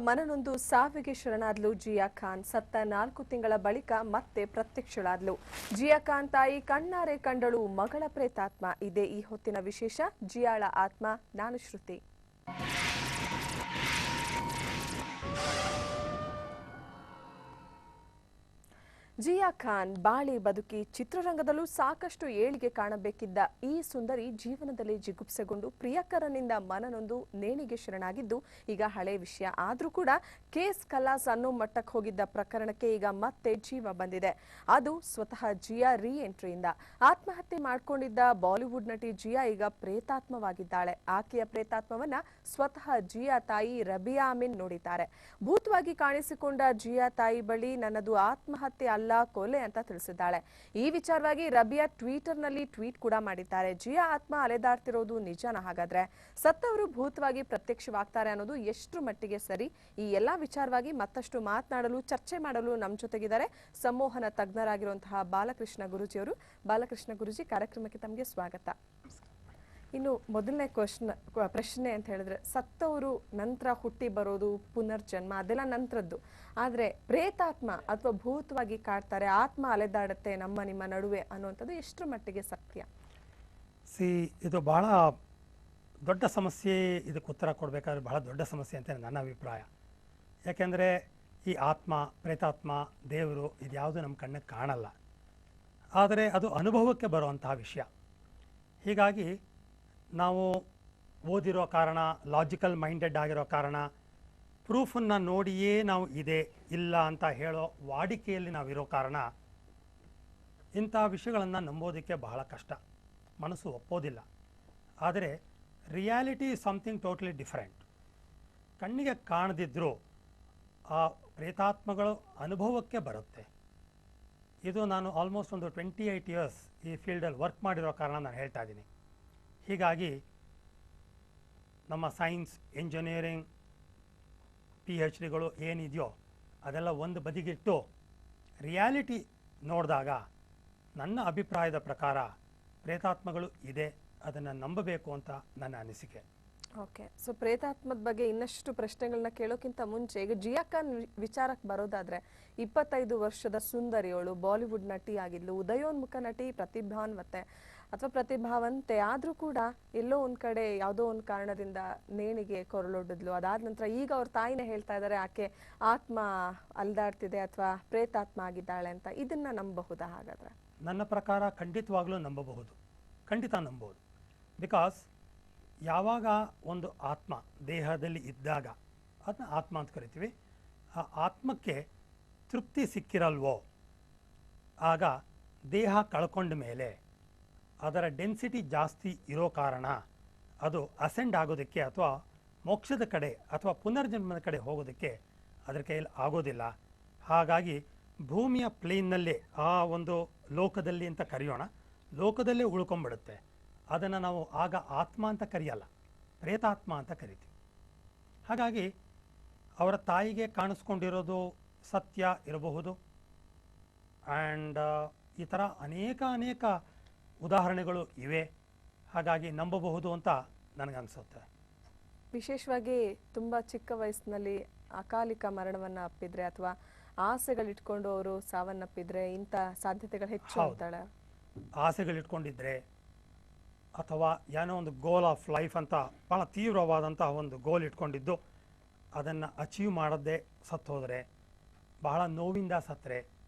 ಮನನೊಂದು ಸಾವಿಗೆ ಶರಣಾದ್ಲು ಜಿಯಾ ಖಾನ್. ಸತ್ತ 4 ತಿಂಗಳ ಬಳಿಕ ಮತ್ತೆ ಪ್ರತ್ಯಕ್ಷಳಾದ್ಲು. ಜಿಯಾ ಖಾನ್ ತಾಯಿ ಕಣ್ಣಾರೆ ಕಂಡಳು ಮಗಳ ಪ್ರೇತಾತ್ಮ. ಇದೇ ಈ ಹೊತ್ತಿನ ವಿಶೇಷ. ಜಿಯಾಳ ಆತ್ಮ ನಾನು ಶ್ರುತಿ. ಜಿಯಾ ಖಾನ್ ಬಾಳಿ ಬದುಕಿ ಚಿತ್ರರಂಗದಲ್ಲೂ ಸಾಕಷ್ಟು ಏಳಿಗೆ ಕಾಣಬೇಕಿದ್ದ ಈ ಸುಂದರಿ ಜೀವನದಲ್ಲಿ ಜಿಗುಪ್ಸೆಗೊಂಡು ಪ್ರಿಯಕರನಿಂದ ಮನನೊಂದು ನೇಣಿಗೆ ಶರಣಾಗಿದ್ದು ಈಗ ಹಳೆ ವಿಷಯ. ಆದ್ರೂ ಕೂಡ ಕೇಸ್ ಕಲಾಸ್ ಅನ್ನೋ ಮಟ್ಟಕ್ಕೆ ಹೋಗಿದ್ದ ಪ್ರಕರಣಕ್ಕೆ ಈಗ ಮತ್ತೆ ಜೀವ ಬಂದಿದೆ. ಅದು ಸ್ವತಃ ಜಿಯಾ ರೀ ಎಂಟ್ರಿಯಿಂದ. ಆತ್ಮಹತ್ಯೆ ಮಾಡ್ಕೊಂಡಿದ್ದ ಬಾಲಿವುಡ್ ನಟಿ ಜಿಯಾ ಈಗ ಪ್ರೇತಾತ್ಮವಾಗಿದ್ದಾಳೆ. ಆಕೆಯ ಪ್ರೇತಾತ್ಮವನ್ನ ಸ್ವತಃ ಜಿಯಾ ತಾಯಿ ರಬಿಯಾ ಅಮೀನ್ ನೋಡಿದ್ದಾರೆ. ಭೂತವಾಗಿ ಕಾಣಿಸಿಕೊಂಡ ಜಿಯಾ ತಾಯಿ ಬಳಿ ನನ್ನದು ಆತ್ಮಹತ್ಯೆ ಅಲ್ಲ, ಕೊಲೆ ಅಂತ ತಿಳಿಸಿದ್ದಾಳೆ. ಈ ವಿಚಾರವಾಗಿ ರಬಿಯಾ ಟ್ವಿಟರ್ ನಲ್ಲಿ ಟ್ವೀಟ್ ಕೂಡ ಮಾಡಿದ್ದಾರೆ. ಜಿಯಾ ಆತ್ಮ ಅಲೆದಾಡ್ತಿರೋದು ನಿಜಾನ? ಹಾಗಾದ್ರೆ ಸತ್ತವರು ಭೂತವಾಗಿ ಪ್ರತ್ಯಕ್ಷವಾಗ್ತಾರೆ ಅನ್ನೋದು ಎಷ್ಟು ಮಟ್ಟಿಗೆ ಸರಿ? ಈ ಎಲ್ಲಾ ವಿಚಾರವಾಗಿ ಮತ್ತಷ್ಟು ಮಾತನಾಡಲು, ಚರ್ಚೆ ಮಾಡಲು ನಮ್ಮ ಜೊತೆಗಿದ್ದಾರೆ ಸಂಮೋಹನ ತಜ್ಞರಾಗಿರುವಂತಹ ಬಾಲಕೃಷ್ಣ ಗುರೂಜಿಯವರು. ಬಾಲಕೃಷ್ಣ ಗುರೂಜಿ, ಕಾರ್ಯಕ್ರಮಕ್ಕೆ ತಮಗೆ ಸ್ವಾಗತ. ಇನ್ನು ಮೊದಲನೇ ಪ್ರಶ್ನೆ ಅಂತ ಹೇಳಿದ್ರೆ, ಸತ್ತವರು ನಂತರ ಹುಟ್ಟಿ ಬರೋದು, ಪುನರ್ಜನ್ಮ ಅದೆಲ್ಲ ನಂತರದ್ದು. ಆದ್ರೆ ಪ್ರೇತಾತ್ಮ ಅಥವಾ ಭೂತವಾಗಿ ಕಾಡ್ತಾರೆ, ಆತ್ಮ ಅಲೆದಾಡುತ್ತೆ ನಮ್ಮ ನಿಮ್ಮ ನಡುವೆ ಅನ್ನುವಂಥದ್ದು ಎಷ್ಟರ ಮಟ್ಟಿಗೆ ಸತ್ಯ? ಇದು ಬಹಳ ದೊಡ್ಡ ಸಮಸ್ಯೆ. ಇದಕ್ಕೆ ಉತ್ತರ ಕೊಡಬೇಕಾದ್ರೆ ಬಹಳ ದೊಡ್ಡ ಸಮಸ್ಯೆ ಅಂತ ನನ್ನ ಅಭಿಪ್ರಾಯ. ಯಾಕೆಂದರೆ ಈ ಆತ್ಮ, ಪ್ರೇತಾತ್ಮ, ದೇವರು ಇದ್ಯಾವುದು ನಮ್ಮ ಕಣ್ಣಿಗೆ ಕಾಣಲ್ಲ, ಆದರೆ ಅದು ಅನುಭವಕ್ಕೆ ಬರುವಂತಹ ವಿಷಯ. ಹೀಗಾಗಿ ನಾವು ಓದಿರೋ ಕಾರಣ, ಲಾಜಿಕಲ್ ಮೈಂಡೆಡ್ ಆಗಿರೋ ಕಾರಣ, ಪ್ರೂಫನ್ನು ನೋಡಿಯೇ ನಾವು ಇದೆ ಇಲ್ಲ ಅಂತ ಹೇಳೋ ವಾಡಿಕೆಯಲ್ಲಿ ನಾವಿರೋ ಕಾರಣ ಇಂಥ ವಿಷಯಗಳನ್ನು ನಂಬೋದಕ್ಕೆ ಬಹಳ ಕಷ್ಟ, ಮನಸ್ಸು ಒಪ್ಪೋದಿಲ್ಲ. ಆದರೆ reality is something totally different. ಕಣ್ಣಿಗೆ ಕಾಣದಿದ್ದರೂ ಆ ಪ್ರೇತಾತ್ಮಗಳು ಅನುಭವಕ್ಕೆ ಬರುತ್ತೆ. ಇದು ನಾನು ಆಲ್ಮೋಸ್ಟ್ ಒಂದು 28 ಇಯರ್ಸ್ ಈ ಫೀಲ್ಡಲ್ಲಿ ವರ್ಕ್ ಮಾಡಿರೋ ಕಾರಣ ನಾನು ಹೇಳ್ತಾ ಇದ್ದೀನಿ. ಹೀಗಾಗಿ ನಮ್ಮ ಸೈನ್ಸ್, ಇಂಜಿನಿಯರಿಂಗ್, PhDಗಳು ಏನಿದೆಯೋ ಅದೆಲ್ಲ ಒಂದು ಬದಿಗಿಟ್ಟು ರಿಯಾಲಿಟಿ ನೋಡಿದಾಗ ನನ್ನ ಅಭಿಪ್ರಾಯದ ಪ್ರಕಾರ ಪ್ರೇತಾತ್ಮಗಳು ಇದೆ, ಅದನ್ನು ನಂಬಬೇಕು ಅಂತ ನನ್ನ ಅನಿಸಿಕೆ. ಓಕೆ, ಸೊ ಪ್ರೇತಾತ್ಮದ ಬಗ್ಗೆ ಇನ್ನಷ್ಟು ಪ್ರಶ್ನೆಗಳನ್ನ ಕೇಳೋಕ್ಕಿಂತ ಮುಂಚೆ ಈಗ ಜಿಯಾ ಖಾನ್ ವಿಚಾರಕ್ಕೆ ಬರೋದಾದ್ರೆ, 25 ವರ್ಷದ ಸುಂದರಿಯವಳು, ಬಾಲಿವುಡ್ ನಟಿ ಆಗಿದ್ಲು, ಉದಯೋನ್ಮುಖ ನಟಿ, ಪ್ರತಿಭಾವಂತೆ. ಆದ್ರೂ ಕೂಡ ಎಲ್ಲೋ ಒಂದ್ ಕಡೆ ಯಾವುದೋ ಒಂದು ಕಾರಣದಿಂದ ನೇಣಿಗೆ ಕೊರಳೊಡ್ಡಿದ್ಲು. ಅದಾದ ನಂತರ ಈಗ ಅವ್ರ ತಾಯಿನೇ ಹೇಳ್ತಾ ಇದ್ದಾರೆ ಆಕೆ ಆತ್ಮ ಅಲ್ದಾಡ್ತಿದೆ ಅಥವಾ ಪ್ರೇತಾತ್ಮ ಆಗಿದ್ದಾಳೆ ಅಂತ. ಇದನ್ನ ನಂಬಬಹುದಾ? ಹಾಗಾದ್ರೆ ನನ್ನ ಪ್ರಕಾರ ಖಂಡಿತವಾಗ್ಲೂ ನಂಬಬಹುದು, ಖಂಡಿತ ನಂಬಬಹುದು. ಬಿಕಾಸ್ ಯಾವಾಗ ಒಂದು ಆತ್ಮ ದೇಹದಲ್ಲಿ ಇದ್ದಾಗ ಅದನ್ನ ಆತ್ಮ ಅಂತ ಕರಿತೀವಿ, ಆ ಆತ್ಮಕ್ಕೆ ತೃಪ್ತಿ ಸಿಕ್ಕಿರಲ್ವೋ, ಆಗ ದೇಹ ಕಳ್ಕೊಂಡ ಮೇಲೆ ಅದರ ಡೆನ್ಸಿಟಿ ಜಾಸ್ತಿ ಇರೋ ಕಾರಣ ಅದು ಅಸೆಂಡ್ ಆಗೋದಕ್ಕೆ ಅಥವಾ ಮೋಕ್ಷದ ಕಡೆ ಅಥವಾ ಪುನರ್ಜನ್ಮದ ಕಡೆ ಹೋಗೋದಕ್ಕೆ ಅದರ ಕೈಯಲ್ಲಿ ಆಗೋದಿಲ್ಲ. ಹಾಗಾಗಿ ಭೂಮಿಯ ಪ್ಲೇನ್ನಲ್ಲೇ ಆ ಒಂದು ಲೋಕದಲ್ಲಿ ಅಂತ ಕರೆಯೋಣ, ಲೋಕದಲ್ಲೇ ಉಳ್ಕೊಂಡ್ಬಿಡುತ್ತೆ. ಅದನ್ನು ನಾವು ಆಗ ಆತ್ಮ ಅಂತ ಕರೆಯಲ್ಲ, ಪ್ರೇತಾತ್ಮ ಅಂತ ಕರಿತೀವಿ. ಹಾಗಾಗಿ ಅವರ ತಾಯಿಗೆ ಕಾಣಿಸ್ಕೊಂಡಿರೋದು ಸತ್ಯ ಇರಬಹುದು. ಆ್ಯಂಡ್ ಈ ಥರ ಅನೇಕ ಉದಾಹರಣೆಗಳು ಇವೆ. ಹಾಗಾಗಿ ನಂಬಬಹುದು ಅಂತ ನನಗನ್ಸುತ್ತೆ. ವಿಶೇಷವಾಗಿ ತುಂಬ ಚಿಕ್ಕ ವಯಸ್ಸಿನಲ್ಲಿ ಅಕಾಲಿಕ ಮರಣವನ್ನು ಅಪ್ಪಿದ್ರೆ ಅಥವಾ ಆಸೆಗಳಿಟ್ಕೊಂಡು ಅವರು ಸಾವನ್ನಪ್ಪಿದ್ರೆ ಇಂಥ ಸಾಧ್ಯತೆಗಳು ಹೆಚ್ಚು ಅಂತಾಳೆ. ಆಸೆಗಳಿಟ್ಕೊಂಡಿದ್ರೆ ಅಥವಾ ಏನೋ ಒಂದು ಗೋಲ್ ಆಫ್ ಲೈಫ್ ಅಂತ ಭಾಳ ತೀವ್ರವಾದಂಥ ಒಂದು ಗೋಲ್ ಇಟ್ಕೊಂಡಿದ್ದು ಅದನ್ನು ಅಚೀವ್ ಮಾಡದೇ ಸತ್ತೋದ್ರೆ, ಬಹಳ ನೋವಿಂದ ಸತ್ತರೆ,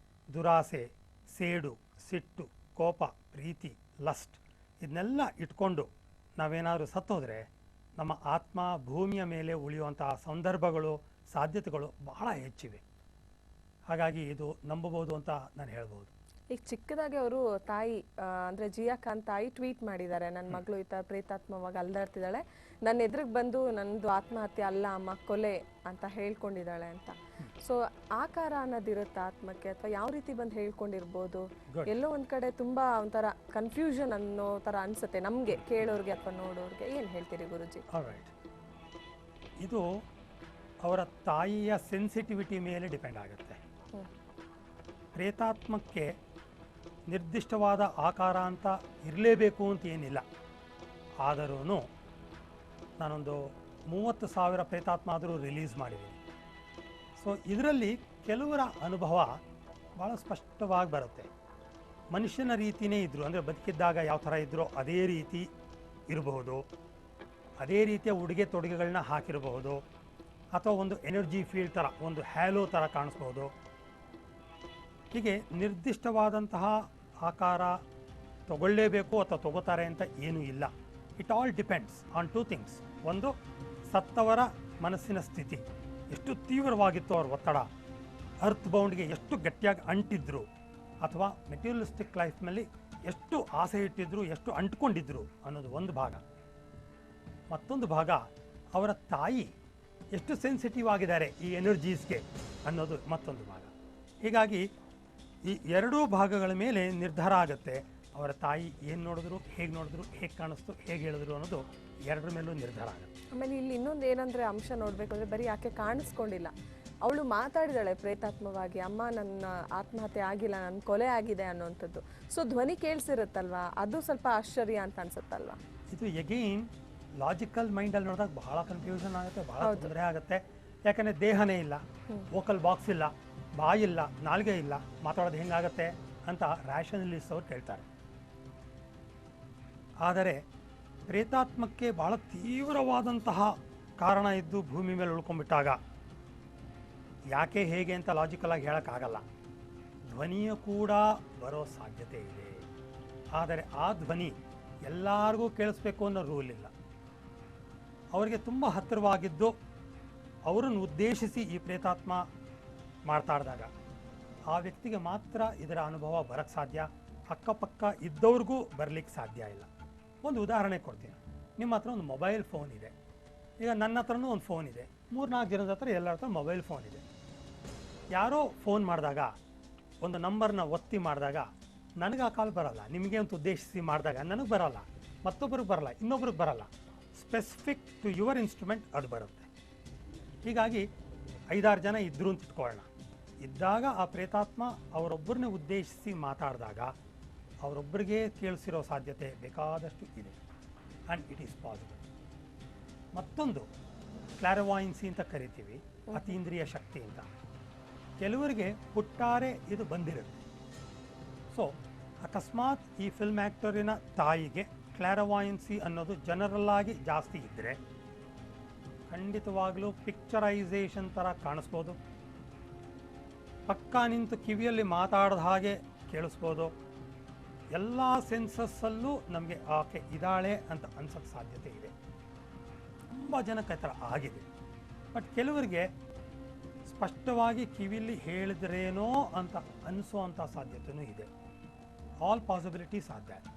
ದುರಾಸೆ, ಸೇಡು, ಸಿಟ್ಟು, ಕೋಪ, ಪ್ರೀತಿ, ಲಸ್ಟ್ ಇದನ್ನೆಲ್ಲ ಇಟ್ಕೊಂಡು ನಾವೇನಾದರೂ ಸತ್ತೋದ್ರೆ ನಮ್ಮ ಆತ್ಮ ಭೂಮಿಯ ಮೇಲೆ ಉಳಿಯುವಂತಹ ಸಂದರ್ಭಗಳು, ಸಾಧ್ಯತೆಗಳು ಬಹಳ ಹೆಚ್ಚಿವೆ. ಹಾಗಾಗಿ ಇದು ನಂಬಬಹುದು ಅಂತ ನಾನು ಹೇಳ್ಬೋದು. ಈಗ ಚಿಕ್ಕದಾಗಿ ಅವರು ತಾಯಿ ಅಂದ್ರೆ ಜಿಯಾ ಖಾನ್ ತಾಯಿ ಟ್ವೀಟ್ ಮಾಡಿದ್ದಾರೆ, ನನ್ನ ಮಗಳು ಈ ಥರ ಪ್ರೇತಾತ್ಮವಾಗಿ ಅಲ್ದಾಡ್ತಿದ್ದಾಳೆ, ನನ್ನ ಎದುರಿಗೆ ಬಂದು ನನ್ನದು ಆತ್ಮಹತ್ಯೆ ಅಲ್ಲ ಅಮ್ಮ, ಕೊಲೆ ಅಂತ ಹೇಳ್ಕೊಂಡಿದ್ದಾಳೆ ಅಂತ. ಸೊ ಆಕಾರ ಅನ್ನೋದಿರುತ್ತೆ ಆತ್ಮಕ್ಕೆ, ಅಥವಾ ಯಾವ ರೀತಿ ಬಂದು ಹೇಳ್ಕೊಂಡಿರ್ಬೋದು? ಎಲ್ಲೋ ಒಂದ್ ಕಡೆ ತುಂಬಾ ಒಂಥರ ಕನ್ಫ್ಯೂಷನ್ ಅನ್ನೋ ತರ ಅನ್ಸುತ್ತೆ ನಮ್ಗೆ, ಕೇಳೋರ್ಗೆ ಅಥವಾ ನೋಡೋರ್ಗೆ. ಏನ್ ಹೇಳ್ತೀರಿ ಗುರುಜಿ? ಇದು ಅವರ ತಾಯಿಯ ಸೆನ್ಸಿಟಿವಿಟಿ ಮೇಲೆ ಡಿಪೆಂಡ್ ಆಗುತ್ತೆ. ಪ್ರೇತಾತ್ಮಕ್ಕೆ ನಿರ್ದಿಷ್ಟವಾದ ಆಕಾರ ಅಂತ ಇರಲೇಬೇಕು ಅಂತ ಏನಿಲ್ಲ. ಆದರೂ ನಾನೊಂದು 30,000 ಪ್ರೇತಾತ್ಮ ಆದರೂ ರಿಲೀಸ್ ಮಾಡಿದ್ದೀನಿ. ಸೊ ಇದರಲ್ಲಿ ಕೆಲವರ ಅನುಭವ ಭಾಳ ಸ್ಪಷ್ಟವಾಗಿ ಬರುತ್ತೆ. ಮನುಷ್ಯನ ರೀತಿಯೇ ಇದ್ದರು, ಅಂದರೆ ಬದುಕಿದ್ದಾಗ ಯಾವ ಥರ ಇದ್ರೋ ಅದೇ ರೀತಿ ಇರಬಹುದು, ಅದೇ ರೀತಿಯ ಉಡುಗೆ ತೊಡುಗೆಗಳನ್ನ ಹಾಕಿರಬಹುದು, ಅಥವಾ ಒಂದು ಎನರ್ಜಿ ಫೀಲ್ಡ್ ಥರ, ಒಂದು ಹ್ಯಾಲೋ ಥರ ಕಾಣಿಸ್ಬೋದು. ಹೀಗೆ ನಿರ್ದಿಷ್ಟವಾದಂತಹ ಆಕಾರ ತಗೊಳ್ಳೇಬೇಕು ಅಥವಾ ತಗೋತಾರೆ ಅಂತ ಏನೂ ಇಲ್ಲ. It all depends on two things. ಒಂದು, ಸತ್ತವರ ಮನಸ್ಸಿನ ಸ್ಥಿತಿ ಎಷ್ಟು ತೀವ್ರವಾಗಿತ್ತು, ಅವ್ರ ಒತ್ತಡ, ಅರ್ತ್ ಬೌಂಡ್ಗೆ ಎಷ್ಟು ಗಟ್ಟಿಯಾಗಿ ಅಂಟಿದ್ರು, ಅಥವಾ ಮೆಟೀರಿಯಲಿಸ್ಟಿಕ್ ಲೈಫ್ನಲ್ಲಿ ಎಷ್ಟು ಆಸೆ ಇಟ್ಟಿದ್ರು, ಎಷ್ಟು ಅಂಟ್ಕೊಂಡಿದ್ರು ಅನ್ನೋದು ಒಂದು ಭಾಗ. ಮತ್ತೊಂದು ಭಾಗ, ಅವರ ತಾಯಿ ಎಷ್ಟು ಸೆನ್ಸಿಟಿವ್ ಆಗಿದ್ದಾರೆ ಈ ಎನರ್ಜೀಸ್ಗೆ ಅನ್ನೋದು ಮತ್ತೊಂದು ಭಾಗ. ಹೀಗಾಗಿ ಈ ಎರಡೂ ಭಾಗಗಳ ಮೇಲೆ ನಿರ್ಧಾರ ಆಗುತ್ತೆ. ಅವರ ತಾಯಿ ಏನು ನೋಡಿದ್ರು, ಹೇಗೆ ಕಾಣಿಸ್ತು, ಹೇಗೆ ಹೇಳಿದ್ರು ಅನ್ನೋದು ಎರಡರ ಮೇಲೂ ನಿರ್ಧಾರ ಆಗುತ್ತೆ. ಆಮೇಲೆ ಇಲ್ಲಿ ಇನ್ನೊಂದು ಏನಂದ್ರೆ ಅಂಶ ನೋಡ್ಬೇಕು ಅಂದ್ರೆ ಬರೀ ಆಕೆ ಕಾಣಿಸ್ಕೊಂಡಿಲ್ಲ, ಅವಳು ಮಾತಾಡಿದಾಳೆ ಪ್ರೇತಾತ್ಮವಾಗಿ, ಅಮ್ಮ ನನ್ನ ಆತ್ಮಹತ್ಯೆ ಆಗಿಲ್ಲ, ನನ್ನ ಕೊಲೆ ಆಗಿದೆ ಅನ್ನೋಂಥದ್ದು. ಸೊ ಧ್ವನಿ ಕೇಳಿಸಿರುತ್ತಲ್ವಾ, ಅದು ಸ್ವಲ್ಪ ಆಶ್ಚರ್ಯ ಅಂತ ಅನ್ಸುತ್ತಲ್ವಾ? ಇದು ಎಗೈನ್ ಲಾಜಿಕಲ್ ಮೈಂಡಲ್ಲಿ ನೋಡಿದಾಗ ಬಹಳ ಕನ್ಫ್ಯೂಷನ್ ಆಗುತ್ತೆ, ಬಹಳ ತೊಂದರೆ ಆಗುತ್ತೆ. ಯಾಕಂದರೆ ದೇಹನೇ ಇಲ್ಲ, ವೋಕಲ್ ಬಾಕ್ಸ್ ಇಲ್ಲ, ಬಾಯಿ ಇಲ್ಲ, ನಾಲ್ಗೆ ಇಲ್ಲ, ಮಾತಾಡೋದು ಹೆಂಗಾಗತ್ತೆ ಅಂತ ರ್ಯಾಷನಲಿಸ್ಟ್ ಅವ್ರು ಕೇಳ್ತಾರೆ. ಆದರೆ ಪ್ರೇತಾತ್ಮಕ್ಕೆ ಬಹಳ ತೀವ್ರವಾದಂತಹ ಕಾರಣ ಇದ್ದು ಭೂಮಿ ಮೇಲೆ ಉಳ್ಕೊಂಡ್ಬಿಟ್ಟಾಗ ಯಾಕೆ ಹೇಗೆ ಅಂತ ಲಾಜಿಕಲ್ ಆಗಿ ಹೇಳೋಕ್ಕಾಗಲ್ಲ. ಧ್ವನಿಯು ಕೂಡ ಬರೋ ಸಾಧ್ಯತೆ ಇದೆ. ಆದರೆ ಆ ಧ್ವನಿ ಎಲ್ಲರಿಗೂ ಕೇಳಿಸ್ಬೇಕು ಅನ್ನೋ ರೂಲ್ ಇಲ್ಲ. ಅವರಿಗೆ ತುಂಬ ಹತ್ತಿರವಾಗಿದ್ದು ಅವರನ್ನು ಉದ್ದೇಶಿಸಿ ಈ ಪ್ರೇತಾತ್ಮ ಮಾತಾಡಿದಾಗ ಆ ವ್ಯಕ್ತಿಗೆ ಮಾತ್ರ ಇದರ ಅನುಭವ ಬರೋಕ್ಕೆ ಸಾಧ್ಯ. ಅಕ್ಕಪಕ್ಕ ಇದ್ದವ್ರಿಗೂ ಬರಲಿಕ್ಕೆ ಸಾಧ್ಯ ಇಲ್ಲ. ಒಂದು ಉದಾಹರಣೆ ಕೊಡ್ತೀನಿ. ನಿಮ್ಮ ಹತ್ರ ಒಂದು ಮೊಬೈಲ್ ಫೋನ್ ಇದೆ. ಈಗ ನನ್ನ ಹತ್ರನೂ ಒಂದು ಫೋನ್ ಇದೆ, 3-4 ಜನದ ಹತ್ರ ಎಲ್ಲರ ಹತ್ರ ಮೊಬೈಲ್ ಫೋನ್ ಇದೆ. ಯಾರೋ ಫೋನ್ ಮಾಡಿದಾಗ, ಒಂದು ನಂಬರ್ನ ಒತ್ತಿ ಮಾಡಿದಾಗ ನನಗೆ ಆ ಕಾಲ್ ಬರೋಲ್ಲ, ನಿಮಗೆ ಅಂತ ಉದ್ದೇಶಿಸಿ ಮಾಡಿದಾಗ ನನಗೆ ಬರೋಲ್ಲ, ಮತ್ತೊಬ್ಬರಿಗೆ ಬರೋಲ್ಲ, ಇನ್ನೊಬ್ರಿಗೆ ಬರೋಲ್ಲ. ಸ್ಪೆಸಿಫಿಕ್ ಟು ಯುವರ್ ಇನ್ಸ್ಟ್ರೂಮೆಂಟ್ ಅದು ಬರುತ್ತೆ. ಹೀಗಾಗಿ 5-6 ಜನ ಇದ್ದರು ಅಂತ ಇಟ್ಕೊಳ್ಳೋಣ. ಇದ್ದಾಗ ಆ ಪ್ರೇತಾತ್ಮ ಅವರೊಬ್ಬರನ್ನೇ ಉದ್ದೇಶಿಸಿ ಮಾತಾಡಿದಾಗ ಅವರೊಬ್ಬರಿಗೆ ಕೇಳಿಸಿರೋ ಸಾಧ್ಯತೆ ಬೇಕಾದಷ್ಟು ಇದೆ. And it is possible. ಮತ್ತೊಂದು ಕ್ಲಾರವಾಯನ್ಸಿ ಅಂತ ಕರಿತೀವಿ, ಅತೀಂದ್ರಿಯ ಶಕ್ತಿ ಅಂತ. ಕೆಲವರಿಗೆ ಹುಟ್ಟಾರೆ ಇದು ಬಂದಿರುತ್ತೆ. ಸೊ ಅಕಸ್ಮಾತ್ ಈ ಫಿಲ್ಮ್ ಆ್ಯಕ್ಟರಿನ ತಾಯಿಗೆ ಕ್ಲಾರವಾಯನ್ಸಿ ಅನ್ನೋದು ಜನರಲ್ ಆಗಿ ಜಾಸ್ತಿ ಇದ್ದರೆ ಖಂಡಿತವಾಗಲೂ ಪಿಕ್ಚರೈಸೇಷನ್ ಥರ ಕಾಣಿಸ್ಬೋದು. ಪಕ್ಕ ನಿಂತು ಕಿವಿಯಲ್ಲಿ ಮಾತಾಡಿದ ಹಾಗೆ ಕೇಳಿಸ್ಬೋದು. ಎಲ್ಲ ಸೆನ್ಸಸ್ಸಲ್ಲೂ ನಮಗೆ ಆಕೆ ಇದ್ದಾಳೆ ಅಂತ ಅನ್ಸೋಕ್ಕೆ ಸಾಧ್ಯತೆ ಇದೆ. ತುಂಬ ಜನಕ್ಕೆ ಆ ಥರ ಆಗಿದೆ. ಬಟ್ ಕೆಲವರಿಗೆ ಸ್ಪಷ್ಟವಾಗಿ ಕಿವಿಯಲ್ಲಿ ಹೇಳಿದ್ರೇನೋ ಅಂತ ಅನಿಸೋವಂಥ ಸಾಧ್ಯತೆಯೂ ಇದೆ. All possibilities R that.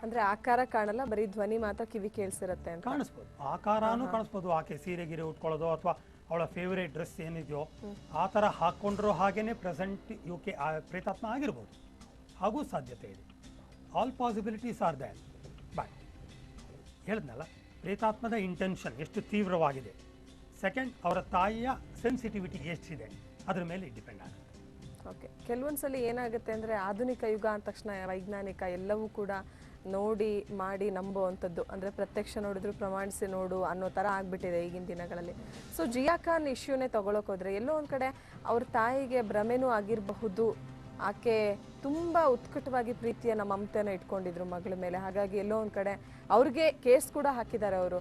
ಅಂದ್ರೆ ಆಕಾರ ಕಾಣಲ್ಲ, ಬರೀ ಧ್ವನಿ ಮಾತ್ರ ಕಿವಿ ಕೇಳಿಸಿರುತ್ತೆ ಅಂತ ಕಾಣಿಸ್ಬೋದು. ಆಕಾರನೂ ಕಾಣಿಸ್ಬೋದು. ಆಕೆ ಸೀರೆ ಗಿರೆ ಉಟ್ಕೊಳ್ಳೋದು ಅಥವಾ ಅವಳ ಫೇವರೇಟ್ ಡ್ರೆಸ್ ಏನಿದೆಯೋ ಆ ಥರ ಹಾಕ್ಕೊಂಡಿರೋ ಹಾಗೇನೆ ಪ್ರೆಸೆಂಟ್ ಇವಕ್ಕೆ ಆ ಪ್ರೇತಾತ್ಮ ಆಗಿರ್ಬೋದು. ಹಾಗೂ ಸಾಧ್ಯತೆ ಇದೆ. All possibilities R that. But ಹೇಳಿದ್ನಲ್ಲ, ಪ್ರೇತಾತ್ಮದ ಇಂಟೆನ್ಷನ್ ಎಷ್ಟು ತೀವ್ರವಾಗಿದೆ, ಸೆಕೆಂಡ್ ಅವರ ತಾಯಿಯ ಸೆನ್ಸಿಟಿವಿಟಿ ಎಷ್ಟಿದೆ, ಅದ್ರ ಮೇಲೆ ಡಿಪೆಂಡ್ ಆಗುತ್ತೆ. ಓಕೆ. ಕೆಲವೊಂದ್ಸಲಿ ಏನಾಗುತ್ತೆ ಅಂದರೆ ಆಧುನಿಕ ಯುಗ ಅಂದ ತಕ್ಷಣ ವೈಜ್ಞಾನಿಕ ಎಲ್ಲವೂ ಕೂಡ ನೋಡಿ ಮಾಡಿ ನಂಬುವಂಥದ್ದು, ಅಂದರೆ ಪ್ರತ್ಯಕ್ಷ ನೋಡಿದ್ರು ಪ್ರಮಾಣಿಸಿ ನೋಡು ಅನ್ನೋ ಥರ ಆಗಿಬಿಟ್ಟಿದೆ ಈಗಿನ ದಿನಗಳಲ್ಲಿ. ಸೊ ಜಿಯಾ ಖಾನ್ ಇಶ್ಯೂನೇ ತೊಗೊಳಕ್ಕೆ ಹೋದರೆ ಎಲ್ಲೋ ಒಂದು ಕಡೆ ಅವ್ರ ತಾಯಿಗೆ ಭ್ರಮೆನೂ ಆಗಿರಬಹುದು. ಆಕೆ ತುಂಬ ಉತ್ಕಟವಾಗಿ ಪ್ರೀತಿಯನ್ನು ಮಮತೆಯನ್ನು ಇಟ್ಕೊಂಡಿದ್ರು ಮಗಳ ಮೇಲೆ. ಹಾಗಾಗಿ ಎಲ್ಲೋ ಒಂದು ಕಡೆ ಅವ್ರಿಗೆ ಕೇಸ್ ಕೂಡ ಹಾಕಿದ್ದಾರೆ ಅವರು,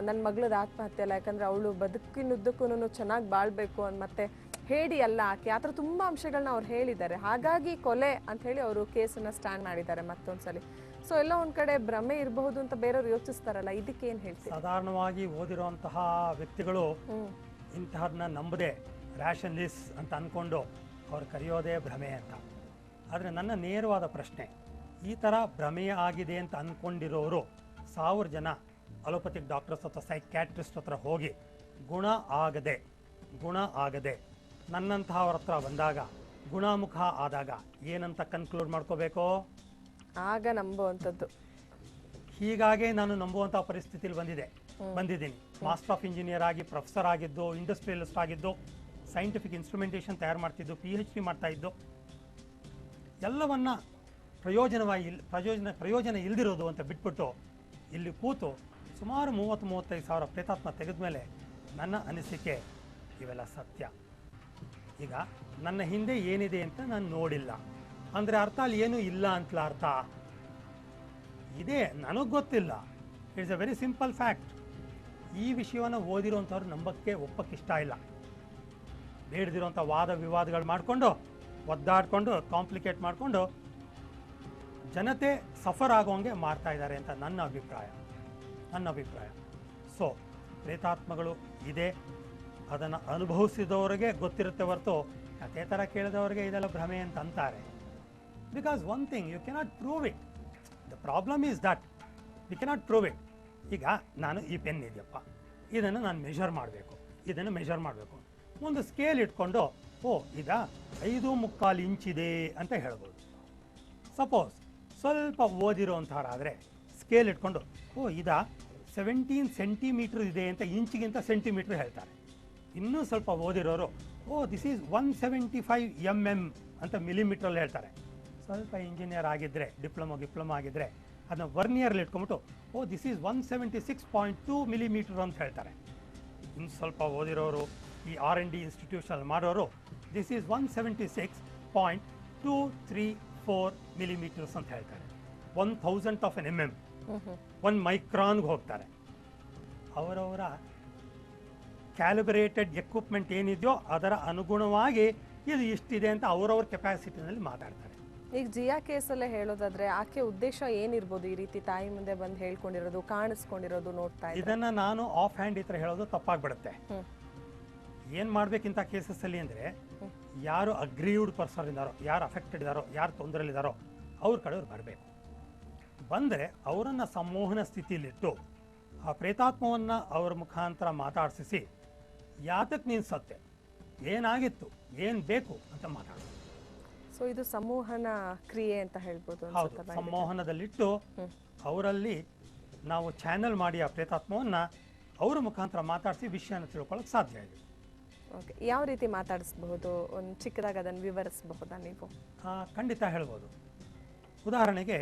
ನನ್ನ ಮಗಳದ್ದು ಆತ್ಮಹತ್ಯೆ ಅಲ್ಲ, ಯಾಕಂದರೆ ಅವಳು ಬದುಕಿನುದ್ದಕ್ಕೂ ಚೆನ್ನಾಗಿ ಬಾಳ್ಬೇಕು ಅಂತ ಮತ್ತೆ ಹೇಳಿ ಅಲ್ಲ ಆಕೆ, ಆ ಥರ ತುಂಬ ಅಂಶಗಳನ್ನ ಅವ್ರು ಹೇಳಿದ್ದಾರೆ. ಹಾಗಾಗಿ ಕೊಲೆ ಅಂತ ಹೇಳಿ ಅವರು ಕೇಸನ್ನು ಸ್ಟ್ಯಾಂಡ್ ಮಾಡಿದ್ದಾರೆ ಮತ್ತೊಂದ್ಸಲಿ. ಸೊ ಎಲ್ಲ ಒಂದು ಕಡೆ ಭ್ರಮೆ ಇರಬಹುದು ಅಂತ ಬೇರೆಯವ್ರು ಯೋಚಿಸ್ತಾರಲ್ಲ, ಇದಕ್ಕೆ ಏನು ಹೇಳ್ತೀವಿ? ಸಾಧಾರಣವಾಗಿ ಓದಿರುವಂತಹ ವ್ಯಕ್ತಿಗಳು ಇಂತಹದನ್ನ ನಂಬದೆ ರ್ಯಾಷನಲಿಸ್ಟ್ ಅಂತ ಅಂದ್ಕೊಂಡು ಅವ್ರು ಕರೆಯೋದೇ ಭ್ರಮೆ ಅಂತ. ಆದರೆ ನನ್ನ ನೇರವಾದ ಪ್ರಶ್ನೆ, ಈ ಥರ ಭ್ರಮೆ ಆಗಿದೆ ಅಂತ ಅಂದ್ಕೊಂಡಿರೋರು 1000 ಜನ ಅಲೋಪತಿಕ್ ಡಾಕ್ಟರ್ಸ್ ಅಥವಾ ಸೈಕ್ಯಾಟ್ರಿಸ್ಟ್ ಹತ್ರ ಹೋಗಿ ಗುಣ ಆಗದೆ ನನ್ನಂತಹವ್ರ ಹತ್ರ ಬಂದಾಗ ಗುಣಮುಖ ಆದಾಗ ಏನಂತ ಕನ್ಕ್ಲೂಡ್ ಮಾಡ್ಕೋಬೇಕು? ಆಗ ನಂಬುವಂಥದ್ದು. ಹೀಗಾಗಿ ನಾನು ನಂಬುವಂಥ ಪರಿಸ್ಥಿತಿಲಿ ಬಂದಿದ್ದೀನಿ. ಮಾಸ್ಟರ್ ಆಫ್ ಇಂಜಿನಿಯರ್ ಆಗಿ, ಪ್ರೊಫೆಸರ್ ಆಗಿದ್ದು, ಇಂಡಸ್ಟ್ರಿಯಲಿಸ್ಟ್ ಆಗಿದ್ದು, ಸೈಂಟಿಫಿಕ್ ಇನ್ಸ್ಟ್ರುಮೆಂಟೇಷನ್ ತಯಾರು ಮಾಡ್ತಿದ್ದು, PhD ಮಾಡ್ತಾ ಇದ್ದು, ಎಲ್ಲವನ್ನ ಪ್ರಯೋಜನ ಇಲ್ದಿರೋದು ಅಂತ ಬಿಟ್ಬಿಟ್ಟು ಇಲ್ಲಿ ಕೂತು ಸುಮಾರು 30-35 ಸಾವಿರ ಪ್ರೇತಾತ್ಮ ತೆಗೆದ ಮೇಲೆ ನನ್ನ ಅನಿಸಿಕೆ ಇವೆಲ್ಲ ಸತ್ಯ. ಈಗ ನನ್ನ ಹಿಂದೆ ಏನಿದೆ ಅಂತ ನಾನು ನೋಡಿಲ್ಲ ಅಂದರೆ ಅರ್ಥ ಅಲ್ಲಿ ಏನೂ ಇಲ್ಲ ಅಂತಲ ಅರ್ಥ ಇದೆ, ನನಗೆ ಗೊತ್ತಿಲ್ಲ. It's A very simple fact. ಈ ವಿಷಯವನ್ನು ಓದಿರೋಂಥವ್ರು ಒಪ್ಪಕ್ಕೆ ಇಷ್ಟ ಇಲ್ಲ. ಬೇಡದಿರೋಂಥ ವಾದ ವಿವಾದಗಳು ಮಾಡಿಕೊಂಡು ಒದ್ದಾಡಿಕೊಂಡು ಕಾಂಪ್ಲಿಕೇಟ್ ಮಾಡಿಕೊಂಡು ಜನತೆ ಸಫರ್ ಆಗೋಂಗೆ ಮಾಡ್ತಾ ಇದ್ದಾರೆ ಅಂತ ನನ್ನ ಅಭಿಪ್ರಾಯ. ಸೊ ಪ್ರೇತಾತ್ಮಗಳು ಇದೆ, ಅದನ್ನು ಅನುಭವಿಸಿದವರಿಗೆ ಗೊತ್ತಿರುತ್ತೆ ಹೊರತು ಕಥೆ ಥರ ಕೇಳಿದವರಿಗೆ ಇದೆಲ್ಲ ಭ್ರಮೆ ಅಂತ ಅಂತಾರೆ. Because one thing you cannot prove it. The problem is that we cannot prove it. ಈಗ ನಾನು ಈ ಪೆನ್ ಇದೆಯಪ್ಪ, ಇದನ್ನು ನಾನು ಮೆಷರ್ ಮಾಡಬೇಕು, ಒಂದು ಸ್ಕೇಲ್ ಇಟ್ಕೊಂಡು ಇದ 5.25 ಇಂಚಿದೆ ಅಂತ ಹೇಳ್ಬೋದು. ಸಪೋಸ್ ಸ್ವಲ್ಪ ಓದಿರೋಂಥವ್ರಾದರೆ ಸ್ಕೇಲ್ ಇಟ್ಕೊಂಡು ಇದ 17 ಸೆಂಟಿಮೀಟ್ರ್ ಇದೆ ಅಂತ ಇಂಚಿಗಿಂತ ಸೆಂಟಿಮೀಟ್ರ್ ಹೇಳ್ತಾರೆ. ಇನ್ನೂ ಸ್ವಲ್ಪ ಓದಿರೋರು ದಿಸ್ ಈಸ್ 175 mm ಅಂತ ಮಿಲಿಮೀಟ್ರಲ್ಲಿ ಹೇಳ್ತಾರೆ. ಸ್ವಲ್ಪ ಇಂಜಿನಿಯರ್ ಆಗಿದ್ದರೆ ಡಿಪ್ಲೊಮಾ ಆಗಿದ್ದರೆ ಅದನ್ನ ವರ್ನಿಯರ್ಲಿ ಇಟ್ಕೊಂಬಿಟ್ಟು ದಿಸ್ ಈಸ್ 176.2 ಮಿಲಿಮೀಟ್ರ್ ಅಂತ ಹೇಳ್ತಾರೆ. ಇನ್ನು ಸ್ವಲ್ಪ ಓದಿರೋರು ಈ R&D ಇನ್ಸ್ಟಿಟ್ಯೂಷನಲ್ಲಿ ಮಾಡೋರು ದಿಸ್ ಈಸ್ 176.234 ಮಿಲಿಮೀಟರ್ಸ್ ಅಂತ ಹೇಳ್ತಾರೆ. 1,000th of an mm, 1 ಮೈಕ್ರಾನ್ಗೆ ಹೋಗ್ತಾರೆ. ಅವರವರ ಕ್ಯಾಲಿಬ್ರೇಟೆಡ್ ಎಕ್ವಿಪ್ಮೆಂಟ್ ಏನಿದೆಯೋ ಅದರ ಅನುಗುಣವಾಗಿ ಇದು ಇಷ್ಟಿದೆ ಅಂತ ಅವರವ್ರ ಕೆಪಾಸಿಟಿನಲ್ಲಿ ಮಾತಾಡ್ತಾರೆ. ಈಗ ಜಿಯಾ ಕೇಸಲ್ಲೇ ಹೇಳೋದಾದ್ರೆ ಆಕೆ ಉದ್ದೇಶ ಏನಿರ್ಬೋದು? ಈ ರೀತಿ ತಾಯಿ ಮುಂದೆ ಬಂದು ಹೇಳ್ಕೊಂಡಿರೋದು, ಕಾಣಿಸ್ಕೊಂಡಿರೋದು ನೋಡ್ತಾ ಇದ್ರೆ ಇದನ್ನ ನಾನು ಆಫ್ ಹ್ಯಾಂಡ್ ಈ ಥರ ಹೇಳೋದು ತಪ್ಪಾಗ್ಬಿಡುತ್ತೆ. ಏನು ಮಾಡ್ಬೇಕಿಂತ ಕೇಸಸ್ಸಲ್ಲಿ ಅಂದರೆ ಯಾರು ಅಗ್ರೀವ್ಡ್ ಪರ್ಸನ್ ಇದ್ದಾರೋ, ಯಾರು ಅಫೆಕ್ಟೆಡ್ ಇದ್ದಾರೋ, ಯಾರು ತೊಂದರೆಲಿದ್ದಾರೋ ಅವ್ರ ಕಡೆಯವ್ರು ಬರಬೇಕು. ಬಂದರೆ ಅವರನ್ನು ಸಂಮೋಹನ ಸ್ಥಿತಿಯಲ್ಲಿಟ್ಟು ಆ ಪ್ರೇತಾತ್ಮವನ್ನು ಅವ್ರ ಮುಖಾಂತರ ಮಾತಾಡಿಸಿ ಯಾತಕ್ಕೆ ನೀನು ಸತ್ತೆ, ಏನಾಗಿತ್ತು, ಏನು ಬೇಕು ಅಂತ ಮಾತಾಡೋದು. ಸೊ ಇದು ಸಂಮೋಹನ ಕ್ರಿಯೆ ಅಂತ ಹೇಳ್ಬೋದು. ಹೌದು, ಸಂಮೋಹನದಲ್ಲಿಟ್ಟು ಅವರಲ್ಲಿ ನಾವು ಚಾನೆಲ್ ಮಾಡಿ ಆ ಪ್ರೇತಾತ್ಮವನ್ನು ಅವರ ಮುಖಾಂತರ ಮಾತಾಡಿಸಿ ವಿಷಯನ ತಿಳ್ಕೊಳ್ಳೋಕೆ ಸಾಧ್ಯ ಇದೆ. ಓಕೆ, ಯಾವ ರೀತಿ ಮಾತಾಡಿಸಬಹುದು? ಒಂದು ಚಿಕ್ಕದಾಗಿ ಅದನ್ನು ವಿವರಿಸಬಹುದಾ ನೀವು? ಖಂಡಿತ ಹೇಳ್ಬೋದು. ಉದಾಹರಣೆಗೆ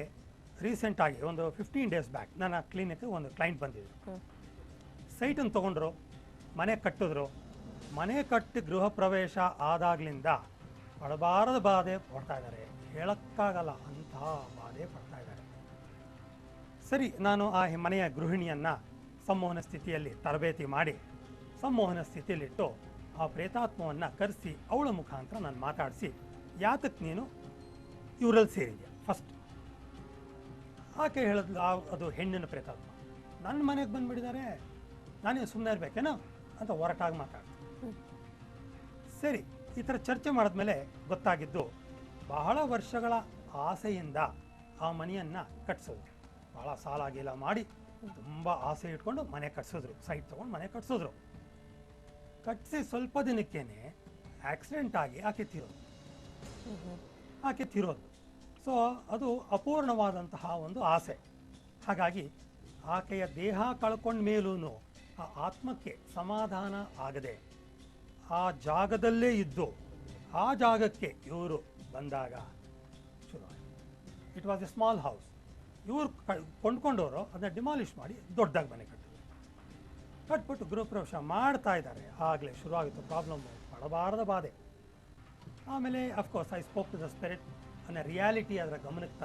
ರೀಸೆಂಟಾಗಿ ಒಂದು 15 days ಬ್ಯಾಕ್ ನನ್ನ ಕ್ಲಿನಿಕ್ಗೆ ಒಂದು ಕ್ಲೈಂಟ್ ಬಂದಿದ್ರು. ಸೈಟನ್ನು ತೊಗೊಂಡ್ರು, ಮನೆ ಕಟ್ಟಿದ್ರು. ಮನೆ ಕಟ್ಟಿ ಗೃಹ ಪ್ರವೇಶ ಆದಾಗಲಿಂದ ಪಡಬಾರದ ಬಾಧೆ ಪಡ್ತಾ ಇದ್ದಾರೆ, ಹೇಳೋಕ್ಕಾಗಲ್ಲ ಅಂತಹ ಬಾಧೆ ಪಡ್ತಾ ಇದ್ದಾರೆ. ಸರಿ, ನಾನು ಆ ಮನೆಯ ಗೃಹಿಣಿಯನ್ನು ಸಂಮೋಹನ ಸ್ಥಿತಿಯಲ್ಲಿ ತರಬೇತಿ ಮಾಡಿ ಸಂಮೋಹನ ಸ್ಥಿತಿಯಲ್ಲಿಟ್ಟು ಆ ಪ್ರೇತಾತ್ಮವನ್ನು ಕರೆಸಿ ಅವಳ ಮುಖಾಂತರ ನಾನು ಮಾತಾಡಿಸಿ ಯಾತಕ್ಕೆ ನೀನು ಇವರಲ್ಲಿ ಸೇರಿದ್ಯಾ ಫಸ್ಟ್. ಆಕೆ ಹೇಳಿದ್ಲು ಅದು ಹೆಣ್ಣಿನ ಪ್ರೇತಾತ್ಮ, ನನ್ನ ಮನೆಗೆ ಬಂದುಬಿಟ್ಟಿದ್ದಾರೆ, ನಾನೇ ಸುಮ್ಮನೆ ಇರಬೇಕೇನೋ ಅಂತ ಹೊರಟಾಗಿ ಮಾತಾಡ್ತೀನಿ. ಸರಿ, ಈ ಥರ ಚರ್ಚೆ ಮಾಡಿದ್ಮೇಲೆ ಗೊತ್ತಾಗಿದ್ದು ಬಹಳ ವರ್ಷಗಳ ಆಸೆಯಿಂದ ಆ ಮನೆಯನ್ನು ಕಟ್ಸೋದು. ಭಾಳ ಸಾಲ ಗೀಲ ಮಾಡಿ ತುಂಬ ಆಸೆ ಇಟ್ಕೊಂಡು ಮನೆ ಕಟ್ಸಿದ್ರು, ಸೈಟ್ ತೊಗೊಂಡು ಮನೆ ಕಟ್ಸಿದ್ರು. ಕಟ್ಟಿಸಿ ಸ್ವಲ್ಪ ದಿನಕ್ಕೇನೆ ಆಕ್ಸಿಡೆಂಟ್ ಆಗಿ ಆಕೆ ತೀರೋದು. ಸೊ ಅದು ಅಪೂರ್ಣವಾದಂತಹ ಒಂದು ಆಸೆ. ಹಾಗಾಗಿ ಆಕೆಯ ದೇಹ ಕಳ್ಕೊಂಡ ಮೇಲೂ ಆ ಆತ್ಮಕ್ಕೆ ಸಮಾಧಾನ ಆಗದೆ ಆ ಜಾಗದಲ್ಲೇ ಇದ್ದು ಆ ಜಾಗಕ್ಕೆ ಇವರು ಬಂದಾಗ ಶುರುವಾಯಿತು. It was A small house. ಇವರು ಕೊಂಡ್ಕೊಂಡವರು ಅದನ್ನ ಡಿಮಾಲಿಷ್ ಮಾಡಿ ದೊಡ್ಡದಾಗಿ ಮನೆ ಕಟ್ಬಿಟ್ಟು ಗೃಹ ಪ್ರವೇಶ ಮಾಡ್ತಾ ಇದ್ದಾರೆ. ಆಗಲೇ ಶುರುವಾಗಿತ್ತು ಪ್ರಾಬ್ಲಮ್ಮು, ಪಡಬಾರದ ಬಾಧೆ. ಆಮೇಲೆ of course I spoke to the spirit ಅನ್ನೋ ರಿಯಾಲಿಟಿ ಅದರ ಗಮನಕ್ಕೆ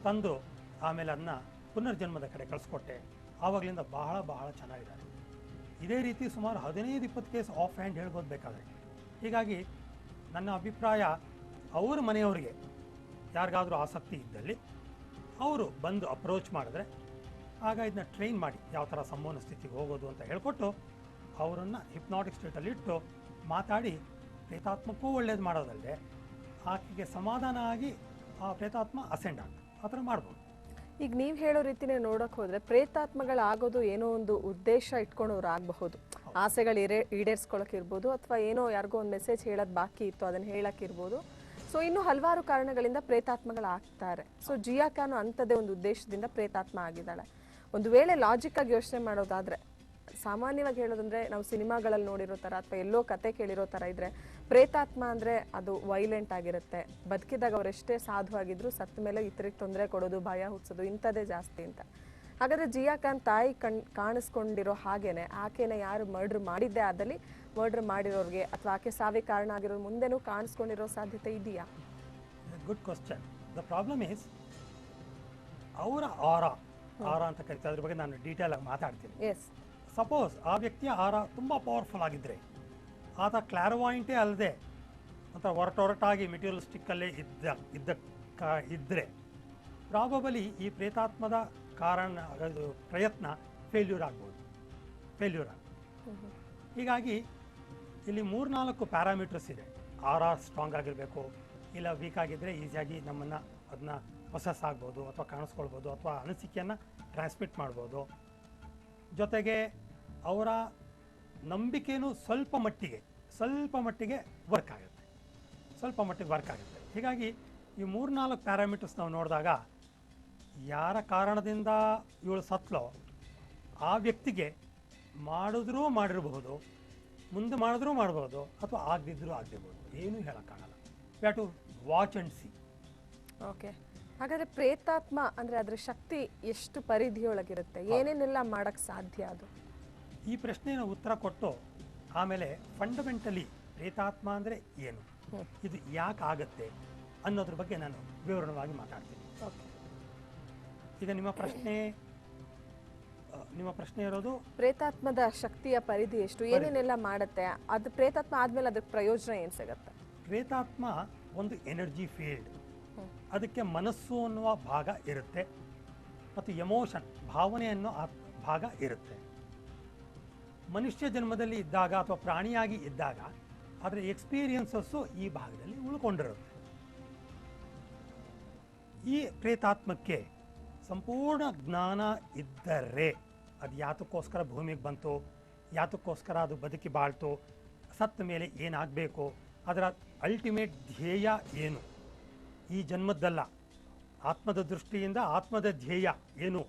ತಂದು ಆಮೇಲೆ ಅದನ್ನ ಪುನರ್ಜನ್ಮದ ಕಡೆ ಕಳಿಸ್ಕೊಟ್ಟೆ. ಆವಾಗಲಿಂದ ಬಹಳ ಚೆನ್ನಾಗಿದ್ದಾರೆ. ಇದೇ ರೀತಿ ಸುಮಾರು 15-20 ಕೇಸ್ ಆಫ್ ಹ್ಯಾಂಡ್ ಹೇಳ್ಬೋದು ಬೇಕಾದರೆ. ಹೀಗಾಗಿ ನನ್ನ ಅಭಿಪ್ರಾಯ, ಅವ್ರ ಮನೆಯವರಿಗೆ ಯಾರಿಗಾದರೂ ಆಸಕ್ತಿ ಇದ್ದಲ್ಲಿ ಅವರು ಬಂದು ಅಪ್ರೋಚ್ ಮಾಡಿದ್ರೆ ಆಗ ಇದನ್ನ ಟ್ರೈನ್ ಮಾಡಿ ಯಾವ ಥರ ಸಂಮೋಹನ ಸ್ಥಿತಿಗೆ ಹೋಗೋದು ಅಂತ ಹೇಳ್ಕೊಟ್ಟು ಅವರನ್ನು ಹಿಪ್ನಾಟಿಕ್ ಸ್ಟೇಟಲ್ಲಿ ಇಟ್ಟು ಮಾತಾಡಿ ಪ್ರೇತಾತ್ಮಕ್ಕೂ ಒಳ್ಳೇದು ಮಾಡೋದಲ್ಲದೆ ಆಕೆಗೆ ಸಮಾಧಾನ ಆಗಿ ಆ ಪ್ರೇತಾತ್ಮ ಅಸೆಂಡ್ ಆಗ ಆ ಥರ ಮಾಡ್ಬೋದು. ಈಗ ನೀವು ಹೇಳೋ ರೀತಿನೇ ನೋಡೋಕೆ ಹೋದರೆ ಪ್ರೇತಾತ್ಮಗಳಾಗೋದು ಏನೋ ಒಂದು ಉದ್ದೇಶ ಇಟ್ಕೊಂಡವ್ರು ಆಗಬಹುದು. ಆಸೆಗಳು ಈಡೇರಿಸ್ಕೊಳ್ಳೋಕ್ಕಿರ್ಬೋದು, ಅಥವಾ ಏನೋ ಯಾರಿಗೋ ಒಂದು ಮೆಸೇಜ್ ಹೇಳೋದು ಬಾಕಿ ಇತ್ತು ಅದನ್ನು ಹೇಳೋಕ್ಕಿರ್ಬೋದು. ಸೊ ಇನ್ನೂ ಹಲವಾರು ಕಾರಣಗಳಿಂದ ಪ್ರೇತಾತ್ಮಗಳಾಗ್ತಾರೆ. ಸೊ ಜಿಯಾ ಖಾನ್ ಅಂಥದ್ದೇ ಒಂದು ಉದ್ದೇಶದಿಂದ ಪ್ರೇತಾತ್ಮ ಆಗಿದ್ದಾಳೆ. ಒಂದು ವೇಳೆ ಲಾಜಿಕ್ಕಾಗಿ ಯೋಚನೆ ಮಾಡೋದಾದರೆ, ಸಾಮಾನ್ಯವಾಗಿ ಹೇಳೋದಂದರೆ ನಾವು ಸಿನಿಮಾಗಳಲ್ಲಿ ನೋಡಿರೋ ಥರ ಅಥವಾ ಎಲ್ಲೋ ಕತೆ ಕೇಳಿರೋ ಥರ ಇದ್ದರೆ ಪ್ರೇತಾತ್ಮ ಅಂದರೆ ಅದು ವೈಲೆಂಟ್ ಆಗಿರುತ್ತೆ. ಬದುಕಿದಾಗ ಅವರೆಷ್ಟೇ ಸಾಧುವಾಗಿದ್ದರೂ ಸತ್ತ ಮೇಲೆ ಇತರಿಗೆ ತೊಂದರೆ ಕೊಡೋದು, ಭಯ ಹುಟ್ಟಿಸೋದು ಇಂಥದ್ದೇ ಜಾಸ್ತಿ ಅಂತ. ಹಾಗಾದರೆ ಜಿಯಾ ಖಾನ್ ತಾಯಿ ಕಾಣಿಸ್ಕೊಂಡಿರೋ ಹಾಗೇನೆ ಆಕೆನ ಯಾರು ಮರ್ಡ್ರ್ ಮಾಡಿದ್ದೇ ಆದಲ್ಲಿ ಮರ್ಡರ್ ಮಾಡಿರೋರಿಗೆ ಅಥವಾ ಆಕೆ ಸಾವಿಗೆ ಕಾರಣ ಆಗಿರೋ ಮುಂದೆನೂ ಕಾಣಿಸ್ಕೊಂಡಿರೋ ಸಾಧ್ಯತೆ ಇದೆಯಾ? Good question. The problem is ಅವರ ಆರ ಅಂತ ಕರಿತಾರೆ. ಅದ್ರ ಬಗ್ಗೆ ನಾನು ಡೀಟೇಲ್ ಆಗಿ ಮಾತಾಡ್ತೀನಿ. ಎಸ್. ಸಪೋಸ್ ಆ ವ್ಯಕ್ತಿಯ ಆರ ತುಂಬ ಪವರ್ಫುಲ್ ಆಗಿದ್ದರೆ, ಆತ ಕ್ಲಾರ್ವಾಯಿಂಟೇ ಅಲ್ಲದೆ ಅಥವಾ ಒರಟೊರಟಾಗಿ ಮೆಟೀರಿಯಲಿಸ್ಟಿಕ್ಕಲ್ಲೇ ಇದ್ದರೆ ಪ್ರಾಬಬಲಿ ಈ ಪ್ರೇತಾತ್ಮದ ಕಾರಣ ಪ್ರಯತ್ನ ಫೇಲ್ಯೂರ್ ಆಗ್ಬೋದು. ಹೀಗಾಗಿ ಇಲ್ಲಿ 3-4 ಪ್ಯಾರಾಮೀಟರ್ಸ್ ಇದೆ. ಆರ್ ಸ್ಟ್ರಾಂಗ್ ಆಗಿರಬೇಕು, ಇಲ್ಲ ವೀಕ್ ಆಗಿದ್ದರೆ ಈಸಿಯಾಗಿ ನಮ್ಮನ್ನು ಅದನ್ನ ಪ್ರೊಸೆಸ್ ಆಗ್ಬೋದು ಅಥವಾ ಕಾಣಿಸ್ಕೊಳ್ಬೋದು ಅಥವಾ ಅನಿಸಿಕೆಯನ್ನು ಟ್ರಾನ್ಸ್ಮಿಟ್ ಮಾಡ್ಬೋದು. ಜೊತೆಗೆ ಅವರ ನಂಬಿಕೆಯೂ ಸ್ವಲ್ಪ ಮಟ್ಟಿಗೆ ವರ್ಕ್ ಆಗುತ್ತೆ. ಹೀಗಾಗಿ ಈ 3-4 ಪ್ಯಾರಾಮೀಟರ್ಸ್ ನಾವು ನೋಡಿದಾಗ ಯಾರ ಕಾರಣದಿಂದ ಇವಳು ಸತ್ಲೋ ಆ ವ್ಯಕ್ತಿಗೆ ಮಾಡಿರಬಹುದು, ಮುಂದೆ ಮಾಡ್ಬೋದು ಅಥವಾ ಆಗದಿರ್ಬೋದು, ಏನೂ ಹೇಳೋಕ್ಕಾಗಲ್ಲ. We have to watch and see. Okay. ಹಾಗಾದ್ರೆ ಪ್ರೇತಾತ್ಮ ಅಂದ್ರೆ ಅದರ ಶಕ್ತಿ ಎಷ್ಟು ಪರಿಧಿಯೊಳಗಿರುತ್ತೆ, ಏನೇನೆಲ್ಲ ಮಾಡಕ್ ಸಾಧ್ಯ ಅದು? ಈ ಪ್ರಶ್ನೆನ ಉತ್ತರ ಕೊಟ್ಟು ಆಮೇಲೆ ಫಂಡಮೆಂಟಲಿ ಪ್ರೇತಾತ್ಮ ಅಂದರೆ ಏನು, ಇದು ಯಾಕೆ ಆಗತ್ತೆ ಅನ್ನೋದ್ರ ಬಗ್ಗೆ ನಾನು ವಿವರಣವಾಗಿ ಮಾತಾಡ್ತೀನಿ. ಈಗ ನಿಮ್ಮ ಪ್ರಶ್ನೆ ಇರೋದು ಪ್ರೇತಾತ್ಮದ ಶಕ್ತಿಯ ಪರಿಧಿ ಎಷ್ಟು, ಏನೇನೆಲ್ಲ ಮಾಡುತ್ತೆ, ಅದು ಪ್ರೇತಾತ್ಮ ಆದ್ಮೇಲೆ ಅದಕ್ಕೆ ಪ್ರಯೋಜನ ಏನು ಸಿಗುತ್ತೆ? ಪ್ರೇತಾತ್ಮ ಒಂದು ಎನರ್ಜಿ ಫೀಲ್ಡ್. ಅದಕ್ಕೆ ಮನಸ್ಸು ಅನ್ನುವ ಭಾಗ ಇರುತ್ತೆ ಮತ್ತು ಎಮೋಷನ್, ಭಾವನೆ ಅನ್ನೋ ಭಾಗ ಇರುತ್ತೆ. ಮನುಷ್ಯ ಜನ್ಮದಲ್ಲಿ ಇದ್ದಾಗ ಅಥವಾ ಪ್ರಾಣಿಯಾಗಿ ಇದ್ದಾಗ ಅದರ ಎಕ್ಸ್ಪೀರಿಯನ್ಸಸ್ಸು ಈ ಭಾಗದಲ್ಲಿ ಉಳ್ಕೊಂಡಿರುತ್ತೆ. ಈ ಪ್ರೇತಾತ್ಮಕ್ಕೆ ಸಂಪೂರ್ಣ ಜ್ಞಾನ ಇದ್ದರೆ ಅದು ಯಾತಕ್ಕೋಸ್ಕರ ಭೂಮಿಗೆ ಬಂತು, ಯಾತಕ್ಕೋಸ್ಕರ ಅದು ಬದುಕಿ ಬಾಳ್ತು, ಸತ್ತ ಮೇಲೆ ಏನಾಗಬೇಕು, ಅದರ ಅಲ್ಟಿಮೇಟ್ ಧ್ಯೇಯ ಏನು, ಈ ಜನ್ಮದ್ದಲ್ಲ ಆತ್ಮದ ದೃಷ್ಟಿಯಿಂದ ಆತ್ಮದ ಧ್ಯೇಯ ಏನು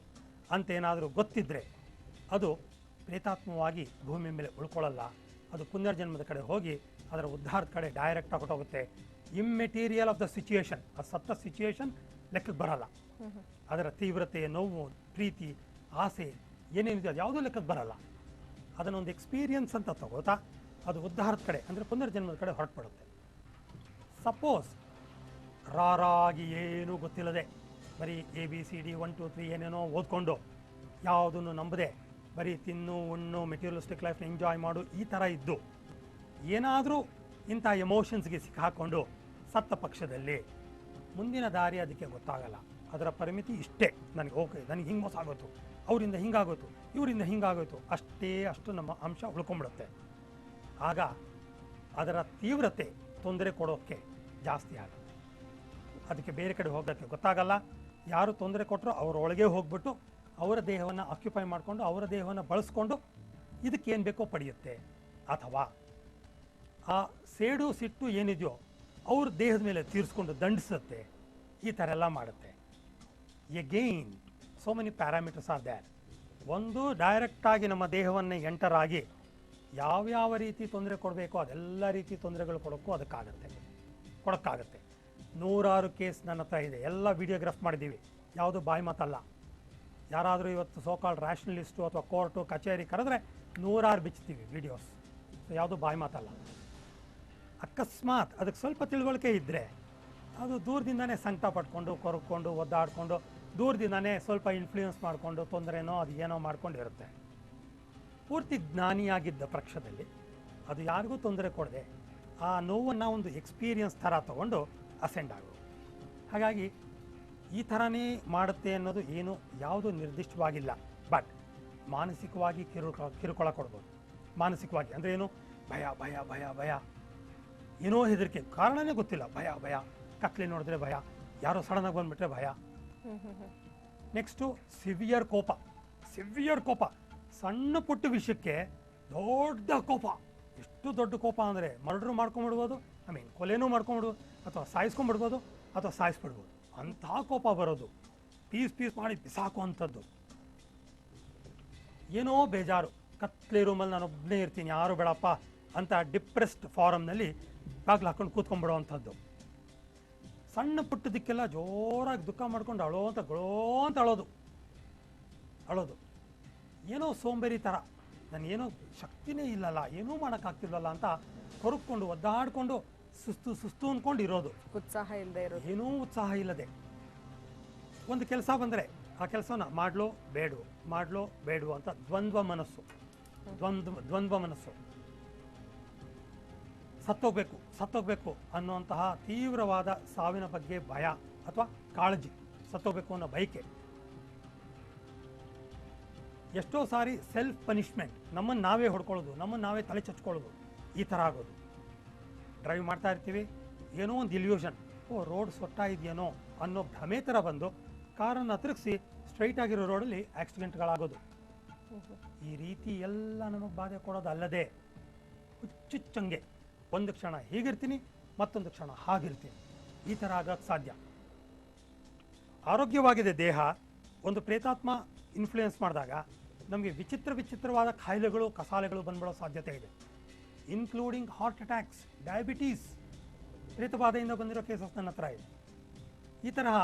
ಅಂತೇನಾದರೂ ಗೊತ್ತಿದ್ದರೆ ಅದು ಪ್ರೇತಾತ್ಮವಾಗಿ ಭೂಮಿ ಮೇಲೆ ಉಳ್ಕೊಳ್ಳಲ್ಲ. ಅದು ಪುನರ್ಜನ್ಮದ ಕಡೆ ಹೋಗಿ ಅದರ ಉದ್ಧಾರದ ಕಡೆ ಡೈರೆಕ್ಟಾಗಿ ಹೊರಟೋಗುತ್ತೆ. ಇಮ್ಮೆಟೀರಿಯಲ್ ಆಫ್ ದ ಸಿಚುಯೇಷನ್, ಆ ಸತ್ತ ಸಿಚುಯೇಷನ್ ಲೆಕ್ಕಕ್ಕೆ ಬರಲ್ಲ. ಅದರ ತೀವ್ರತೆ, ನೋವು, ಪ್ರೀತಿ, ಆಸೆ ಏನೇನಿದೆ ಅದು ಯಾವುದೂ ಲೆಕ್ಕಕ್ಕೆ ಬರಲ್ಲ. ಅದನ್ನೊಂದು ಎಕ್ಸ್ಪೀರಿಯನ್ಸ್ ಅಂತ ತಗೋತಾ ಅದು ಉದ್ಧಾರದ ಕಡೆ ಅಂದರೆ ಪುನರ್ಜನ್ಮದ ಕಡೆ ಹೊರಟುಬಿಡುತ್ತೆ. ಸಪೋಸ್ ರಾರಾಗಿ ಏನೂ ಗೊತ್ತಿಲ್ಲದೆ ಬರೀ ABCD 1 2 3 ಏನೇನೋ ಓದ್ಕೊಂಡು ಯಾವುದನ್ನು ನಂಬದೆ ಬರೀ ತಿನ್ನು ಉಣ್ಣು ಮೆಟೀರಿಯಲಿಸ್ಟಿಕ್ ಲೈಫ್ನ ಎಂಜಾಯ್ ಮಾಡು ಈ ಥರ ಇದ್ದು ಏನಾದರೂ ಇಂಥ ಎಮೋಷನ್ಸ್ಗೆ ಸಿಕ್ಕಾಕೊಂಡು ಸತ್ತ ಪಕ್ಷದಲ್ಲಿ ಮುಂದಿನ ದಾರಿ ಅದಕ್ಕೆ ಗೊತ್ತಾಗಲ್ಲ. ಅದರ ಪರಿಮಿತಿ ಇಷ್ಟೇ, ನನಗೆ ಹಿಂಗೆ ಮೋಸ ಆಗೋಯ್ತು, ಅವರಿಂದ ಹಿಂಗಾಗೋಯ್ತು, ಇವರಿಂದ ಹಿಂಗಾಗೋಯ್ತು, ಅಷ್ಟು ನಮ್ಮ ಅಂಶ ಉಳ್ಕೊಂಬಿಡುತ್ತೆ. ಆಗ ಅದರ ತೀವ್ರತೆ ತೊಂದರೆ ಕೊಡೋಕ್ಕೆ ಜಾಸ್ತಿ ಆಗುತ್ತೆ. ಅದಕ್ಕೆ ಬೇರೆ ಕಡೆ ಹೋಗೋಕ್ಕೆ ಗೊತ್ತಾಗಲ್ಲ. ಯಾರು ತೊಂದರೆ ಕೊಟ್ಟರು ಅವರೊಳಗೆ ಹೋಗ್ಬಿಟ್ಟು ಅವರ ದೇಹವನ್ನು ಆಕ್ಯುಪೈ ಮಾಡಿಕೊಂಡು ಅವರ ದೇಹವನ್ನು ಬಳಸ್ಕೊಂಡು ಇದಕ್ಕೇನು ಬೇಕೋ ಪಡೆಯುತ್ತೆ. ಅಥವಾ ಆ ಸೇಡು ಸಿಟ್ಟು ಏನಿದೆಯೋ ಅವ್ರ ದೇಹದ ಮೇಲೆ ತೀರಿಸ್ಕೊಂಡು ದಂಡಿಸುತ್ತೆ. ಈ ಥರ ಎಲ್ಲ ಮಾಡುತ್ತೆ. Again so many parameters are there. ಒಂದು ಡೈರೆಕ್ಟಾಗಿ ನಮ್ಮ ದೇಹವನ್ನು ಎಂಟರ್ ಆಗಿ ಯಾವ್ಯಾವ ರೀತಿ ತೊಂದರೆ ಕೊಡಬೇಕೋ ಅದೆಲ್ಲ ರೀತಿ ತೊಂದರೆಗಳು ಕೊಡೋಕ್ಕಾಗತ್ತೆ. 100 ಕೇಸ್ ನನ್ನ ಹತ್ರ ಇದೆ, ಎಲ್ಲ ವಿಡಿಯೋಗ್ರಾಫ್ ಮಾಡಿದ್ದೀವಿ, ಯಾವುದು ಬಾಯಿ ಮಾತಲ್ಲ. ಯಾರಾದರೂ ಇವತ್ತು ಸೋಕಾಲ್ಡ್ ರ್ಯಾಷನಲಿಸ್ಟು ಅಥವಾ ಕೋರ್ಟು ಕಚೇರಿ ಕರೆದ್ರೆ 100 ಬಿಚ್ತೀವಿ ವಿಡಿಯೋಸ್. ಸೊ ಯಾವುದು ಬಾಯಿ ಮಾತಲ್ಲ. ಅಕಸ್ಮಾತ್ ಅದಕ್ಕೆ ಸ್ವಲ್ಪ ತಿಳುವಳಿಕೆ ಇದ್ದರೆ ಅದು ದೂರದಿಂದನೇ ಸಂಕಟ ಪಟ್ಕೊಂಡು ಕೊರಕೊಂಡು ಒದ್ದಾಡಿಕೊಂಡು ದೂರದಿಂದನೇ ಸ್ವಲ್ಪ ಇನ್ಫ್ಲೂಯೆನ್ಸ್ ಮಾಡಿಕೊಂಡು ತೊಂದರೆನೋ ಅದು ಏನೋ ಮಾಡ್ಕೊಂಡಿರುತ್ತೆ. ಪೂರ್ತಿ ಜ್ಞಾನಿಯಾಗಿದ್ದ ಪಕ್ಷದಲ್ಲಿ ಅದು ಯಾರಿಗೂ ತೊಂದರೆ ಕೊಡದೆ ಆ ನೋವನ್ನು ಒಂದು ಎಕ್ಸ್ಪೀರಿಯನ್ಸ್ ಥರ ತಗೊಂಡು ಅಸೆಂಡ್ ಆಗೋದು. ಹಾಗಾಗಿ ಈ ಥರನೇ ಮಾಡುತ್ತೆ ಅನ್ನೋದು ಏನು ಯಾವುದು ನಿರ್ದಿಷ್ಟವಾಗಿಲ್ಲ. ಬಟ್ ಮಾನಸಿಕವಾಗಿ ಕಿರುಕುಳ ಕೊಡ್ಬೋದು. ಮಾನಸಿಕವಾಗಿ ಅಂದರೆ ಏನು, ಭಯ ಭಯ ಭಯ ಭಯ, ಏನೋ ಹೆದರಿಕೆ, ಕಾರಣನೇ ಗೊತ್ತಿಲ್ಲ, ಭಯ ಕತ್ಲೆ ನೋಡಿದ್ರೆ ಭಯ, ಯಾರೋ ಸಡನ್ನಾಗಿ ಬಂದುಬಿಟ್ರೆ ಭಯ. ನೆಕ್ಸ್ಟು ಸಿವಿಯರ್ ಕೋಪ, ಸಣ್ಣ ಪುಟ್ಟ ವಿಷಯಕ್ಕೆ ದೊಡ್ಡ ಕೋಪ. ಎಷ್ಟು ದೊಡ್ಡ ಕೋಪ ಅಂದರೆ ಮರ್ಡ್ರು ಮಾಡ್ಕೊಂಬಿಡ್ಬೋದು, ಕೊಲೆನೂ ಮಾಡ್ಕೊಂಬಿಡ್ಬೋದು, ಅಥವಾ ಸಾಯಿಸ್ಕೊಂಡ್ಬಿಡ್ಬೋದು, ಅಥವಾ ಸಾಯಿಸ್ಬಿಡ್ಬೋದು. ಅಂಥ ಕೋಪ ಬರೋದು, ಪೀಸ್ ಮಾಡಿ ಬಿಸಾಕೋ ಅಂಥದ್ದು. ಏನೋ ಬೇಜಾರು, ಕತ್ಲೆ ರೂಮಲ್ಲಿ ನಾನು ಒಬ್ಬನೇ ಇರ್ತೀನಿ, ಯಾರು ಬೇಡಪ್ಪ ಅಂತ ಡಿಪ್ರೆಸ್ಡ್ ಫಾರಮ್ನಲ್ಲಿ ಬಾಗ್ಲು ಹಾಕೊಂಡು ಕೂತ್ಕೊಂಡ್ಬಿಡೋ ಅಂಥದ್ದು. ಸಣ್ಣ ಪುಟ್ಟದಕ್ಕೆಲ್ಲ ಜೋರಾಗಿ ದುಃಖ ಮಾಡ್ಕೊಂಡು ಅಳೋ ಅಂತ ಅಳೋದು. ಏನೋ ಸೋಂಬೇರಿ ಥರ ನನಗೇನೋ ಶಕ್ತಿನೇ ಇಲ್ಲಲ್ಲ, ಏನೂ ಮಾಡೋಕ್ಕಾಗ್ತಿಲ್ವಲ್ಲ ಅಂತ ಕೊರಕೊಂಡು ಒದ್ದಾಡಿಕೊಂಡು ಸುಸ್ತು ಸುಸ್ತು ಅಂದ್ಕೊಂಡು ಇರೋದು, ಉತ್ಸಾಹ ಇಲ್ಲದೆ ಇರೋದು. ಏನೂ ಉತ್ಸಾಹ ಇಲ್ಲದೆ. ಒಂದು ಕೆಲಸ ಬಂದರೆ ಆ ಕೆಲಸನ ಮಾಡಲೋ ಬೇಡೋ ಅಂತ ದ್ವಂದ್ವ ಮನಸ್ಸು. ಸತ್ತೋಗ್ಬೇಕು ಅನ್ನುವಂತಹ ತೀವ್ರವಾದ ಸಾವಿನ ಬಗ್ಗೆ ಭಯ ಅಥವಾ ಕಾಳಜಿ, ಸತ್ತೋಗ್ಬೇಕು ಅನ್ನೋ ಬಯಕೆ. ಎಷ್ಟೋ ಸಾರಿ ಸೆಲ್ಫ್ ಪನಿಷ್ಮೆಂಟ್, ನಮ್ಮನ್ನು ನಾವೇ ಹೊಡ್ಕೊಳ್ಳೋದು, ನಮ್ಮನ್ನು ನಾವೇ ತಲೆ ಚಚ್ಕೊಳ್ಳೋದು, ಈ ಥರ ಆಗೋದು. ಡ್ರೈವ್ ಮಾಡ್ತಾ ಇರ್ತೀವಿ, ಏನೋ ಒಂದು ಇಲ್ಯೂಷನ್, ರೋಡ್ ಸೊಟ್ಟ ಇದೆಯೇನೋ ಅನ್ನೋ ಭ್ರಮೆ ಥರ ಬಂದು ಕಾರನ್ನು ತಿರುಗಿಸಿ ಸ್ಟ್ರೈಟ್ ಆಗಿರೋ ರೋಡಲ್ಲಿ ಆಕ್ಸಿಡೆಂಟ್ಗಳಾಗೋದು. ಈ ರೀತಿ ಎಲ್ಲ ನಮಗೆ ಬಾಧೆ ಕೊಡೋದು ಅಲ್ಲದೆ ಹುಚ್ಚುಚ್ಚಂಗೆ ಒಂದು ಕ್ಷಣ ಹೀಗಿರ್ತೀನಿ, ಮತ್ತೊಂದು ಕ್ಷಣ ಹಾಗಿರ್ತೀನಿ, ಈ ಥರ ಆಗೋಕ್ಕೆ ಸಾಧ್ಯ. ಆರೋಗ್ಯವಾಗಿದೆ ದೇಹ, ಒಂದು ಪ್ರೇತಾತ್ಮ ಇನ್ಫ್ಲೂಯೆನ್ಸ್ ಮಾಡಿದಾಗ ನಮಗೆ ವಿಚಿತ್ರವಾದ ಕಾಯಿಲೆಗಳು ಕಸಾಲೆಗಳು ಬಂದ್ಬಿಡೋ ಸಾಧ್ಯತೆ ಇದೆ, ಇನ್ಕ್ಲೂಡಿಂಗ್ ಹಾರ್ಟ್ ಅಟ್ಯಾಕ್ಸ್, ಡಯಾಬಿಟೀಸ್. ಪ್ರೇತಬಾಧೆಯಿಂದ ಬಂದಿರೋ ಕೇಸಸ್ ನನ್ನ ಹತ್ರ ಇದೆ. ಈ ತರಹ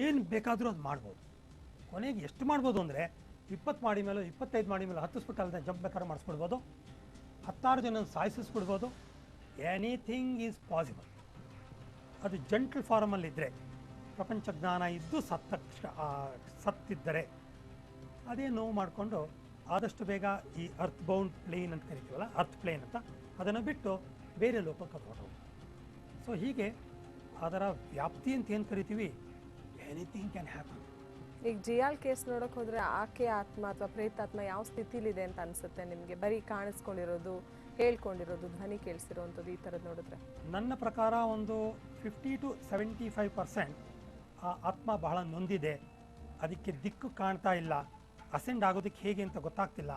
ಏನು ಬೇಕಾದರೂ ಅದು ಮಾಡ್ಬೋದು. ಕೊನೆಗೆ ಎಷ್ಟು ಮಾಡ್ಬೋದು ಅಂದರೆ 20 ಮಾಡಿ ಮೇಲೋ 25 ಮಾಡಿ ಮೇಲೋ ಹತ್ತಿಸ್ಬಿಟ್ಟು ಅಲ್ಲದೆ ಜಂಪ್ ಬೇಕಾದ್ರೆ ಮಾಡಿಸ್ಬಿಡ್ಬೋದು, 16 ಜನ ಸಾಯಿಸಿಸ್ಬಿಡ್ಬೋದು. Anything is possible. ಅದು ಜಂಟಲ್ ಫಾರಮಲ್ಲಿದ್ದರೆ, ಪ್ರಪಂಚ ಜ್ಞಾನ ಇದ್ದು ಸತ್ತಿದ್ದರೆ ಅದೇ ನೋವು ಮಾಡಿಕೊಂಡು ಆದಷ್ಟು ಬೇಗ ಈ ಅರ್ತ್ ಬೌಂಡ್ ಪ್ಲೇನ್ ಅಂತ ಕರಿತೀವಲ್ಲ, ಅರ್ತ್ ಪ್ಲೇನ್ ಅಂತ, ಅದನ್ನು ಬಿಟ್ಟು ಬೇರೆ ಲೋಕಕ್ಕೆ ಹೊರಟು. ಸೊ ಹೀಗೆ ಅದರ ವ್ಯಾಪ್ತಿ ಅಂತ ಏನು ಕರಿತೀವಿ, ಎನಿಥಿಂಗ್ ಕ್ಯಾನ್ ಹ್ಯಾಪನ್. ಈಗ ಜಿಯಾಲ್ ಕೇಸ್ ನೋಡೋಕೆ ಹೋದರೆ ಆಕೆ ಆತ್ಮ ಅಥವಾ ಪ್ರೇತಾತ್ಮ ಯಾವ ಸ್ಥಿತಿಲಿದೆ ಅಂತ ಅನಿಸುತ್ತೆ ನಿಮಗೆ? ಬರೀ ಕಾಣಿಸ್ಕೊಂಡಿರೋದು, ಹೇಳ್ಕೊಂಡಿರೋದು, ಧ್ವನಿ ಕೇಳಿಸಿರೋವಂಥದ್ದು, ಈ ಥರದ್ದು ನೋಡಿದ್ರೆ ನನ್ನ ಪ್ರಕಾರ ಒಂದು 50 to 75% ಆ ಆತ್ಮ ಬಹಳ ನೊಂದಿದೆ, ಅದಕ್ಕೆ ದಿಕ್ಕು ಕಾಣ್ತಾ ಇಲ್ಲ, ಅಸೆಂಡ್ ಆಗೋದಕ್ಕೆ ಹೇಗೆ ಅಂತ ಗೊತ್ತಾಗ್ತಿಲ್ಲ,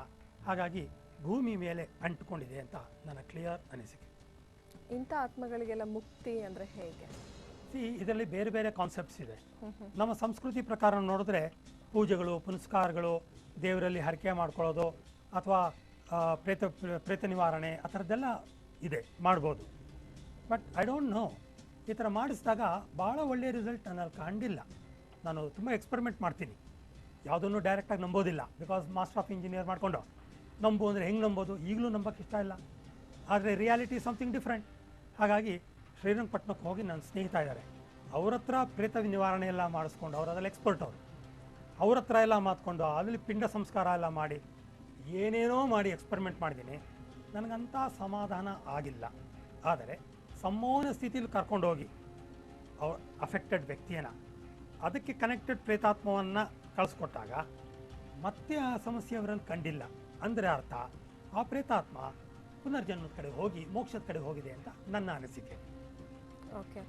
ಹಾಗಾಗಿ ಭೂಮಿ ಮೇಲೆ ಅಂಟ್ಕೊಂಡಿದೆ ಅಂತ ನನ್ನ ಕ್ಲಿಯರ್ ಅನಿಸಿಕೆ. ಇಂಥ ಆತ್ಮಗಳಿಗೆಲ್ಲ ಮುಕ್ತಿ ಅಂದರೆ ಹೇಗೆ? ಇದರಲ್ಲಿ ಬೇರೆ ಬೇರೆ ಕಾನ್ಸೆಪ್ಟ್ಸ್ ಇದೆ. ನಮ್ಮ ಸಂಸ್ಕೃತಿ ಪ್ರಕಾರ ನೋಡಿದ್ರೆ ಪೂಜೆಗಳು, ಪುನಸ್ಕಾರಗಳು, ದೇವರಲ್ಲಿ ಹರಕೆ ಮಾಡ್ಕೊಳ್ಳೋದು ಅಥವಾ ಪ್ರೇತ ನಿವಾರಣೆ ಆ ಥರದ್ದೆಲ್ಲ ಇದೆ, ಮಾಡ್ಬೋದು. ಬಟ್ ಐ ಡೋಂಟ್ ನೋ, ಈ ಥರ ಮಾಡಿಸಿದಾಗ ಭಾಳ ಒಳ್ಳೆಯ ರಿಸಲ್ಟ್ ನನ್ನಲ್ಲಿ ಕಂಡಿಲ್ಲ. ನಾನು ತುಂಬ ಎಕ್ಸ್ಪೆರಿಮೆಂಟ್ ಮಾಡ್ತೀನಿ, ಯಾವುದನ್ನು ಡೈರೆಕ್ಟಾಗಿ ನಂಬೋದಿಲ್ಲ. ಬಿಕಾಸ್ ಮಾಸ್ಟರ್ ಆಫ್ ಇಂಜಿನಿಯರ್ ಮಾಡಿಕೊಂಡು ನಂಬು ಅಂದರೆ ಹೆಂಗೆ ನಂಬೋದು, ಈಗಲೂ ನಂಬೋಕ್ಕೆ ಇಷ್ಟ ಇಲ್ಲ. ಆದರೆ ರಿಯಾಲಿಟಿ ಸಮಥಿಂಗ್ ಡಿಫ್ರೆಂಟ್. ಹಾಗಾಗಿ ಶ್ರೀರಂಗಪಟ್ಟಣಕ್ಕೆ ಹೋಗಿ ನನ್ನ ಸ್ನೇಹಿತ ಇದ್ದಾರೆ, ಅವ್ರ ಹತ್ರ ಪ್ರೇತ ನಿವಾರಣೆ ಎಲ್ಲ ಮಾಡಿಸ್ಕೊಂಡು, ಅವ್ರು ಅದರಲ್ಲಿ ಎಕ್ಸ್ಪರ್ಟ್ ಅವರು, ಅವ್ರ ಹತ್ರ ಎಲ್ಲ ಮಾತ್ಕೊಂಡು ಅದರಲ್ಲಿ ಪಿಂಡ ಸಂಸ್ಕಾರ ಎಲ್ಲ ಮಾಡಿ ಏನೇನೋ ಮಾಡಿ ಎಕ್ಸ್ಪೆರಿಮೆಂಟ್ ಮಾಡಿದ್ದೀನಿ. ನನಗಂಥ ಸಮಾಧಾನ ಆಗಿಲ್ಲ. ಆದರೆ ಸಂಮೋಹನ ಸ್ಥಿತಿಯಲ್ಲಿ ಕರ್ಕೊಂಡೋಗಿ ಅವ್ರ ಅಫೆಕ್ಟೆಡ್ ವ್ಯಕ್ತಿಯನ್ನು ಅದಕ್ಕೆ ಕನೆಕ್ಟೆಡ್ ಪ್ರೇತಾತ್ಮವನ್ನು ಕಳಿಸ್ಕೊಟ್ಟಾಗ ಮತ್ತೆ ಆ ಸಮಸ್ಯೆ ಅವರಲ್ಲಿ ಕಂಡಿಲ್ಲ ಅಂದರೆ ಅರ್ಥ ಆ ಪ್ರೇತಾತ್ಮ ಪುನರ್ಜನ್ಮದ ಕಡೆ ಹೋಗಿ ಮೋಕ್ಷದ ಕಡೆ ಹೋಗಿದೆ ಅಂತ ನನ್ನ ಅನಿಸಿಕೆ. ಓಕೆ,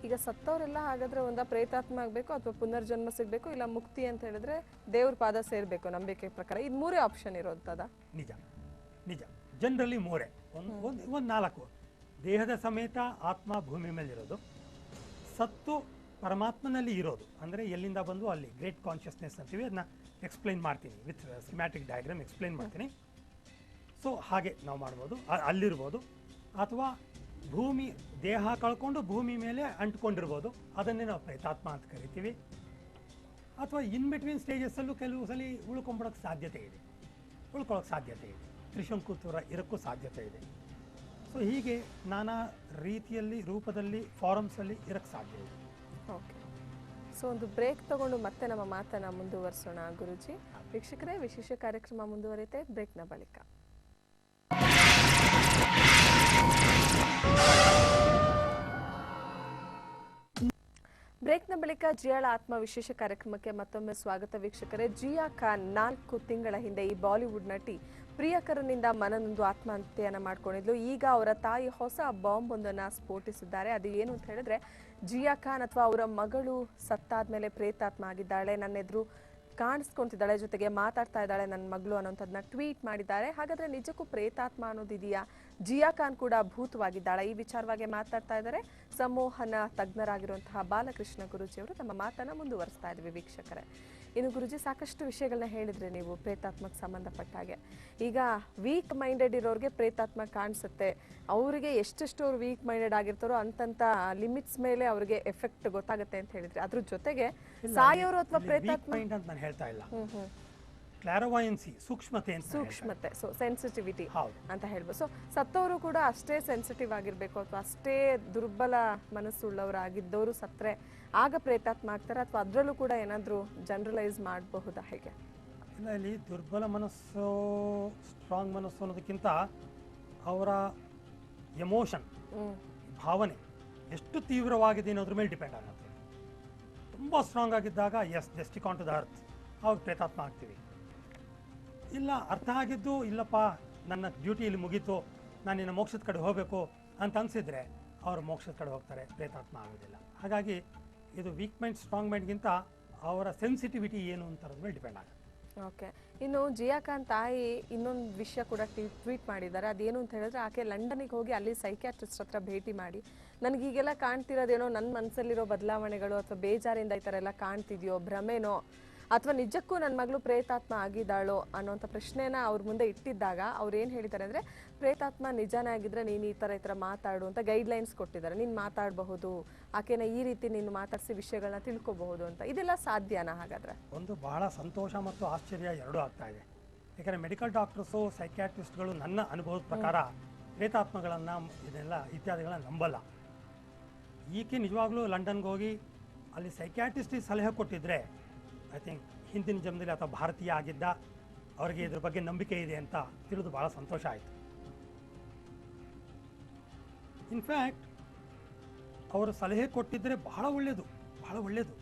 ಈಗ ಸತ್ತವರೆಲ್ಲ ಹಾಗಾದ್ರೆ ಒಂದ ಪ್ರೇತಾತ್ಮ ಆಗಬೇಕು ಅಥವಾ ಪುನರ್ಜನ್ಮ ಸಿಗಬೇಕು, ಇಲ್ಲ ಮುಕ್ತಿ ಅಂತ ಹೇಳಿದ್ರೆ ದೇವ್ರ ಪಾದ ಸೇರಬೇಕು ನಂಬಿಕೆ ಪ್ರಕಾರ, ಇದು ಮೂರೇ ಆಪ್ಷನ್ ಇರೋದದ? ನಿಜ ನಿಜ, ಜನರಲಿ ಮೂರೇ. ಒಂದು 4 ದೇಹದ ಸಮೇತ ಆತ್ಮ ಭೂಮಿ ಮೇಲಿರೋದು, ಸತ್ತು ಪರಮಾತ್ಮನಲ್ಲಿ ಇರೋದು, ಅಂದರೆ ಎಲ್ಲಿಂದ ಬಂದು ಅಲ್ಲಿ ಗ್ರೇಟ್ ಕಾನ್ಷಿಯಸ್ನೆಸ್ ಅಂತೀವಿ, ಅದನ್ನ ಎಕ್ಸ್ಪ್ಲೈನ್ ಮಾಡ್ತೀನಿ, ವಿತ್ ಸ್ಕಿಮ್ಯಾಟಿಕ್ ಡಯಾಗ್ರಾಮ್ ಎಕ್ಸ್ಪ್ಲೈನ್ ಮಾಡ್ತೀನಿ. ಸೊ ಹಾಗೆ ನಾವು ಮಾಡ್ಬೋದು, ಅಲ್ಲಿರ್ಬೋದು. ಅಥವಾ ಭೂಮಿ ದೇಹ ಕಳ್ಕೊಂಡು ಭೂಮಿ ಮೇಲೆ ಅಂಟ್ಕೊಂಡಿರ್ಬೋದು, ಅದನ್ನೇ ನಾವು ಪ್ರೇತಾತ್ಮ ಅಂತ ಕರಿತೀವಿ. ಅಥವಾ ಇನ್ ಬಿಟ್ವೀನ್ ಸ್ಟೇಜಸ್ಸಲ್ಲೂ ಕೆಲವು ಸಲ ಉಳ್ಕೊಂಬಿಡೋಕ್ಕೆ ಸಾಧ್ಯತೆ ಇದೆ, ತ್ರಿಶಂಕುತ್ವರ ಇರೋಕ್ಕೂ ಸಾಧ್ಯತೆ ಇದೆ. ಸೊ ಹೀಗೆ ನಾನಾ ರೀತಿಯಲ್ಲಿ ರೂಪದಲ್ಲಿ ಫಾರಮ್ಸಲ್ಲಿ ಇರೋಕ್ಕೆ ಸಾಧ್ಯ ಇದೆ. ಓಕೆ, ಸೊ ಒಂದು ಬ್ರೇಕ್ ತಗೊಂಡು ಮತ್ತೆ ನಮ್ಮ ಮಾತನ್ನು ಮುಂದುವರಿಸೋಣ ಗುರುಜಿ. ವೀಕ್ಷಕರೇ, ವಿಶೇಷ ಕಾರ್ಯಕ್ರಮ ಮುಂದುವರಿಯುತ್ತೆ ಬ್ರೇಕ್ನ ಬಳಿಕ. ಬ್ರೇಕ್ನ ಬಳಿಕ ಜಿಯಾಳ ಆತ್ಮ ವಿಶೇಷ ಕಾರ್ಯಕ್ರಮಕ್ಕೆ ಮತ್ತೊಮ್ಮೆ ಸ್ವಾಗತ ವೀಕ್ಷಕರೇ. ಜಿಯಾ ಖಾನ್ 4 ತಿಂಗಳ ಹಿಂದೆ ಈ ಬಾಲಿವುಡ್ ನಟಿ ಪ್ರಿಯಕರನಿಂದ ಮನನೊಂದು ಆತ್ಮಹತ್ಯೆಯನ್ನು ಮಾಡ್ಕೊಂಡಿದ್ಲು. ಈಗ ಅವರ ತಾಯಿ ಹೊಸ ಬಾಂಬ್ ಒಂದನ್ನು ಸ್ಫೋಟಿಸಿದ್ದಾರೆ. ಅದು ಏನು ಅಂತ ಹೇಳಿದ್ರೆ, ಜಿಯಾ ಖಾನ್ ಅಥವಾ ಅವರ ಮಗಳು ಸತ್ತಾದ್ಮೇಲೆ ಪ್ರೇತಾತ್ಮ ಆಗಿದ್ದಾಳೆ, ನನ್ನ ಎದುರು ಕಾಣಿಸ್ಕೊಂತಿದ್ದಾಳೆ, ಜೊತೆಗೆ ಮಾತಾಡ್ತಾ ಇದ್ದಾಳೆ ನನ್ನ ಮಗಳು ಅನ್ನೋಂಥದ್ದನ್ನ ಟ್ವೀಟ್ ಮಾಡಿದ್ದಾರೆ. ಹಾಗಾದ್ರೆ ನಿಜಕ್ಕೂ ಪ್ರೇತಾತ್ಮ ಅನ್ನೋದಿದೆಯಾ? ಜಿಯಾ ಖಾನ್ ಕೂಡ ಭೂತವಾಗಿದ್ದಾಳೆ? ಈ ವಿಚಾರವಾಗಿ ಮಾತಾಡ್ತಾ ಇದ್ದಾರೆ ಸಂಮೋಹನ ತಜ್ಞರಾಗಿರುವಂತಹ ಬಾಲಕೃಷ್ಣ ಗುರುಜಿಯವರು. ನಮ್ಮ ಮಾತನ್ನ ಮುಂದುವರಿಸ್ತಾ ಇದ್ವಿ ವೀಕ್ಷಕರೇ. ಇನ್ನು ಗುರುಜಿ, ಸಾಕಷ್ಟು ವಿಷಯಗಳನ್ನ ಹೇಳಿದ್ರೆ ನೀವು ಪ್ರೇತಾತ್ಮಕ್ಕೆ ಸಂಬಂಧಪಟ್ಟ ಹಾಗೆ. ಈಗ ವೀಕ್ ಮೈಂಡೆಡ್ ಇರೋರಿಗೆ ಪ್ರೇತಾತ್ಮ ಕಾಣಿಸುತ್ತೆ, ಅವರಿಗೆ ಎಷ್ಟೆಷ್ಟು ಅವ್ರು ವೀಕ್ ಮೈಂಡೆಡ್ ಆಗಿರ್ತಾರೋ ಅಂತಂತ ಲಿಮಿಟ್ಸ್ ಮೇಲೆ ಅವ್ರಿಗೆ ಎಫೆಕ್ಟ್ ಗೊತ್ತಾಗುತ್ತೆ ಅಂತ ಹೇಳಿದ್ರೆ, ಅದ್ರ ಜೊತೆಗೆ ಸಾಯೋರು ಅಥವಾ ಪ್ರೇತಾತ್ಮ ಅಂತ ನಾನು ಹೇಳ್ತಾ ಇಲ್ಲ. ಕ್ಲಾರವಾಯನ್ಸಿ, ಸೂಕ್ಷ್ಮತೆ ಅಂತ ಹೇಳ್ತಾರೆ. ಸೂಕ್ಷ್ಮತೆ, ಸೊ ಸೆನ್ಸಿಟಿವಿಟಿ ಹೌದು. ಅಂತ ಹೇಳ್ಬೋದು. ಸೊ ಸತ್ತವರು ಕೂಡ ಅಷ್ಟೇ ಸೆನ್ಸಿಟಿವ್ ಆಗಿರ್ಬೇಕು ಅಥವಾ ಅಷ್ಟೇ ದುರ್ಬಲ ಮನಸ್ಸುಳ್ಳವರಾಗಿದ್ದವರು ಸತ್ರೆ ಆಗ ಪ್ರೇತಾತ್ಮ ಆಗ್ತಾರೆ, ಅಥವಾ ಅದರಲ್ಲೂ ಕೂಡ ಏನಾದರೂ ಜನರಲೈಸ್ ಮಾಡಬಹುದಾ ಹೇಗೆ? ಇಲ್ಲ, ಇಲ್ಲಿ ದುರ್ಬಲ ಮನಸ್ಸು ಸ್ಟ್ರಾಂಗ್ ಮನಸ್ಸು ಅನ್ನೋದಕ್ಕಿಂತ ಅವರ ಎಮೋಷನ್, ಭಾವನೆ ಎಷ್ಟು ತೀವ್ರವಾಗಿದೆ ಅನ್ನೋದ್ರ ಮೇಲೆ ಡಿಪೆಂಡ್ ಆಗುತ್ತೆ. ತುಂಬ ಸ್ಟ್ರಾಂಗ್ ಆಗಿದ್ದಾಗ as just stick on to the earth, ಅವಾಗ ಪ್ರೇತಾತ್ಮ ಆಗ್ತೀವಿ. ಇಲ್ಲ ಅರ್ಥ ಆಗಿದ್ದು ಇಲ್ಲಪ್ಪ ನನ್ನ ಡ್ಯೂಟಿ ಇಲ್ಲಿ ಮುಗೀತು, ನಾನು ಇನ್ನು ಮೋಕ್ಷದ ಕಡೆ ಹೋಗಬೇಕು ಅಂತ ಅನಿಸಿದರೆ ಅವರು ಮೋಕ್ಷದ ಕಡೆ ಹೋಗ್ತಾರೆ, ಪ್ರೇತಾತ್ಮ ಆಗೋದಿಲ್ಲ. ಹಾಗಾಗಿ ಇದು ವೀಕ್ ಮೈಂಡ್ ಸ್ಟ್ರಾಂಗ್ ಮೈಂಡ್ಗಿಂತ ಅವರ ಸೆನ್ಸಿಟಿವಿಟಿ ಏನು ಅಂತದ್ರ ಮೇಲೆ ಡಿಪೆಂಡ್ ಆಗುತ್ತೆ. ಓಕೆ. ಇನ್ನು ಜಿಯಾ ಖಾನ್ ತಾಯಿ ಇನ್ನೊಂದು ವಿಷಯ ಕೂಡ ಟ್ವೀಟ್ ಮಾಡಿದ್ದಾರೆ. ಅದೇನು ಅಂತ ಹೇಳಿದ್ರೆ, ಆಕೆ ಲಂಡನಿಗೆ ಹೋಗಿ ಅಲ್ಲಿ ಸೈಕ್ಯಾಟ್ರಿಸ್ಟ್ ಹತ್ರ ಭೇಟಿ ಮಾಡಿ, ನನಗೆ ಹೀಗೆಲ್ಲ ಕಾಣ್ತಿರೋದೇನೋ ನನ್ನ ಮನಸ್ಸಲ್ಲಿರೋ ಬದಲಾವಣೆಗಳು ಅಥವಾ ಬೇಜಾರಿಂದ ಈ ಥರ ಎಲ್ಲ ಕಾಣ್ತಿದೆಯೋ, ಭ್ರಮೆನೋ, ಅಥವಾ ನಿಜಕ್ಕೂ ನನ್ನ ಮಗಳು ಪ್ರೇತಾತ್ಮ ಆಗಿದ್ದಾಳೋ ಅನ್ನೋಂಥ ಪ್ರಶ್ನೆನ ಅವ್ರ ಮುಂದೆ ಇಟ್ಟಿದ್ದಾಗ ಅವ್ರು ಏನು ಹೇಳಿದ್ದಾರೆ ಅಂದರೆ, ಪ್ರೇತಾತ್ಮ ನಿಜಾನೇ ಆಗಿದ್ರೆ ನೀನು ಈ ಥರ ಮಾತಾಡು ಅಂತ ಗೈಡ್ಲೈನ್ಸ್ ಕೊಟ್ಟಿದ್ದಾರೆ. ನೀನು ಮಾತಾಡಬಹುದು, ಆಕೆನ ಈ ರೀತಿ ನೀನು ಮಾತಾಡಿಸಿ ವಿಷಯಗಳನ್ನ ತಿಳ್ಕೊಬಹುದು ಅಂತ. ಇದೆಲ್ಲ ಸಾಧ್ಯನಾ ಹಾಗಾದರೆ? ಒಂದು ಬಹಳ ಸಂತೋಷ ಮತ್ತು ಆಶ್ಚರ್ಯ ಎರಡೂ ಆಗ್ತಾ ಇದೆ. ಯಾಕಂದರೆ ಮೆಡಿಕಲ್ ಡಾಕ್ಟರ್ಸು, ಸೈಕ್ಯಾಟ್ರಿಸ್ಟ್ಗಳು ನನ್ನ ಅನುಭವದ ಪ್ರಕಾರ ಪ್ರೇತಾತ್ಮಗಳನ್ನು ಇದೆಲ್ಲ ಇತ್ಯಾದಿಗಳನ್ನ ನಂಬಲ್ಲ. ಈಕೆ ನಿಜವಾಗ್ಲೂ ಲಂಡನ್ಗೆ ಹೋಗಿ ಅಲ್ಲಿ ಸೈಕ್ಯಾಟ್ರಿಸ್ಟಿಗೆ ಸಲಹೆ ಕೊಟ್ಟಿದ್ರೆ ಐ ಥಿಂಕ್ ಹಿಂದಿನ ಜನ್ಮದಲ್ಲಿ ಅಥವಾ ಭಾರತೀಯ ಆಗಿದ್ದ, ಅವರಿಗೆ ಇದ್ರ ಬಗ್ಗೆ ನಂಬಿಕೆ ಇದೆ ಅಂತ ತಿಳಿದು ಭಾಳ ಸಂತೋಷ ಆಯಿತು. ಇನ್ಫ್ಯಾಕ್ಟ್ ಅವರು ಸಲಹೆ ಕೊಟ್ಟಿದ್ದರೆ ಬಹಳ ಒಳ್ಳೆಯದು, ಬಹಳ ಒಳ್ಳೆಯದು.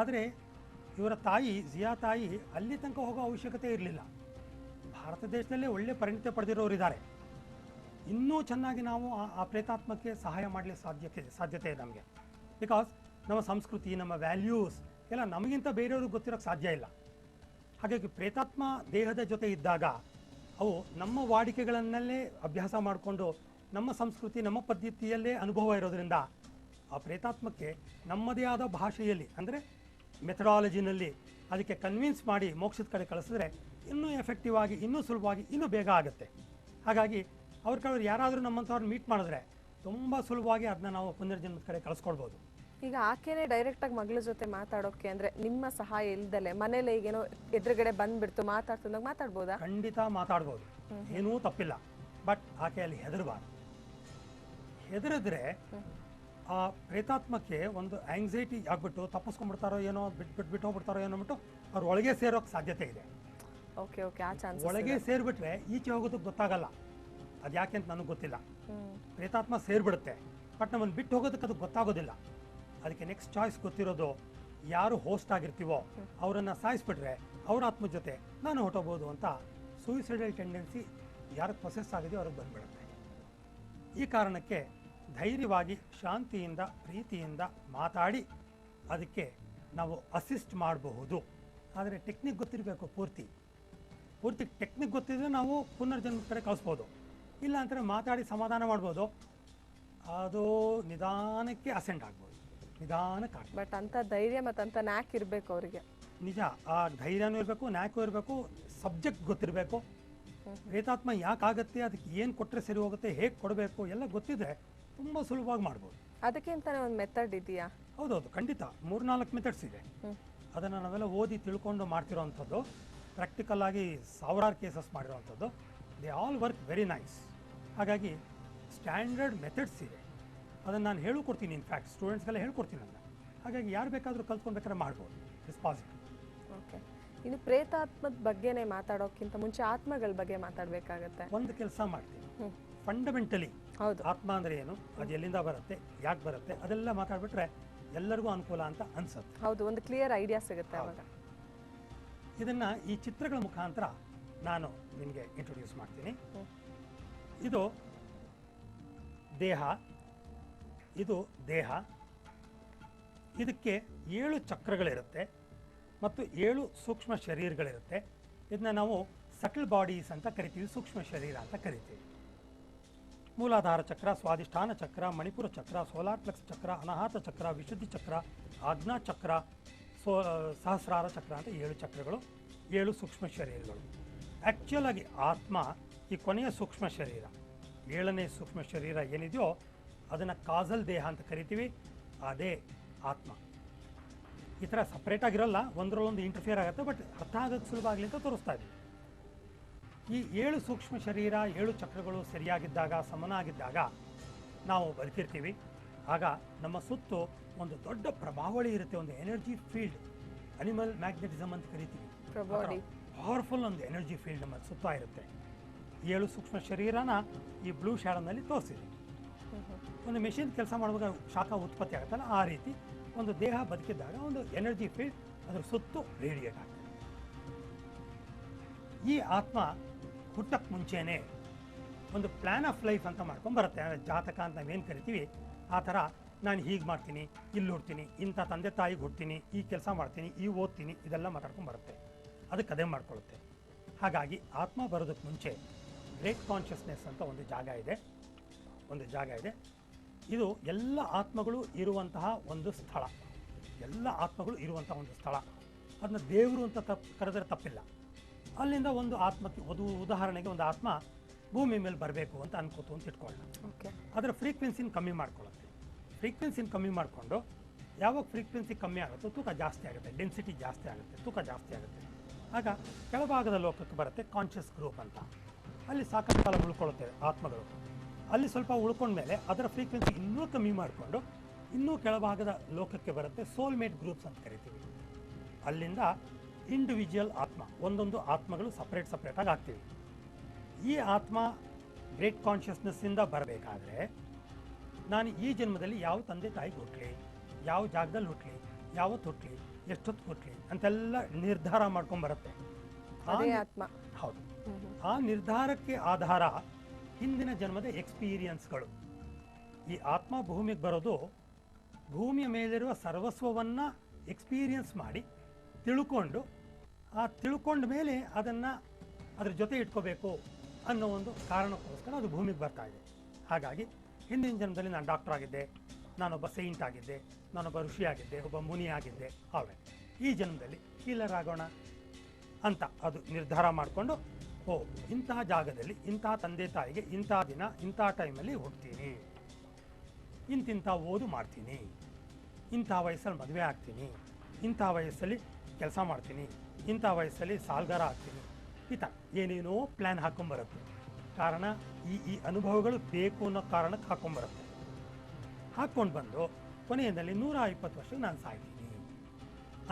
ಆದರೆ ಇವರ ತಾಯಿ, ಜಿಯಾ ತಾಯಿ ಅಲ್ಲಿ ತನಕ ಹೋಗೋ ಅವಶ್ಯಕತೆ ಇರಲಿಲ್ಲ. ಭಾರತ ದೇಶದಲ್ಲೇ ಒಳ್ಳೆ ಪರಿಣಿತಿ ಪಡೆದಿರೋರಿದ್ದಾರೆ. ಇನ್ನೂ ಚೆನ್ನಾಗಿ ನಾವು ಆ ಪ್ರೇತಾತ್ಮಕ್ಕೆ ಸಹಾಯ ಮಾಡಲಿಕ್ಕೆ ಸಾಧ್ಯತೆ ಇದೆ ನಮಗೆ. ಬಿಕಾಸ್ ನಮ್ಮ ಸಂಸ್ಕೃತಿ, ನಮ್ಮ ವ್ಯಾಲ್ಯೂಸ್ ಎಲ್ಲ ನಮಗಿಂತ ಬೇರೆಯವ್ರಿಗೆ ಗೊತ್ತಿರೋಕ್ಕೆ ಸಾಧ್ಯ ಇಲ್ಲ. ಹಾಗಾಗಿ ಪ್ರೇತಾತ್ಮ ದೇಹದ ಜೊತೆ ಇದ್ದಾಗ ಅವು ನಮ್ಮ ವಾಡಿಕೆಗಳನ್ನಲ್ಲೇ ಅಭ್ಯಾಸ ಮಾಡಿಕೊಂಡು ನಮ್ಮ ಸಂಸ್ಕೃತಿ, ನಮ್ಮ ಪದ್ಧತಿಯಲ್ಲೇ ಅನುಭವ ಇರೋದರಿಂದ ಆ ಪ್ರೇತಾತ್ಮಕ್ಕೆ ನಮ್ಮದೇ ಆದ ಭಾಷೆಯಲ್ಲಿ, ಅಂದರೆ ಮೆಥಡಾಲಜಿನಲ್ಲಿ ಅದಕ್ಕೆ ಕನ್ವಿನ್ಸ್ ಮಾಡಿ ಮೋಕ್ಷದ ಕಡೆ ಕಳಿಸಿದ್ರೆ ಇನ್ನೂ ಎಫೆಕ್ಟಿವ್ ಆಗಿ, ಇನ್ನೂ ಸುಲಭವಾಗಿ, ಇನ್ನೂ ಬೇಗ ಆಗುತ್ತೆ. ಹಾಗಾಗಿ ಅವ್ರ ಕಡೆ ಯಾರಾದರೂ ನಮ್ಮಂಥವ್ರನ್ನ ಮೀಟ್ ಮಾಡಿದ್ರೆ ತುಂಬ ಸುಲಭವಾಗಿ ಅದನ್ನ ನಾವು ಪುನರ್ಜನ್ಮದ ಕಡೆ ಕಳಿಸ್ಕೊಳ್ಬೋದು. ಈಗ ಆಕೆನೇ ಡೈರೆಕ್ಟಾಗಿ ಮಗಳ ಜೊತೆ ಮಾತಾಡೋಕ್ಕೆ ಅಂದರೆ ನಿಮ್ಮ ಸಹಾಯ ಇಲ್ದಲೆ ಮನೇಲಿ ಈಗೇನೋ ಎದುರುಗಡೆ ಬಂದುಬಿಡ್ತು ಮಾತಾಡ್ತಿದ್ದಾಗ ಮಾತಾಡ್ಬೋದಾ? ಖಂಡಿತ ಮಾತಾಡ್ಬೋದು, ಏನೂ ತಪ್ಪಿಲ್ಲ. ಬಟ್ ಆಕೆ ಅಲ್ಲಿ ಹೆದರಬಾರ್ದು. ಹೆದರಿದ್ರೆ ಆ ಪ್ರೇತಾತ್ಮಕ್ಕೆ ಒಂದು ಆಂಗ್ಸೈಟಿ ಆಗ್ಬಿಟ್ಟು ತಪ್ಪಿಸ್ಕೊಂಡ್ಬಿಡ್ತಾರೋ ಏನೋ, ಬಿಟ್ಟು ಹೋಗ್ಬಿಡ್ತಾರೋ ಏನೋ ಅಂದ್ಬಿಟ್ಟು ಅವ್ರ ಒಳಗೆ ಸೇರೋಕ್ಕೆ ಸಾಧ್ಯತೆ ಇದೆ. ಓಕೆ ಓಕೆ, ಆ ಚಾನ್ಸ್. ಒಳಗೆ ಸೇರಿಬಿಟ್ರೆ ಈಚೆ ಹೋಗೋದಕ್ಕೆ ಗೊತ್ತಾಗಲ್ಲ. ಅದು ಯಾಕೆ ಅಂತ ನನಗೆ ಗೊತ್ತಿಲ್ಲ. ಪ್ರೇತಾತ್ಮ ಸೇರಿಬಿಡುತ್ತೆ, ಬಟ್ ನಮ್ಮನ್ನು ಬಿಟ್ಟು ಹೋಗೋದಕ್ಕೆ ಅದು ಗೊತ್ತಾಗೋದಿಲ್ಲ. ಅದಕ್ಕೆ ನೆಕ್ಸ್ಟ್ ಚಾಯ್ಸ್ ಗೊತ್ತಿರೋದು, ಯಾರು ಹೋಸ್ಟ್ ಆಗಿರ್ತೀವೋ ಅವರನ್ನು ಸಾಯಿಸ್ಬಿಟ್ರೆ ಅವ್ರ ಆತ್ಮ ಜೊತೆ ನಾನು ಹೊಟ್ಟೋಗ್ಬೋದು ಅಂತ ಸೂಯಿಸೈಡಲ್ ಟೆಂಡೆನ್ಸಿ ಯಾರಿಗೆ ಪ್ರೊಸೆಸ್ ಆಗಿದೆಯೋ ಅವ್ರಿಗೆ ಬಂದ್ಬಿಡುತ್ತೆ. ಈ ಕಾರಣಕ್ಕೆ ಧೈರ್ಯವಾಗಿ, ಶಾಂತಿಯಿಂದ, ಪ್ರೀತಿಯಿಂದ ಮಾತಾಡಿ ಅದಕ್ಕೆ ನಾವು ಅಸಿಸ್ಟ್ ಮಾಡಬಹುದು. ಆದರೆ ಟೆಕ್ನಿಕ್ ಗೊತ್ತಿರಬೇಕು, ಪೂರ್ತಿ ಟೆಕ್ನಿಕ್ ಗೊತ್ತಿದ್ರೆ ನಾವು ಪುನರ್ಜನ್ಮದ ಕಡೆ ಕಳಿಸ್ಬೋದು. ಇಲ್ಲ ಅಂತಾರೆ ಮಾತಾಡಿ ಸಮಾಧಾನ ಮಾಡ್ಬೋದು, ಅದು ನಿಧಾನಕ್ಕೆ ಅಸೆಂಡ್ ಆಗ್ಬೋದು, ನಿಧಾನಕ್ಕೆ ಆಗ್ಬೋದು. ಬಟ್ ಅಂತ ಧೈರ್ಯ ಮತ್ತು ಅಂತ ನ್ಯಾಕ್ ಇರಬೇಕು ಅವರಿಗೆ. ನಿಜ, ಆ ಧೈರ್ಯನೂ ಇರಬೇಕು, ನ್ಯಾಕು ಇರಬೇಕು, ಸಬ್ಜೆಕ್ಟ್ ಗೊತ್ತಿರಬೇಕು. ಪ್ರೇತಾತ್ಮ ಯಾಕಾಗತ್ತೆ, ಅದಕ್ಕೆ ಏನು ಕೊಟ್ಟರೆ ಸರಿ ಹೋಗುತ್ತೆ, ಹೇಗೆ ಕೊಡಬೇಕು ಎಲ್ಲ ಗೊತ್ತಿದ್ರೆ ತುಂಬ ಸುಲಭವಾಗಿ ಮಾಡ್ಬೋದು. ಅದಕ್ಕೆ ಅಂತಾನೆ ಒಂದು ಮೆಥಡ್ ಇದೆಯಾ? ಹೌದೌದು, ಖಂಡಿತ 3-4 ಮೆಥಡ್ಸ್ ಇದೆ. ಅದನ್ನು ನಾವೆಲ್ಲ ಓದಿ ತಿಳ್ಕೊಂಡು ಮಾಡ್ತಿರೋವಂಥದ್ದು, ಪ್ರಾಕ್ಟಿಕಲ್ ಆಗಿ ಸಾವಿರಾರು ಕೇಸಸ್ ಮಾಡಿರೋವಂಥದ್ದು. They all work very nice. ಹಾಗಾಗಿ ಸ್ಟ್ಯಾಂಡರ್ಡ್ ಮೆಥಡ್ಸ್ ಇದೆ, ಅದನ್ನು ನಾನು ಹೇಳ್ಕೊಡ್ತೀನಿ. ಇನ್ಫ್ಯಾಕ್ಟ್ ಸ್ಟೂಡೆಂಟ್ಸ್ಗೆಲ್ಲ ಹೇಳ್ಕೊಡ್ತೀನಿ ಅದನ್ನು. ಹಾಗಾಗಿ ಯಾರು ಬೇಕಾದರೂ ಕಲ್ತ್ಕೊಳ್ಬೇಕಾದ್ರೆ ಮಾಡ್ಬೋದು, ಇಟ್ಸ್ ಪಾಸಿಬಲ್. ಓಕೆ. ಇನ್ನು ಪ್ರೇತಾತ್ಮದ ಬಗ್ಗೆನೇ ಮಾತಾಡೋಕ್ಕಿಂತ ಮುಂಚೆ ಆತ್ಮಗಳ ಬಗ್ಗೆ ಮಾತಾಡಬೇಕಾಗತ್ತೆ. ಒಂದು ಕೆಲಸ ಮಾಡ್ತೀನಿ, ಫಂಡಮೆಂಟಲಿ ಹೌದು, ಆತ್ಮ ಅಂದರೆ ಏನು, ಅದು ಎಲ್ಲಿಂದ ಬರುತ್ತೆ, ಯಾಕೆ ಬರುತ್ತೆ, ಅದೆಲ್ಲ ಮಾತಾಡ್ಬಿಟ್ರೆ ಎಲ್ಲರಿಗೂ ಅನುಕೂಲ ಅಂತ ಅನ್ಸುತ್ತೆ. ಹೌದು, ಒಂದು ಕ್ಲಿಯರ್ ಐಡಿಯಾ ಸಿಗುತ್ತೆ ಅವಾಗ. ಇದನ್ನು ಈ ಚಿತ್ರಗಳ ಮುಖಾಂತರ ನಾನು ನಿಮಗೆ ಇಂಟ್ರೊಡ್ಯೂಸ್ ಮಾಡ್ತೀನಿ. ಇದು ದೇಹ, ಇದು ದೇಹ. ಇದಕ್ಕೆ 7 ಚಕ್ರಗಳಿರುತ್ತೆ ಮತ್ತು 7 ಸೂಕ್ಷ್ಮ ಶರೀರಗಳಿರುತ್ತೆ. ಇದನ್ನ ನಾವು ಸಟಲ್ ಬಾಡೀಸ್ ಅಂತ ಕರಿತೀವಿ, ಸೂಕ್ಷ್ಮ ಶರೀರ ಅಂತ ಕರಿತೀವಿ. ಮೂಲಾಧಾರ ಚಕ್ರ, ಸ್ವಾಧಿಷ್ಠಾನ ಚಕ್ರ, ಮಣಿಪುರ ಚಕ್ರ, ಸೋಲಾರ್ ಪ್ಲೆಕ್ಸ್ ಚಕ್ರ, ಅನಾಹತ ಚಕ್ರ, ವಿಶುದ್ಧಿ ಚಕ್ರ, ಆಜ್ಞಾ ಚಕ್ರ, ಸಹಸ್ರಾರ ಚಕ್ರ ಅಂತ 7 ಚಕ್ರಗಳು, 7 ಸೂಕ್ಷ್ಮ ಶರೀರಗಳು. ಆ್ಯಕ್ಚುಯಲ್ ಆಗಿ ಆತ್ಮ ಈ ಕೊನೆಯ ಸೂಕ್ಷ್ಮ ಶರೀರ, 7ನೇ ಸೂಕ್ಷ್ಮ ಶರೀರ ಏನಿದೆಯೋ ಅದನ್ನು ಕಾಜಲ್ ದೇಹ ಅಂತ ಕರಿತೀವಿ, ಅದೇ ಆತ್ಮ. ಈ ಥರ ಸಪ್ರೇಟಾಗಿರಲ್ಲ, ಒಂದರಲ್ಲೊಂದು ಇಂಟರ್ಫಿಯರ್ ಆಗುತ್ತೆ, ಬಟ್ ಅರ್ಥ ಆಗೋಕ್ಕೆ ಸುಲಭ ಆಗಲಿ ಅಂತ ತೋರಿಸ್ತಾ ಇದ್ದೀವಿ. ಈ 7 ಸೂಕ್ಷ್ಮ ಶರೀರ 7 ಚಕ್ರಗಳು ಸರಿಯಾಗಿದ್ದಾಗ, ಸಮನಾಗಿದ್ದಾಗ ನಾವು ಬದುಕಿರ್ತೀವಿ. ಆಗ ನಮ್ಮ ಸುತ್ತು ಒಂದು ದೊಡ್ಡ ಪ್ರಭಾವಳಿ ಇರುತ್ತೆ, ಒಂದು ಎನರ್ಜಿ ಫೀಲ್ಡ್, ಅನಿಮಲ್ ಮ್ಯಾಗ್ನೆಟಿಸಮ್ ಅಂತ ಕರಿತೀವಿ. ಪವರ್ಫುಲ್ ಒಂದು ಎನರ್ಜಿ ಫೀಲ್ಡ್ ನಮ್ಮ ಸುತ್ತ ಇರುತ್ತೆ. 7 ಸೂಕ್ಷ್ಮ ಶರೀರನ ಈ ಬ್ಲೂ ಶ್ಯಾಡೋನಲ್ಲಿ ತೋರಿಸಿದೆ. ಒಂದು ಮೆಷಿನ್ ಕೆಲಸ ಮಾಡುವಾಗ ಶಾಖ ಉತ್ಪತ್ತಿ ಆಗುತ್ತಲ್ಲ, ಆ ರೀತಿ ಒಂದು ದೇಹ ಬದುಕಿದ್ದಾಗ ಒಂದು ಎನರ್ಜಿ ಫೀಲ್ಡ್ ಅದರ ಸುತ್ತು ರೇಡಿಯೇಟ್ ಆಗ್ತದೆ. ಈ ಆತ್ಮ ಹುಟ್ಟಕ್ಕೆ ಮುಂಚೆನೇ ಒಂದು ಪ್ಲ್ಯಾನ್ ಆಫ್ ಲೈಫ್ ಅಂತ ಮಾಡ್ಕೊಂಡು ಬರುತ್ತೆ. ಜಾತಕ ಅಂತ ನಾವೇನು ಕರಿತೀವಿ, ಆ ಥರ ನಾನು ಹೀಗೆ ಮಾಡ್ತೀನಿ, ಇಲ್ಲಿ ಹುಡ್ತೀನಿ, ಇಂಥ ತಂದೆ ತಾಯಿಗೆ ಹುಡ್ತೀನಿ, ಈ ಕೆಲಸ ಮಾಡ್ತೀನಿ, ಈ ಓದ್ತೀನಿ, ಇದೆಲ್ಲ ಮಾತಾಡ್ಕೊಂಡು ಬರುತ್ತೆ. ಅದಕ್ಕೆ ಅದೇ ಮಾಡ್ಕೊಳ್ಳುತ್ತೆ. ಹಾಗಾಗಿ ಆತ್ಮ ಬರೋದಕ್ಕೆ ಮುಂಚೆ ಗ್ರೇಟ್ ಕಾನ್ಷಿಯಸ್ನೆಸ್ ಅಂತ ಒಂದು ಜಾಗ ಇದೆ. ಇದು ಎಲ್ಲ ಆತ್ಮಗಳು ಇರುವಂತಹ ಒಂದು ಸ್ಥಳ, ಅದನ್ನ ದೇವರು ಅಂತ ಕರೆದರೆ ತಪ್ಪಿಲ್ಲ. ಅಲ್ಲಿಂದ ಒಂದು ಆತ್ಮಕ್ಕೆ ಉದಾಹರಣೆಗೆ ಒಂದು ಆತ್ಮ ಭೂಮಿ ಮೇಲೆ ಬರಬೇಕು ಅಂತ ಅನ್ಕೋತು ಅಂತ ಇಟ್ಕೊಳ್ಳೋಣ. ಅದರ ಫ್ರೀಕ್ವೆನ್ಸಿನ ಕಮ್ಮಿ ಮಾಡ್ಕೊಳ್ಳುತ್ತೆ. ಫ್ರೀಕ್ವೆನ್ಸಿನ ಕಮ್ಮಿ ಮಾಡಿಕೊಂಡು ಯಾವಾಗ ಫ್ರೀಕ್ವೆನ್ಸಿ ಕಮ್ಮಿ ಆಗುತ್ತೋ ತೂಕ ಜಾಸ್ತಿ ಆಗುತ್ತೆ, ಡೆನ್ಸಿಟಿ ಜಾಸ್ತಿ ಆಗುತ್ತೆ, ತೂಕ ಜಾಸ್ತಿ ಆಗುತ್ತೆ. ಆಗ ಕೆಳಭಾಗದ ಲೋಕಕ್ಕೆ ಬರುತ್ತೆ, ಕಾನ್ಷಿಯಸ್ ಗ್ರೂಪ್ ಅಂತ. ಅಲ್ಲಿ ಸಾಕಷ್ಟು ಕಾಲ ಉಳ್ಕೊಳ್ಳುತ್ತೆ ಆತ್ಮಗಳು. ಅಲ್ಲಿ ಸ್ವಲ್ಪ ಉಳ್ಕೊಂಡ್ಮೇಲೆ ಅದರ ಫ್ರೀಕ್ವೆನ್ಸಿ ಇನ್ನೂ ಕಮ್ಮಿ ಮಾಡಿಕೊಂಡು ಇನ್ನೂ ಕೆಳಭಾಗದ ಲೋಕಕ್ಕೆ ಬರುತ್ತೆ, ಸೋಲ್ಮೇಟ್ ಗ್ರೂಪ್ಸ್ ಅಂತ ಕರಿತೀವಿ. ಅಲ್ಲಿಂದ ಇಂಡಿವಿಜುವಲ್ ಆತ್ಮ, ಒಂದೊಂದು ಆತ್ಮಗಳು ಸಪ್ರೇಟಾಗಿ ಆಗ್ತೀವಿ. ಈ ಆತ್ಮ ಗ್ರೇಟ್ ಕಾನ್ಷಿಯಸ್ನೆಸ್ಸಿಂದ ಬರಬೇಕಾದ್ರೆ ನಾನು ಈ ಜನ್ಮದಲ್ಲಿ ಯಾವ ತಂದೆ ತಾಯಿಗೆ ಹುಟ್ಟಲಿ, ಯಾವ ಜಾಗದಲ್ಲಿ ಹುಟ್ಟಲಿ, ಯಾವತ್ತು ಹುಟ್ಟಲಿ, ಎಷ್ಟೊತ್ತು ಹುಟ್ಟಲಿ ಅಂತೆಲ್ಲ ನಿರ್ಧಾರ ಮಾಡ್ಕೊಂಡ್ಬರುತ್ತೆ ಆತ್ಮ. ಹೌದು. ಆ ನಿರ್ಧಾರಕ್ಕೆ ಆಧಾರ ಹಿಂದಿನ ಜನ್ಮದ ಎಕ್ಸ್ಪೀರಿಯನ್ಸ್ಗಳು. ಈ ಆತ್ಮ ಭೂಮಿಗೆ ಬರೋದು ಭೂಮಿಯ ಮೇಲಿರುವ ಸರ್ವಸ್ವವನ್ನು ಎಕ್ಸ್ಪೀರಿಯನ್ಸ್ ಮಾಡಿ ತಿಳ್ಕೊಂಡು, ಆ ತಿಳ್ಕೊಂಡ ಮೇಲೆ ಅದನ್ನು ಅದ್ರ ಜೊತೆ ಇಟ್ಕೋಬೇಕು ಅನ್ನೋ ಒಂದು ಕಾರಣಕ್ಕೋಸ್ಕರ ಅದು ಭೂಮಿಗೆ ಬರ್ತಾ ಇದೆ. ಹಾಗಾಗಿ ಹಿಂದಿನ ಜನ್ಮದಲ್ಲಿ ನಾನು ಡಾಕ್ಟರ್ ಆಗಿದ್ದೆ, ನಾನೊಬ್ಬ ಸೈಂಟ್ ಆಗಿದ್ದೆ, ನಾನೊಬ್ಬ ಋಷಿ ಆಗಿದ್ದೆ, ಒಬ್ಬ ಮುನಿ ಆಗಿದ್ದೆ, ಈ ಜನ್ಮದಲ್ಲಿ ಹೀಲರ್ ಆಗೋಣ ಅಂತ ಅದು ನಿರ್ಧಾರ ಮಾಡಿಕೊಂಡು, ಇಂತಹ ಜಾಗದಲ್ಲಿ ಇಂತಹ ತಂದೆ ತಾಯಿಗೆ ಇಂಥ ದಿನ ಇಂಥ ಟೈಮಲ್ಲಿ ಹುಡ್ತೀನಿ, ಇಂತಿಂಥ ಓದು ಮಾಡ್ತೀನಿ, ಇಂಥ ವಯಸ್ಸಲ್ಲಿ ಮದುವೆ ಆಗ್ತೀನಿ, ಇಂಥ ವಯಸ್ಸಲ್ಲಿ ಕೆಲಸ ಮಾಡ್ತೀನಿ, ಇಂಥ ವಯಸ್ಸಲ್ಲಿ ಸಾಲ್ಗಾರ ಆಗ್ತೀನಿ, ಈ ಥರ ಏನೇನೋ ಪ್ಲ್ಯಾನ್ ಹಾಕ್ಕೊಂಬರುತ್ತೆ. ಕಾರಣ ಈ ಅನುಭವಗಳು ಬೇಕು ಅನ್ನೋ ಕಾರಣಕ್ಕೆ ಹಾಕ್ಕೊಂಬರುತ್ತೆ. ಹಾಕ್ಕೊಂಡು ಬಂದು ಕೊನೆಯಲ್ಲಿ 120 ವರ್ಷಕ್ಕೆ ನಾನು ಸಾಯ್ತೀನಿ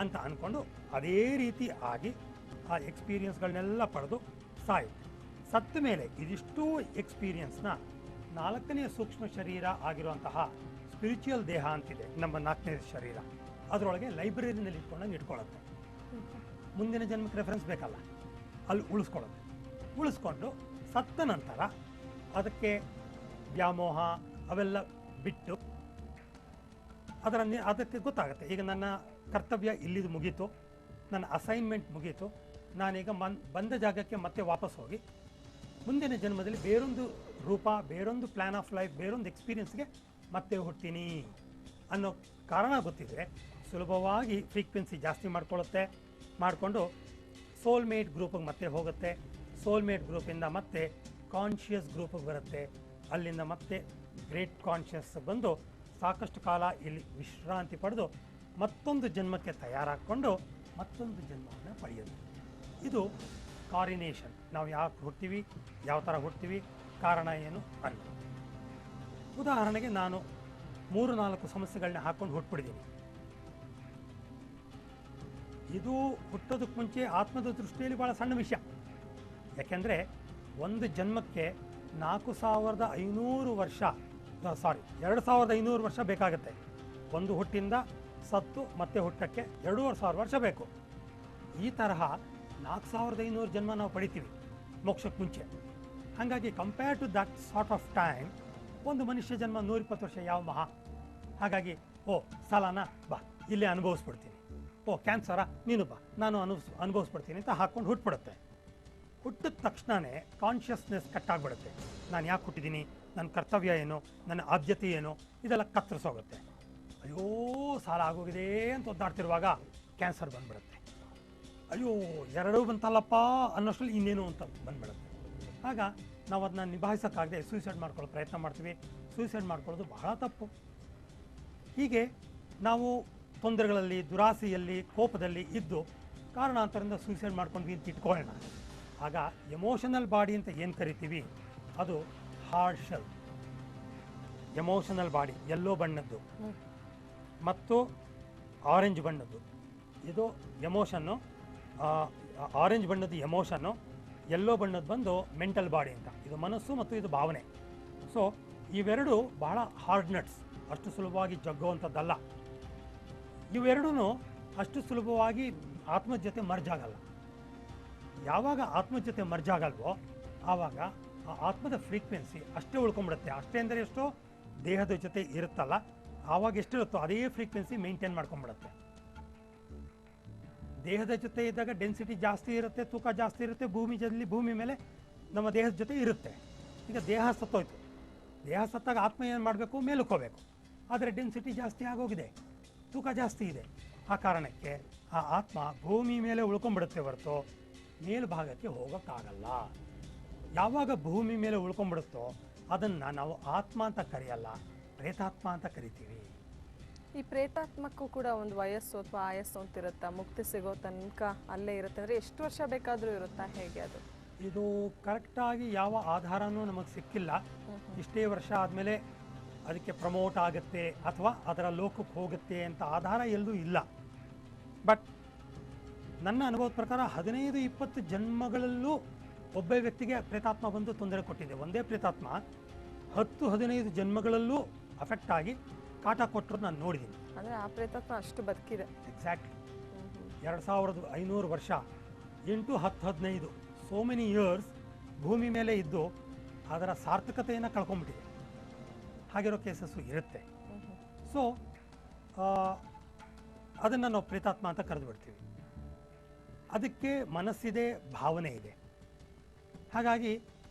ಅಂತ ಅಂದ್ಕೊಂಡು ಅದೇ ರೀತಿ ಆಗಿ ಆ ಎಕ್ಸ್ಪೀರಿಯನ್ಸ್ಗಳನ್ನೆಲ್ಲ ಪಡೆದು ಸಾಯುತ್ತೆ. ಸತ್ತ ಮೇಲೆ ಇದಿಷ್ಟೂ ಎಕ್ಸ್ಪೀರಿಯನ್ಸ್ನ 4ನೇ ಸೂಕ್ಷ್ಮ ಶರೀರ ಆಗಿರುವಂತಹ ಸ್ಪಿರಿಚುವಲ್ ದೇಹ ಅಂತಿದೆ, ನಮ್ಮ 4ನೇ ಶರೀರ. ಅದರೊಳಗೆ ಲೈಬ್ರರಿನಲ್ಲಿ ಇಟ್ಕೊಳ್ಳುತ್ತೆ. ಮುಂದಿನ ಜನ್ಮಕ್ಕೆ ರೆಫರೆನ್ಸ್ ಬೇಕಲ್ಲ, ಅಲ್ಲಿ ಉಳಿಸ್ಕೊಂಡು ಸತ್ತ ನಂತರ ಅದಕ್ಕೆ ವ್ಯಾಮೋಹ ಅವೆಲ್ಲ ಬಿಟ್ಟು ಅದಕ್ಕೆ ಗೊತ್ತಾಗುತ್ತೆ, ಈಗ ನನ್ನ ಕರ್ತವ್ಯ ಇಲ್ಲಿದು ಮುಗೀತು, ನನ್ನ ಅಸೈನ್ಮೆಂಟ್ ಮುಗೀತು, ನಾನೀಗ ಬಂದ ಜಾಗಕ್ಕೆ ಮತ್ತೆ ವಾಪಸ್ ಹೋಗಿ ಮುಂದಿನ ಜನ್ಮದಲ್ಲಿ ಬೇರೊಂದು ರೂಪ, ಬೇರೊಂದು ಪ್ಲ್ಯಾನ್ ಆಫ್ ಲೈಫ್, ಬೇರೊಂದು ಎಕ್ಸ್ಪೀರಿಯನ್ಸ್ಗೆ ಮತ್ತೆ ಹುಡ್ತೀನಿ ಅನ್ನೋ ಕಾರಣ ಗೊತ್ತಿದ್ರೆ ಸುಲಭವಾಗಿ ಫ್ರೀಕ್ವೆನ್ಸಿ ಜಾಸ್ತಿ ಮಾಡಿಕೊಂಡು ಸೋಲ್ಮೇಟ್ ಗ್ರೂಪಿಗೆ ಮತ್ತೆ ಹೋಗುತ್ತೆ. ಸೋಲ್ಮೇಟ್ ಗ್ರೂಪಿಂದ ಮತ್ತೆ ಕಾನ್ಷಿಯಸ್ ಗ್ರೂಪಿಗೆ ಬರುತ್ತೆ. ಅಲ್ಲಿಂದ ಮತ್ತೆ ಗ್ರೇಟ್ ಕಾನ್ಷಿಯಸ್ ಬಂದು ಸಾಕಷ್ಟು ಕಾಲ ಇಲ್ಲಿ ವಿಶ್ರಾಂತಿ ಪಡೆದು ಮತ್ತೊಂದು ಜನ್ಮಕ್ಕೆ ತಯಾರಾಗಿಕೊಂಡು ಮತ್ತೊಂದು ಜನ್ಮವನ್ನು ಪಡೆಯೋದು. ಇದು ಕಾರಿನೇಷನ್. ನಾವು ಯಾಕೆ ಹುಡ್ತೀವಿ, ಯಾವ ಥರ ಹುಡ್ತೀವಿ, ಕಾರಣ ಏನು ಅನ್ನೋದು. ಉದಾಹರಣೆಗೆ ನಾನು 3-4 ಸಮಸ್ಯೆಗಳನ್ನ ಹಾಕ್ಕೊಂಡು ಹುಟ್ಬಿಟ್ಟಿದ್ದೀನಿ. ಇದು ಹುಟ್ಟೋದಕ್ಕೆ ಮುಂಚೆ ಆತ್ಮದ ದೃಷ್ಟಿಯಲ್ಲಿ ಭಾಳ ಸಣ್ಣ ವಿಷಯ. ಯಾಕೆಂದರೆ ಒಂದು ಜನ್ಮಕ್ಕೆ 2500 ವರ್ಷ ಬೇಕಾಗುತ್ತೆ. ಒಂದು ಹುಟ್ಟಿಂದ ಸತ್ತು ಮತ್ತೆ ಹುಟ್ಟಕ್ಕೆ 2500 ವರ್ಷ ಬೇಕು. ಈ ತರಹ 4500 ಜನ್ಮ ನಾವು ಪಡಿತೀವಿ ಮೋಕ್ಷಕ್ಕೆ ಮುಂಚೆ. ಹಾಗಾಗಿ compare to that sort of time ಒಂದು ಮನುಷ್ಯ ಜನ್ಮ 120 ವರ್ಷ ಯಾವ ಮಹಾ. ಹಾಗಾಗಿ ಸಾಲನ ಬಾ ಇಲ್ಲೇ ಅನುಭವಿಸ್ಬಿಡ್ತೀನಿ, ಕ್ಯಾನ್ಸರಾ ನೀನು ಬಾ ನಾನು ಅನುಭವಿಸ್ಬಿಡ್ತೀನಿ ಅಂತ ಹಾಕ್ಕೊಂಡು ಹುಟ್ಬಿಡುತ್ತೆ. ಹುಟ್ಟಿದ ತಕ್ಷಣವೇ ಕಾನ್ಷಿಯಸ್ನೆಸ್ ಕಟ್ಟಾಗ್ಬಿಡುತ್ತೆ. ನಾನು ಯಾಕೆ ಹುಟ್ಟಿದ್ದೀನಿ, ನನ್ನ ಕರ್ತವ್ಯ ಏನು, ನನ್ನ ಆದ್ಯತೆ ಏನು, ಇದೆಲ್ಲ ಕತ್ತರಿಸೋಗುತ್ತೆ. ಅಯ್ಯೋ ಸಾಲ ಆಗೋಗಿದೆ ಅಂತ ಒದ್ದಾಡ್ತಿರುವಾಗ ಕ್ಯಾನ್ಸರ್ ಬಂದ್ಬಿಡುತ್ತೆ. ಅಯ್ಯೋ 2 ಬಂತಲ್ಲಪ್ಪ ಅನ್ನೋಷ್ಟರಲ್ಲಿ ಇನ್ನೇನು ಅಂತ ಬಂದ್ಬಿಡುತ್ತೆ. ಆಗ ನಾವು ಅದನ್ನ ನಿಭಾಯಿಸೋಕ್ಕಾಗದೆ ಸೂಸೈಡ್ ಮಾಡ್ಕೊಳ್ಳೋ ಪ್ರಯತ್ನ ಮಾಡ್ತೀವಿ. ಸೂಸೈಡ್ ಮಾಡ್ಕೊಳ್ಳೋದು ಬಹಳ ತಪ್ಪು. ಹೀಗೆ ನಾವು ತೊಂದರೆಗಳಲ್ಲಿ, ದುರಾಸೆಯಲ್ಲಿ, ಕೋಪದಲ್ಲಿ ಇದ್ದು ಕಾರಣಾಂತರದಿಂದ ಸೂಸೈಡ್ ಮಾಡ್ಕೊಂಡ್ವಿ ಅಂತ ಇಟ್ಕೊಳ್ಳೋಣ. ಆಗ ಎಮೋಷನಲ್ ಬಾಡಿ ಅಂತ ಏನು ಕರಿತೀವಿ ಅದು hard shell. Emotional body yellow ಬಣ್ಣದ್ದು ಮತ್ತು ಆರೆಂಜ್ ಬಣ್ಣದ್ದು, ಇದು ಎಮೋಷನ್ನು. ಆರೆಂಜ್ ಬಣ್ಣದ್ದು ಎಮೋಷನ್ನು, ಯೆಲ್ಲೋ ಬಣ್ಣದ್ದು ಬಂದು ಮೆಂಟಲ್ ಬಾಡಿ ಅಂತ, ಇದು ಮನಸ್ಸು ಮತ್ತು ಇದು ಭಾವನೆ. ಸೊ ಇವೆರಡು ಬಹಳ ಹಾರ್ಡ್ ನಟ್ಸ್, ಅಷ್ಟು ಸುಲಭವಾಗಿ ಜಗ್ಗುವಂಥದ್ದಲ್ಲ. ಇವೆರಡೂ ಅಷ್ಟು ಸುಲಭವಾಗಿ ಆತ್ಮದ ಜೊತೆ ಮರ್ಜ್ ಆಗಲ್ಲ. ಯಾವಾಗ ಆತ್ಮದ ಜೊತೆ ಮರ್ಜ್ ಆಗಲ್ವೋ ಆವಾಗ ಆ ಆತ್ಮದ ಫ್ರೀಕ್ವೆನ್ಸಿ ಅಷ್ಟೇ ಉಳ್ಕೊಂಡ್ಬಿಡುತ್ತೆ. ಅಷ್ಟೇ ಅಂದರೆ ಎಷ್ಟೋ ದೇಹದ ಜೊತೆ ಇರುತ್ತಲ್ಲ, ಆವಾಗ ಎಷ್ಟಿರುತ್ತೋ ಅದೇ ಫ್ರೀಕ್ವೆನ್ಸಿ ಮೇಂಟೈನ್ ಮಾಡ್ಕೊಂಡ್ಬಿಡುತ್ತೆ. ದೇಹದ ಜೊತೆ ಇದ್ದಾಗ ಡೆನ್ಸಿಟಿ ಜಾಸ್ತಿ ಇರುತ್ತೆ, ತೂಕ ಜಾಸ್ತಿ ಇರುತ್ತೆ, ಭೂಮಿ ಮೇಲೆ ನಮ್ಮ ದೇಹದ ಜೊತೆ ಇರುತ್ತೆ. ಈಗ ದೇಹ ಸತ್ತೋಯ್ತು, ದೇಹ ಸತ್ತಾಗ ಆತ್ಮ ಏನು ಮಾಡಬೇಕು, ಮೇಲುಕೋಬೇಕು. ಆದರೆ ಡೆನ್ಸಿಟಿ ಜಾಸ್ತಿ ಆಗೋಗಿದೆ, ತೂಕ ಜಾಸ್ತಿ ಇದೆ. ಆ ಕಾರಣಕ್ಕೆ ಆ ಆತ್ಮ ಭೂಮಿ ಮೇಲೆ ಉಳ್ಕೊಂಡ್ಬಿಡುತ್ತೆ ಹೊರತು ಮೇಲ್ಭಾಗಕ್ಕೆ ಹೋಗೋಕ್ಕಾಗಲ್ಲ. ಯಾವಾಗ ಭೂಮಿ ಮೇಲೆ ಉಳ್ಕೊಂಡ್ಬಿಡುತ್ತೋ ಅದನ್ನು ನಾವು ಆತ್ಮ ಅಂತ ಕರೆಯಲ್ಲ, ಪ್ರೇತಾತ್ಮ ಅಂತ ಕರಿತೀವಿ. ಈ ಪ್ರೇತಾತ್ಮಕ್ಕೂ ಕೂಡ ಒಂದು ವಯಸ್ಸು ಅಥವಾ ಆಯಸ್ಸು ಅಂತ ಇರುತ್ತಾ? ಮುಕ್ತಿ ಸಿಗೋ ತನಕ ಅಲ್ಲೇ ಇರುತ್ತೆ ಅಂದರೆ ಎಷ್ಟು ವರ್ಷ ಬೇಕಾದರೂ ಇರುತ್ತಾ, ಹೇಗೆ ಅದು? ಇದು ಕರೆಕ್ಟಾಗಿ ಯಾವ ಆಧಾರನೂ ನಮಗೆ ಸಿಕ್ಕಿಲ್ಲ. ಇಷ್ಟೇ ವರ್ಷ ಆದಮೇಲೆ ಅದಕ್ಕೆ ಪ್ರಮೋಟ್ ಆಗುತ್ತೆ ಅಥವಾ ಅದರ ಲೋಕಕ್ಕೆ ಹೋಗುತ್ತೆ ಅಂತ ಆಧಾರ ಎಲ್ಲೂ ಇಲ್ಲ. ಬಟ್ ನನ್ನ ಅನುಭವದ ಪ್ರಕಾರ 15-20 ಜನ್ಮಗಳಲ್ಲೂ ಒಬ್ಬ ವ್ಯಕ್ತಿಗೆ ಪ್ರೇತಾತ್ಮ ಬಂದು ತೊಂದರೆ ಕೊಟ್ಟಿದೆ. ಒಂದೇ ಪ್ರೇತಾತ್ಮ 10-15 ಜನ್ಮಗಳಲ್ಲೂ ಅಫೆಕ್ಟ್ ಆಗಿ ಕಾಟ ಕೊಟ್ಟರು ನಾನು ನೋಡಿದ್ದೀನಿ. ಅಂದರೆ ಆ ಪ್ರೇತಾತ್ಮ ಅಷ್ಟು ಬದುಕಿದೆ. ಎಕ್ಸಾಕ್ಟ್ಲಿ 2500 ವರ್ಷ, 8-10-15 ಸೋ ಮೆನಿ ಇಯರ್ಸ್ ಭೂಮಿ ಮೇಲೆ ಇದ್ದು ಅದರ ಸಾರ್ಥಕತೆಯನ್ನು ಕಳ್ಕೊಂಡ್ಬಿಟ್ಟಿದೆ. ಹಾಗಿರೋ ಕೇಸಸ್ಸು ಇರುತ್ತೆ. ಸೊ ಅದನ್ನು ನಾವು ಪ್ರೇತಾತ್ಮ ಅಂತ ಕರೆದು ಬಿಡ್ತೀವಿ. ಅದಕ್ಕೆ ಮನಸ್ಸಿದೆ, ಭಾವನೆ ಇದೆ. ಹಾಗಾಗಿ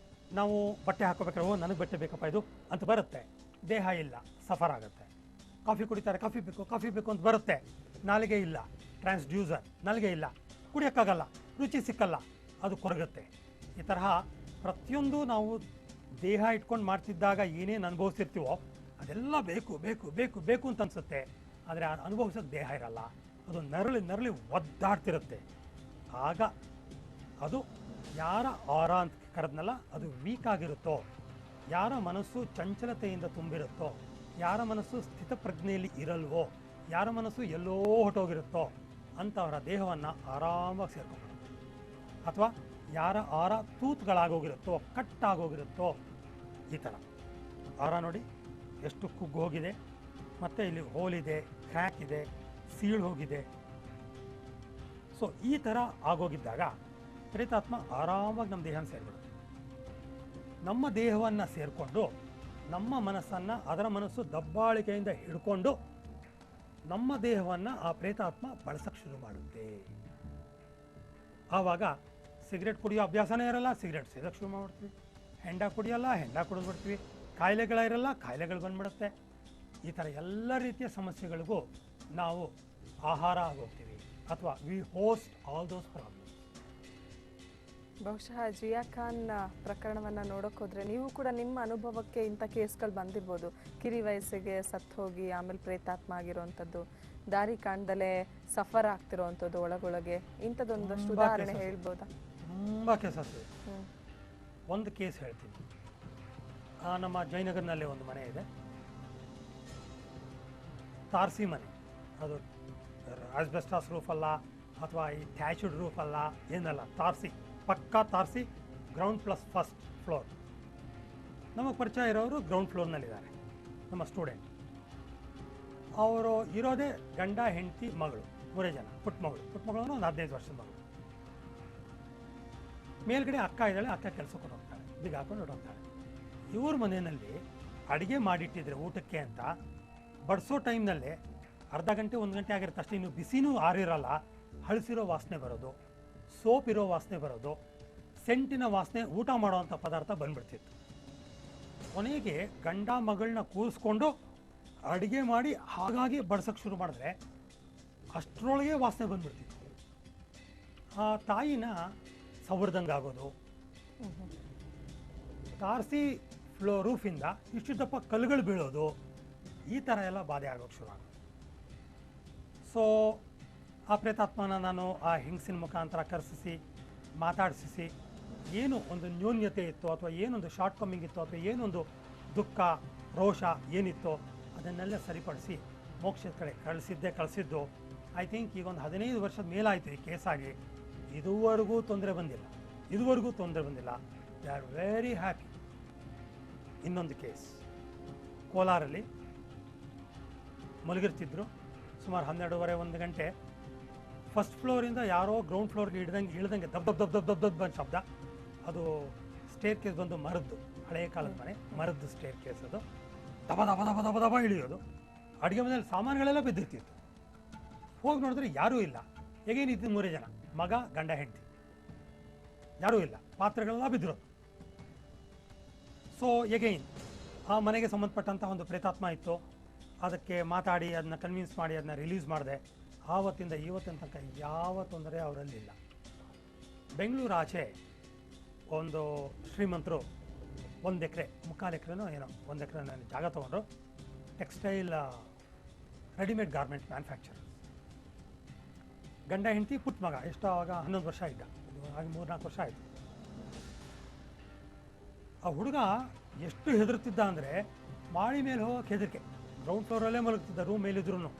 ನಾವು ಬಟ್ಟೆ ಹಾಕೋಬೇಕಾದ್ರೆ ಓ ನನಗೆ ಬಟ್ಟೆ ಬೇಕಪ್ಪ ಇದು ಅಂತ ಬರುತ್ತೆ, ದೇಹ ಇಲ್ಲ, ಸಫರ್ ಆಗುತ್ತೆ. ಕಾಫಿ ಕುಡಿತಾರೆ, ಕಾಫಿ ಬೇಕು ಅಂತ ಬರುತ್ತೆ, ನಾಲಿಗೆ ಇಲ್ಲ, ಟ್ರಾನ್ಸ್ಡ್ಯೂಸರ್, ನಾಲಿಗೆ ಇಲ್ಲ, ಕುಡಿಯೋಕ್ಕಾಗಲ್ಲ, ರುಚಿ ಸಿಕ್ಕಲ್ಲ, ಅದು ಕೊರಗುತ್ತೆ. ಈ ತರಹ ಪ್ರತಿಯೊಂದು ನಾವು ದೇಹ ಇಟ್ಕೊಂಡು ಮಾಡ್ತಿದ್ದಾಗ ಏನೇನು ಅನುಭವಿಸ್ತಿರ್ತೀವೋ ಅದೆಲ್ಲ ಬೇಕು ಬೇಕು ಬೇಕು ಬೇಕು ಅಂತ ಅನಿಸುತ್ತೆ. ಆದರೆ ಆ ಅನುಭವಿಸೋಕ್ಕೆ ದೇಹ ಇರಲ್ಲ, ಅದು ನರಳಿ ಒದ್ದಾಡ್ತಿರುತ್ತೆ. ಆಗ ಅದು ಯಾರ ಆರ ಅಂತ ಕರೆದ್ನಲ್ಲ ಅದು ವೀಕ್ ಆಗಿರುತ್ತೋ, ಯಾರ ಮನಸ್ಸು ಚಂಚಲತೆಯಿಂದ ತುಂಬಿರುತ್ತೋ, ಯಾರ ಮನಸ್ಸು ಸ್ಥಿತಪ್ರಜ್ಞೆಯಲ್ಲಿ ಇರಲ್ವೋ, ಯಾರ ಮನಸ್ಸು ಎಲ್ಲೋ ಹೊಟ್ಟೋಗಿರುತ್ತೋ ಅಂಥವರ ದೇಹವನ್ನು ಆರಾಮಾಗಿ ಸೇರ್ಕೊಂಡ್ಬಿಡುತ್ತೆ. ಅಥವಾ ಯಾರ ಆರ ತೂತುಗಳಾಗೋಗಿರುತ್ತೋ, ಕಟ್ಟಾಗೋಗಿರುತ್ತೋ, ಈ ಥರ ಆರ ನೋಡಿ ಎಷ್ಟು ಕುಗ್ಗು ಹೋಗಿದೆ, ಮತ್ತು ಇಲ್ಲಿ ಹೋಲಿದೆ, ಕ್ರ್ಯಾಕ್ ಇದೆ, ಸೀಳು ಹೋಗಿದೆ. ಸೊ ಈ ಥರ ಆಗೋಗಿದ್ದಾಗ ಪ್ರೇತಾತ್ಮ ಆರಾಮಾಗಿ ನಮ್ಮ ದೇಹನ ಸೇರಿಬಿಡುತ್ತೆ. ನಮ್ಮ ದೇಹವನ್ನು ಸೇರಿಕೊಂಡು ನಮ್ಮ ಮನಸ್ಸನ್ನು ಅದರ ಮನಸ್ಸು ದಬ್ಬಾಳಿಕೆಯಿಂದ ಹಿಡ್ಕೊಂಡು ನಮ್ಮ ದೇಹವನ್ನು ಆ ಪ್ರೇತಾತ್ಮ ಬಳಸಕ್ಕೆ ಶುರು ಮಾಡುತ್ತೆ. ಆವಾಗ ಸಿಗರೇಟ್ ಕುಡಿಯೋ ಅಭ್ಯಾಸನೇ ಇರಲ್ಲ, ಸಿಗರೇಟ್ ಸೇದಕ್ಕೆ ಶುರು ಮಾಡ್ಬಿಡ್ತೀವಿ. ಹೆಂಡ ಕುಡಿಯೋಲ್ಲ, ಹೆಂಡ ಕುಡಿದ್ಬಿಡ್ತೀವಿ. ಕಾಯಿಲೆಗಳಿರಲ್ಲ, ಕಾಯಿಲೆಗಳು ಬಂದ್ಬಿಡುತ್ತೆ. ಈ ಥರ ಎಲ್ಲ ರೀತಿಯ ಸಮಸ್ಯೆಗಳಿಗೂ ನಾವು ಆಹಾರ ಆಗೋಗ್ತೀವಿ, ಅಥವಾ we host all those problems. ಬಹುಶಃ ಜಿಯಾ ಖಾನ್ ಪ್ರಕರಣವನ್ನು ನೋಡೋಕೆ ಹೋದರೆ ನೀವು ಕೂಡ ನಿಮ್ಮ ಅನುಭವಕ್ಕೆ ಇಂಥ ಕೇಸ್ಗಳು ಬಂದಿರ್ಬೋದು. ಕಿರಿ ವಯಸ್ಸಿಗೆ ಸತ್ತು ಹೋಗಿ ಆಮೇಲೆ ಪ್ರೇತಾತ್ಮ ಆಗಿರೋವಂಥದ್ದು, ದಾರಿ ಕಾಣ್ದಲೇ ಸಫರ್ ಆಗ್ತಿರೋವಂಥದ್ದು ಒಳಗೊಳಗೆ, ಇಂಥದ್ದೊಂದಷ್ಟು ಉದಾಹರಣೆ ಹೇಳ್ಬೋದಾ? ತುಂಬ ಕೇಸಸ್ ಇದೆ. ಒಂದು ಕೇಸ್ ಹೇಳ್ತೀನಿ. ನಮ್ಮ ಜಯನಗರ್ನಲ್ಲಿ ಒಂದು ಮನೆ ಇದೆ, ತಾರಸಿ ಮನೆ. ಅದು ಆಸ್ಬೆಸ್ಟಾಸ್ ರೂಫ್ ಅಲ್ಲ, ಅಥವಾ ಈ ಥ್ಯಾಚ್ಡ್ ರೂಫ್ ಅಲ್ಲ, ಏನಲ್ಲ, ತಾರಸಿ, ಪಕ್ಕಾ ತಾರಸಿ, ಗ್ರೌಂಡ್ ಪ್ಲಸ್ ಫಸ್ಟ್ ಫ್ಲೋರ್. ನಮಗೆ ಪರಿಚಯ ಇರೋರು ಗ್ರೌಂಡ್ ಫ್ಲೋರ್ನಲ್ಲಿದ್ದಾರೆ, ನಮ್ಮ ಸ್ಟೂಡೆಂಟ್. ಅವರು ಇರೋದೇ ಗಂಡ, ಹೆಂಡತಿ, ಮಗಳು, 3 ಜನ. ಪುಟ್ಟ ಮಗಳು ಒಂದು 15 ವರ್ಷದ ಮಗಳು. ಮೇಲ್ಗಡೆ ಅಕ್ಕ ಇದ್ದಾಳೆ, ಅಕ್ಕ ಕೆಲಸಕ್ಕೆ ಹೋಗ್ತಾಳೆ, ಬಿಗ ಹಾಕೊಂಡು ಹೊರಟೋಗ್ತಾಳೆ. ಇವ್ರ ಮನೆಯಲ್ಲಿ ಅಡುಗೆ ಮಾಡಿಟ್ಟಿದ್ರೆ ಊಟಕ್ಕೆ ಅಂತ ಬಡಿಸೋ ಟೈಮ್ನಲ್ಲೇ ಅರ್ಧ ಗಂಟೆ 1 ಗಂಟೆ ಆಗಿರುತ್ತೆ ಅಷ್ಟೇ, ಇನ್ನು ಬಿಸಿನೂ ಆರಿರಲ್ಲ, ಹಳಸಿರೋ ವಾಸನೆ ಬರೋದು, ಸೋಪ್ ಇರೋ ವಾಸನೆ ಬರೋದು, ಸೆಂಟಿನ ವಾಸನೆ, ಊಟ ಮಾಡೋವಂಥ ಪದಾರ್ಥ ಬಂದ್ಬಿಡ್ತಿತ್ತು. ಕೊನೆಗೆ ಗಂಡ ಮಗಳನ್ನ ಕೂರಿಸ್ಕೊಂಡು ಅಡುಗೆ ಮಾಡಿ ಹಾಗಾಗಿ ಬಡ್ಸೋಕ್ಕೆ ಶುರು ಮಾಡಿದ್ರೆ ಅಷ್ಟರೊಳಗೆ ವಾಸನೆ ಬಂದ್ಬಿಡ್ತಿತ್ತು. ಆ ತಾಯಿನ ಸವರ್ದಂಗೆ ಆಗೋದು, ತಾರಸಿ ರೂಫಿಂದ ಇಷ್ಟು ದಪ್ಪ ಕಲ್ಲುಗಳು ಬೀಳೋದು, ಈ ಥರ ಎಲ್ಲ ಬಾಧೆ ಆಗೋಕ್ಕೆ ಶುರು ಆಗೋದು. ಸೊ ಆ ಪ್ರೇತಾತ್ಮನ ನಾನು ಆ ಹೆಂಗಸಿನ ಮುಖಾಂತರ ಕರೆಸಿಸಿ ಮಾತಾಡಿಸಿ ಏನು ಒಂದು ನ್ಯೂನ್ಯತೆ ಇತ್ತು ಅಥವಾ ಏನೊಂದು ಶಾರ್ಟ್ ಕಮ್ಮಿಂಗ್ ಇತ್ತು ಅಥವಾ ಏನೊಂದು ದುಃಖ ರೋಷ ಏನಿತ್ತೋ ಅದನ್ನೆಲ್ಲ ಸರಿಪಡಿಸಿ ಮೋಕ್ಷದ ಕಡೆ ಕಳಿಸಿದ್ದು ಐ ಥಿಂಕ್ ಈಗ ಒಂದು 15 ವರ್ಷದ ಮೇಲಾಯಿತು ಈ ಕೇಸಾಗಿ. ಇದುವರೆಗೂ ತೊಂದರೆ ಬಂದಿಲ್ಲ. They are very happy. ಇನ್ನೊಂದು ಕೇಸ್ ಕೋಲಾರಲ್ಲಿ ಮಲಗಿರ್ತಿದ್ರು ಸುಮಾರು 12:30 ಗಂಟೆ. ಫಸ್ಟ್ ಫ್ಲೋರಿಂದ ಯಾರೋ ಗ್ರೌಂಡ್ ಫ್ಲೋರ್ಗೆ ಇಳ್ದಂಗೆ ದಬ್ ಅಂತ ಶಬ್ದ. ಅದು ಸ್ಟೇರ್ ಕೇಸ್ ಬಂದು ಮರದ್ದು, ಹಳೆಯ ಕಾಲದ ಮನೆ ಮರದ್ದು ಸ್ಟೇರ್ ಕೇಸ್. ಅದು ದಬ ದಬ ದಬ ದಬ ದಬ ಇಳಿಯೋದು. ಅಡುಗೆ ಮನೆಯಲ್ಲಿ ಸಾಮಾನುಗಳೆಲ್ಲ ಬಿದ್ದಿರ್ತಿತ್ತು. ಹೋಗಿ ನೋಡಿದ್ರೆ ಯಾರೂ ಇಲ್ಲ. ಹೇಗೇನಿತ್ತು 3 ಜನ, ಮಗ ಗಂಡ ಹೆಂಡತಿ, ಯಾರೂ ಇಲ್ಲ. ಪಾತ್ರೆಗಳೆಲ್ಲ ಬಿದ್ದಿರೋದು. ಸೊ ಎಗೈನ್ ಆ ಮನೆಗೆ ಸಂಬಂಧಪಟ್ಟಂಥ ಒಂದು ಪ್ರೇತಾತ್ಮ ಇತ್ತು. ಅದಕ್ಕೆ ಮಾತಾಡಿ ಅದನ್ನ ಕನ್ವಿನ್ಸ್ ಮಾಡಿ ಅದನ್ನ ರಿಲೀಸ್ ಮಾಡಿದೆ. ಆವತ್ತಿಂದ ಇವತ್ತಿನ ತನಕ ಯಾವ ತೊಂದರೆ ಅವರಲ್ಲಿಲ್ಲ. ಬೆಂಗಳೂರು ಆಚೆ ಒಂದು ಶ್ರೀಮಂತರು 1 ಎಕರೆ 3/4 ಎಕರೆನೋ ಏನೋ 1 ಎಕರೆ ಜಾಗ ತೊಗೊಂಡ್ರು. Textile readymade garment manufacture. ಗಂಡ ಹೆಂಡತಿ ಪುಟ್ಟ ಮಗ, ಎಷ್ಟೋ ಆಗ 11 ವರ್ಷ ಇದ್ದ. ಆಗ 3-4 ವರ್ಷ ಆಯಿತು. ಆ ಹುಡುಗ ಎಷ್ಟು ಹೆದರ್ತಿದ್ದ ಅಂದರೆ ಮಾಳಿ ಮೇಲೆ ಹೋಗೋಕೆ ಹೆದರಿಕೆ. ಗ್ರೌಂಡ್ ಫ್ಲೋರಲ್ಲೇ ಮಲಗ್ತಿದ್ದ, ರೂಮ್ ಮೇಲಿದ್ರು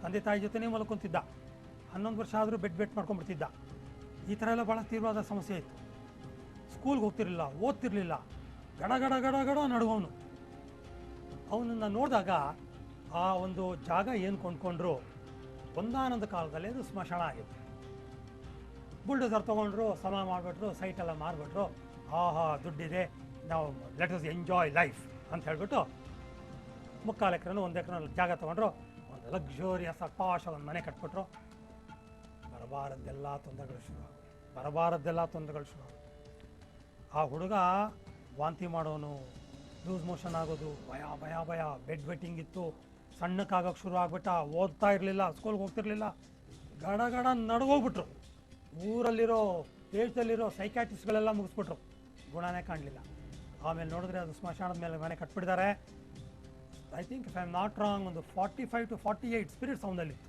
ತಂದೆ ತಾಯಿ ಜೊತೆನೇ ಮಲ್ಕೊತಿದ್ದ. 11 ವರ್ಷ ಆದರೂ ಬೆಟ್ ಮಾಡ್ಕೊಂಡ್ಬಿಡ್ತಿದ್ದ. ಈ ಥರ ಎಲ್ಲ ಭಾಳ ತೀವ್ರವಾದ ಸಮಸ್ಯೆ ಇತ್ತು. ಸ್ಕೂಲ್ಗೆ ಹೋಗ್ತಿರಲಿಲ್ಲ, ಓದ್ತಿರ್ಲಿಲ್ಲ, ಗಡ ಗಡ ಗಡ ಗಡ ನಡುವವನು. ಅವನನ್ನು ನೋಡಿದಾಗ ಆ ಒಂದು ಜಾಗ ಏನು ಕೊಂಡ್ಕೊಂಡ್ರು ಒಂದಾನೊಂದು ಕಾಲದಲ್ಲಿ ಅದು ಸ್ಮಶಾನ ಆಗಿತ್ತು. ಬುಲ್ಡೋಸರ್ ತೊಗೊಂಡ್ರು, ಸಮ ಮಾಡಿಬಿಟ್ರು, ಸೈಟೆಲ್ಲ ಮಾರಿಬಿಟ್ರು. ಆಹಾ ದುಡ್ಡಿದೆ, ನಾವು ಲೆಟ್ ಅಸ್ ಎಂಜಾಯ್ ಲೈಫ್ ಅಂತ ಹೇಳ್ಬಿಟ್ಟು 3/4 ಎಕರೆನೋ 1 ಎಕರೆ ಜಾಗ ತೊಗೊಂಡ್ರು. ಒಂದು ಲಕ್ಸುರಿಯಸ್ ಪಾಶ ಒಂದು ಮನೆ ಕಟ್ಬಿಟ್ರು. ಬರಬಾರದ್ದೆಲ್ಲ ತೊಂದರೆಗಳು ಶುರು. ಆ ಹುಡುಗ ವಾಂತಿ ಮಾಡೋನು, ಲೂಸ್ ಮೋಷನ್ ಆಗೋದು, ಭಯ, ಬೆಡ್ ವೆಟ್ಟಿಂಗ್ ಇತ್ತು, ಸಣ್ಣಕ್ಕಾಗೋಕ್ಕೆ ಶುರು ಆಗ್ಬಿಟ್ಟ. ಓದ್ತಾ ಇರಲಿಲ್ಲ, ಸ್ಕೂಲ್ಗೆ ಹೋಗ್ತಿರ್ಲಿಲ್ಲ, ಗಡ ನಡ್ಗೋಗ್ಬಿಟ್ರು. ಊರಲ್ಲಿರೋ ದೇಶದಲ್ಲಿರೋ ಸೈಕ್ಯಾಟ್ರಿಸ್ಟ್ಗಳೆಲ್ಲ ಮುಗಿಸ್ಬಿಟ್ರು, ಗುಣನೇ ಕಾಣಲಿಲ್ಲ. ಆಮೇಲೆ ನೋಡಿದ್ರೆ ಅದು ಸ್ಮಶಾನದ ಮೇಲೆ ಮನೆ ಕಟ್ಬಿಟ್ಟಿದ್ದಾರೆ. I think if I am not wrong ಒಂದು 45 to 48 ಸ್ಪಿರಿಟ್ಸ್ ಅವನಲ್ಲಿತ್ತು.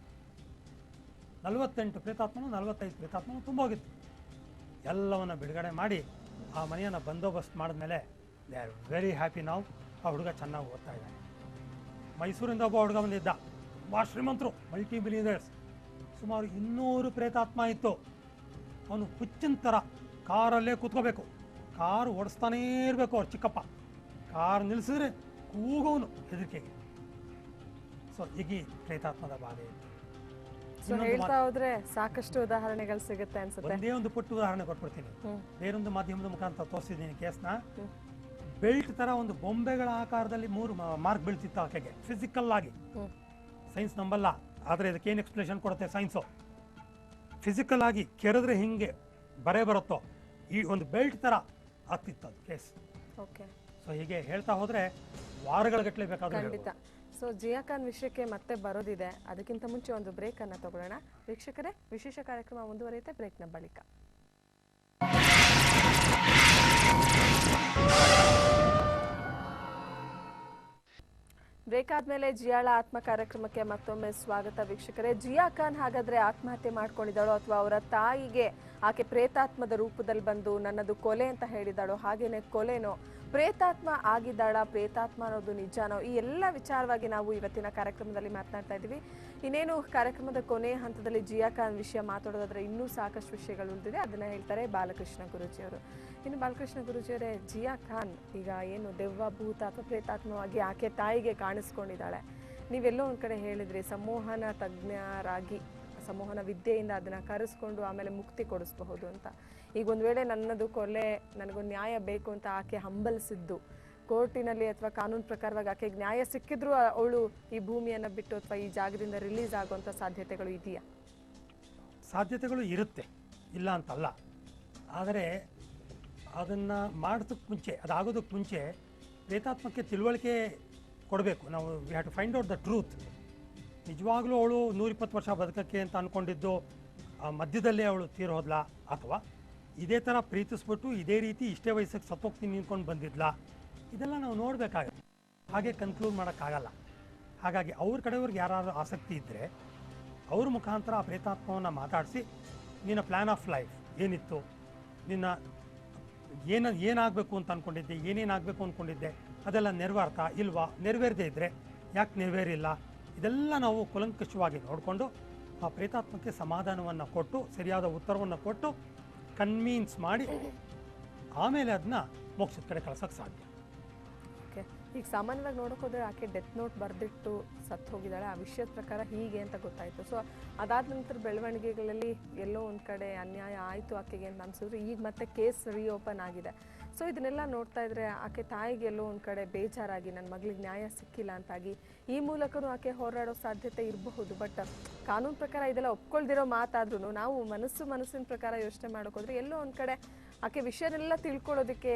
48 ಪ್ರೇತಾತ್ಮನು 45 ಪ್ರೇತಾತ್ಮನು ತುಂಬ ಹೋಗಿತ್ತು. ಎಲ್ಲವನ್ನು ಬಿಡುಗಡೆ ಮಾಡಿ ಆ ಮನೆಯನ್ನು ಬಂದೋಬಸ್ತ್ ಮಾಡಿದ್ಮೇಲೆ ದೇ ಆರ್ ವೆರಿ ಹ್ಯಾಪಿ ನಾವು. ಆ ಹುಡುಗ ಚೆನ್ನಾಗಿ ಓದ್ತಾ ಇದ್ದಾನೆ. ಮೈಸೂರಿಂದ ಒಬ್ಬ ಹುಡುಗ ಬಂದಿದ್ದ, ತುಂಬ ಶ್ರೀಮಂತರು, ಮಲ್ಟಿ ಮಿಲಿಯನರ್ಸ್. ಸುಮಾರು 200 ಪ್ರೇತಾತ್ಮ ಇತ್ತು. ಅವನು ಹುಚ್ಚಿನ ಥರ ಕಾರಲ್ಲೇ ಕೂತ್ಕೋಬೇಕು, ಕಾರು ಓಡಿಸ್ತಾನೇ ಇರಬೇಕು. ಅವ್ರು ಚಿಕ್ಕಪ್ಪ ಕಾರ್ ನಿಲ್ಲಿಸಿದ್ರೆ ಕೂಗೋನು ಹೆದರಿಕೆಗೆ. ಸೊ ಹೀಗೆ ಪ್ರೇತಾತ್ಮದ ಬಾಧೆ ಇತ್ತು. ಹೇಳ್ತಾ ಹೋದ್ರೆ ಸಾಕಷ್ಟು ಉದಾಹರಣೆಗಳು ಸಿಗುತ್ತೆ ಅನ್ಸುತ್ತೆ. ಒಂದೇ ಒಂದು ಪುಟ್ಟ ಉದಾಹರಣೆ ಕೊಟ್ಬಿಡ್ತೀನಿ. ಬೇರೊಂದು ಮಾಧ್ಯಮದ ಮುಖಾಂತರ ತೋರಿಸಿದ್ದೀನಿ ಕೇಸ್ನ. ಬೆಲ್ಟ್ ತರ ಒಂದು ಬೊಂಬೆಗಳ ಆಕಾರದಲ್ಲಿ 3 ಮಾರ್ಕ್ ಬೀಳ್ತಿತ್ತು ಆಕೆಗೆ ಫಿಸಿಕಲ್ ಆಗಿ. ಸೈನ್ಸ್ ನಂಬಲ್ಲ, ಆದರೆ ಇದಕ್ಕೇನು ಎಕ್ಸ್ಪ್ಲೇಷನ್ ಕೊಡುತ್ತೆ ಸೈನ್ಸು. ಫಿಸಿಕಲ್ ಆಗಿ ಕೆರೆದ್ರೆ ಹಿಂಗೆ ಬರುತ್ತೋ ಈ ಒಂದು ಬೆಲ್ಟ್ ತರ ಆಗ್ತಿತ್ತು ಅದು ಕೇಸ್. ಸೊ ಹೀಗೆ ಹೇಳ್ತಾ ಹೋದ್ರೆ ವಾರಗಳ ಗಟ್ಟಲೆ ಬೇಕಾದ್ರೆ ಖಂಡಿತ. ಸೊ ಜಿಯಾ ಖಾನ್ ವಿಷಯಕ್ಕೆ ಮತ್ತೆ ಬರೋದಿದೆ. ಅದಕ್ಕಿಂತ ಮುಂಚೆ ಒಂದು ಬ್ರೇಕ್ ಅನ್ನ ತಗೊಳ್ಳೋಣ. ವೀಕ್ಷಕರೇ, ವಿಶೇಷ ಕಾರ್ಯಕ್ರಮ ಮುಂದುವರಿಯುತ್ತೆ ಬ್ರೇಕ್ನ ಬಳಿಕ. ಬ್ರೇಕ್ ಆದ್ಮೇಲೆ ಜಿಯಾಳ ಆತ್ಮ ಕಾರ್ಯಕ್ರಮಕ್ಕೆ ಮತ್ತೊಮ್ಮೆ ಸ್ವಾಗತ ವೀಕ್ಷಕರೇ. ಜಿಯಾ ಖಾನ್ ಹಾಗಾದ್ರೆ ಆತ್ಮಹತ್ಯೆ ಮಾಡ್ಕೊಂಡಿದ್ದಾಳೋ ಅಥವಾ ಅವರ ತಾಯಿಗೆ ಆಕೆ ಪ್ರೇತಾತ್ಮದ ರೂಪದಲ್ಲಿ ಬಂದು ನನ್ನದು ಕೊಲೆ ಅಂತ ಹೇಳಿದಾಳೋ, ಹಾಗೇನೆ ಕೊಲೆನೋ, ಪ್ರೇತಾತ್ಮ ಆಗಿದ್ದಾಳ, ಪ್ರೇತಾತ್ಮ ಅನ್ನೋದು ನಿಜಾನೋ, ಈ ಎಲ್ಲ ವಿಚಾರವಾಗಿ ನಾವು ಇವತ್ತಿನ ಕಾರ್ಯಕ್ರಮದಲ್ಲಿ ಮಾತನಾಡ್ತಾ ಇದ್ದೀವಿ. ಇನ್ನೇನು ಕಾರ್ಯಕ್ರಮದ ಕೊನೆಯ ಹಂತದಲ್ಲಿ ಜಿಯಾ ಖಾನ್ ವಿಷಯ ಮಾತಾಡೋದಾದ್ರೆ ಇನ್ನೂ ಸಾಕಷ್ಟು ವಿಷಯಗಳು ಉಳಿದಿದೆ. ಅದನ್ನ ಹೇಳ್ತಾರೆ ಬಾಲಕೃಷ್ಣ ಗುರೂಜಿಯವರು. ಇನ್ನು ಬಾಲಕೃಷ್ಣ ಗುರೂಜಿಯವರೇ, ಜಿಯಾ ಖಾನ್ ಈಗ ಏನು ದೆವ್ವ ಭೂತ ಅಥವಾ ಪ್ರೇತಾತ್ಮವಾಗಿ ಆಕೆ ತಾಯಿಗೆ ಕಾಣಿಸ್ಕೊಂಡಿದ್ದಾಳೆ. ನೀವೆಲ್ಲೋ ಒಂದು ಕಡೆ ಹೇಳಿದ್ರಿ ಸಂಮೋಹನ ತಜ್ಞರಾಗಿ ಸಂಮೋಹನ ವಿದ್ಯೆಯಿಂದ ಅದನ್ನ ಕರೆಸ್ಕೊಂಡು ಆಮೇಲೆ ಮುಕ್ತಿ ಕೊಡಿಸಬಹುದು ಅಂತ. ಈಗ ಒಂದು ವೇಳೆ ನನ್ನದು ಕೊಲೆ, ನನಗೊಂದು ನ್ಯಾಯ ಬೇಕು ಅಂತ ಆಕೆ ಹಂಬಲಿಸಿದ್ದು ಕೋರ್ಟಿನಲ್ಲಿ ಅಥವಾ ಕಾನೂನು ಪ್ರಕಾರವಾಗಿ ಆಕೆಗೆ ನ್ಯಾಯ ಸಿಕ್ಕಿದ್ರು ಅವಳು ಈ ಭೂಮಿಯನ್ನು ಬಿಟ್ಟು ಅಥವಾ ಈ ಜಾಗದಿಂದ ರಿಲೀಸ್ ಆಗುವಂಥ ಸಾಧ್ಯತೆಗಳು ಇದೆಯಾ? ಸಾಧ್ಯತೆಗಳು ಇರುತ್ತೆ, ಇಲ್ಲ ಅಂತಲ್ಲ. ಆದರೆ ಅದನ್ನು ಮಾಡೋದಕ್ಕೆ ಮುಂಚೆ, ಅದಾಗೋದಕ್ಕೆ ಮುಂಚೆ ಪ್ರೇತಾತ್ಮಕ್ಕೆ ತಿಳುವಳಿಕೆ ಕೊಡಬೇಕು ನಾವು. We have to find out the truth. ನಿಜವಾಗ್ಲೂ ಅವಳು 120 ವರ್ಷ ಬದುಕಕ್ಕೆ ಅಂತ ಅಂದ್ಕೊಂಡಿದ್ದು ಮಧ್ಯದಲ್ಲೇ ಅವಳು ತೀರೋದ್ಲಾ, ಅಥವಾ ಇದೇ ಥರ ಪ್ರೀತಿಸ್ಬಿಟ್ಟು ಇದೇ ರೀತಿ ಇಷ್ಟೇ ವಯಸ್ಸಿಗೆ ಸತ್ತೋಗ್ತೀನಿ ನಿಂತ್ಕೊಂಡು ಬಂದಿದ್ಲಾ, ಇದೆಲ್ಲ ನಾವು ನೋಡಬೇಕಾಗುತ್ತೆ. ಹಾಗೆ ಕನ್ಕ್ಲೂಡ್ ಮಾಡೋಕ್ಕಾಗಲ್ಲ. ಹಾಗಾಗಿ ಅವ್ರ ಕಡೆಯವ್ರಿಗೆ ಯಾರಾದರೂ ಆಸಕ್ತಿ ಇದ್ದರೆ ಅವ್ರ ಮುಖಾಂತರ ಆ ಪ್ರೇತಾತ್ಮವನ್ನು ಮಾತಾಡಿಸಿ ನಿನ್ನ ಪ್ಲ್ಯಾನ್ ಆಫ್ ಲೈಫ್ ಏನಿತ್ತು, ನಿನ್ನ ಏನಾಗಬೇಕು ಅಂತ ಅಂದ್ಕೊಂಡಿದ್ದೆ, ಏನೇನಾಗಬೇಕು ಅಂದ್ಕೊಂಡಿದ್ದೆ, ಅದೆಲ್ಲ ನೆರವೇರ್ತಾ ಇಲ್ವಾ, ನೆರವೇರದೇ ಇದ್ದರೆ ಯಾಕೆ ನೆರವೇರಿಲ್ಲ, ಇದೆಲ್ಲ ನಾವು ಕೂಲಂಕಷವಾಗಿ ನೋಡಿಕೊಂಡು ಆ ಪ್ರೇತಾತ್ಮಕ್ಕೆ ಸಮಾಧಾನವನ್ನು ಕೊಟ್ಟು ಸರಿಯಾದ ಉತ್ತರವನ್ನು ಕೊಟ್ಟು ಕನ್ವೀನ್ಸ್ ಮಾಡಿ ಆಮೇಲೆ ಅದನ್ನ ಮೋಕ್ಷದ ಕಡೆ ಕಳ್ಸೋಕ್ಕೆ ಸಾಧ್ಯ. ಓಕೆ, ಈಗ ಸಾಮಾನ್ಯವಾಗಿ ನೋಡೋಕೆ ಹೋದರೆ ಆಕೆ ಡೆತ್ ನೋಟ್ ಬರೆದಿಟ್ಟು ಸತ್ತು ಹೋಗಿದ್ದಾಳೆ, ಆ ವಿಷಯದ ಪ್ರಕಾರ ಹೀಗೆ ಅಂತ ಗೊತ್ತಾಯಿತು. ಸೊ ಅದಾದ ನಂತರ ಬೆಳವಣಿಗೆಗಳಲ್ಲಿ ಎಲ್ಲೋ ಒಂದು ಕಡೆ ಅನ್ಯಾಯ ಆಯಿತು ಆಕೆಗೆ ಅಂತ ಅನಿಸಿದ್ರು. ಈಗ ಮತ್ತೆ ಕೇಸ್ ರೀಓಪನ್ ಆಗಿದೆ. ಸೊ ಇದನ್ನೆಲ್ಲ ನೋಡ್ತಾ ಇದ್ರೆ ಆಕೆ ತಾಯಿಗೆ ಎಲ್ಲೋ ಒಂದು ಕಡೆ ಬೇಜಾರಾಗಿ ನನ್ನ ಮಗಳಿಗೆ ನ್ಯಾಯ ಸಿಕ್ಕಿಲ್ಲ ಅಂತಾಗಿ ಈ ಮೂಲಕನೂ ಆಕೆ ಹೋರಾಡೋ ಸಾಧ್ಯತೆ ಇರಬಹುದು. ಬಟ್ ಕಾನೂನು ಪ್ರಕಾರ ಇದೆಲ್ಲ ಒಪ್ಕೊಳ್ದಿರೋ ಮಾತಾದ್ರೂ ನಾವು ಮನಸ್ಸಿನ ಪ್ರಕಾರ ಯೋಚನೆ ಮಾಡೋಕೋದ್ರೆ ಎಲ್ಲೋ ಒಂದು ಕಡೆ ಆಕೆ ವಿಷಯನೆಲ್ಲ ತಿಳ್ಕೊಳ್ಳೋದಕ್ಕೆ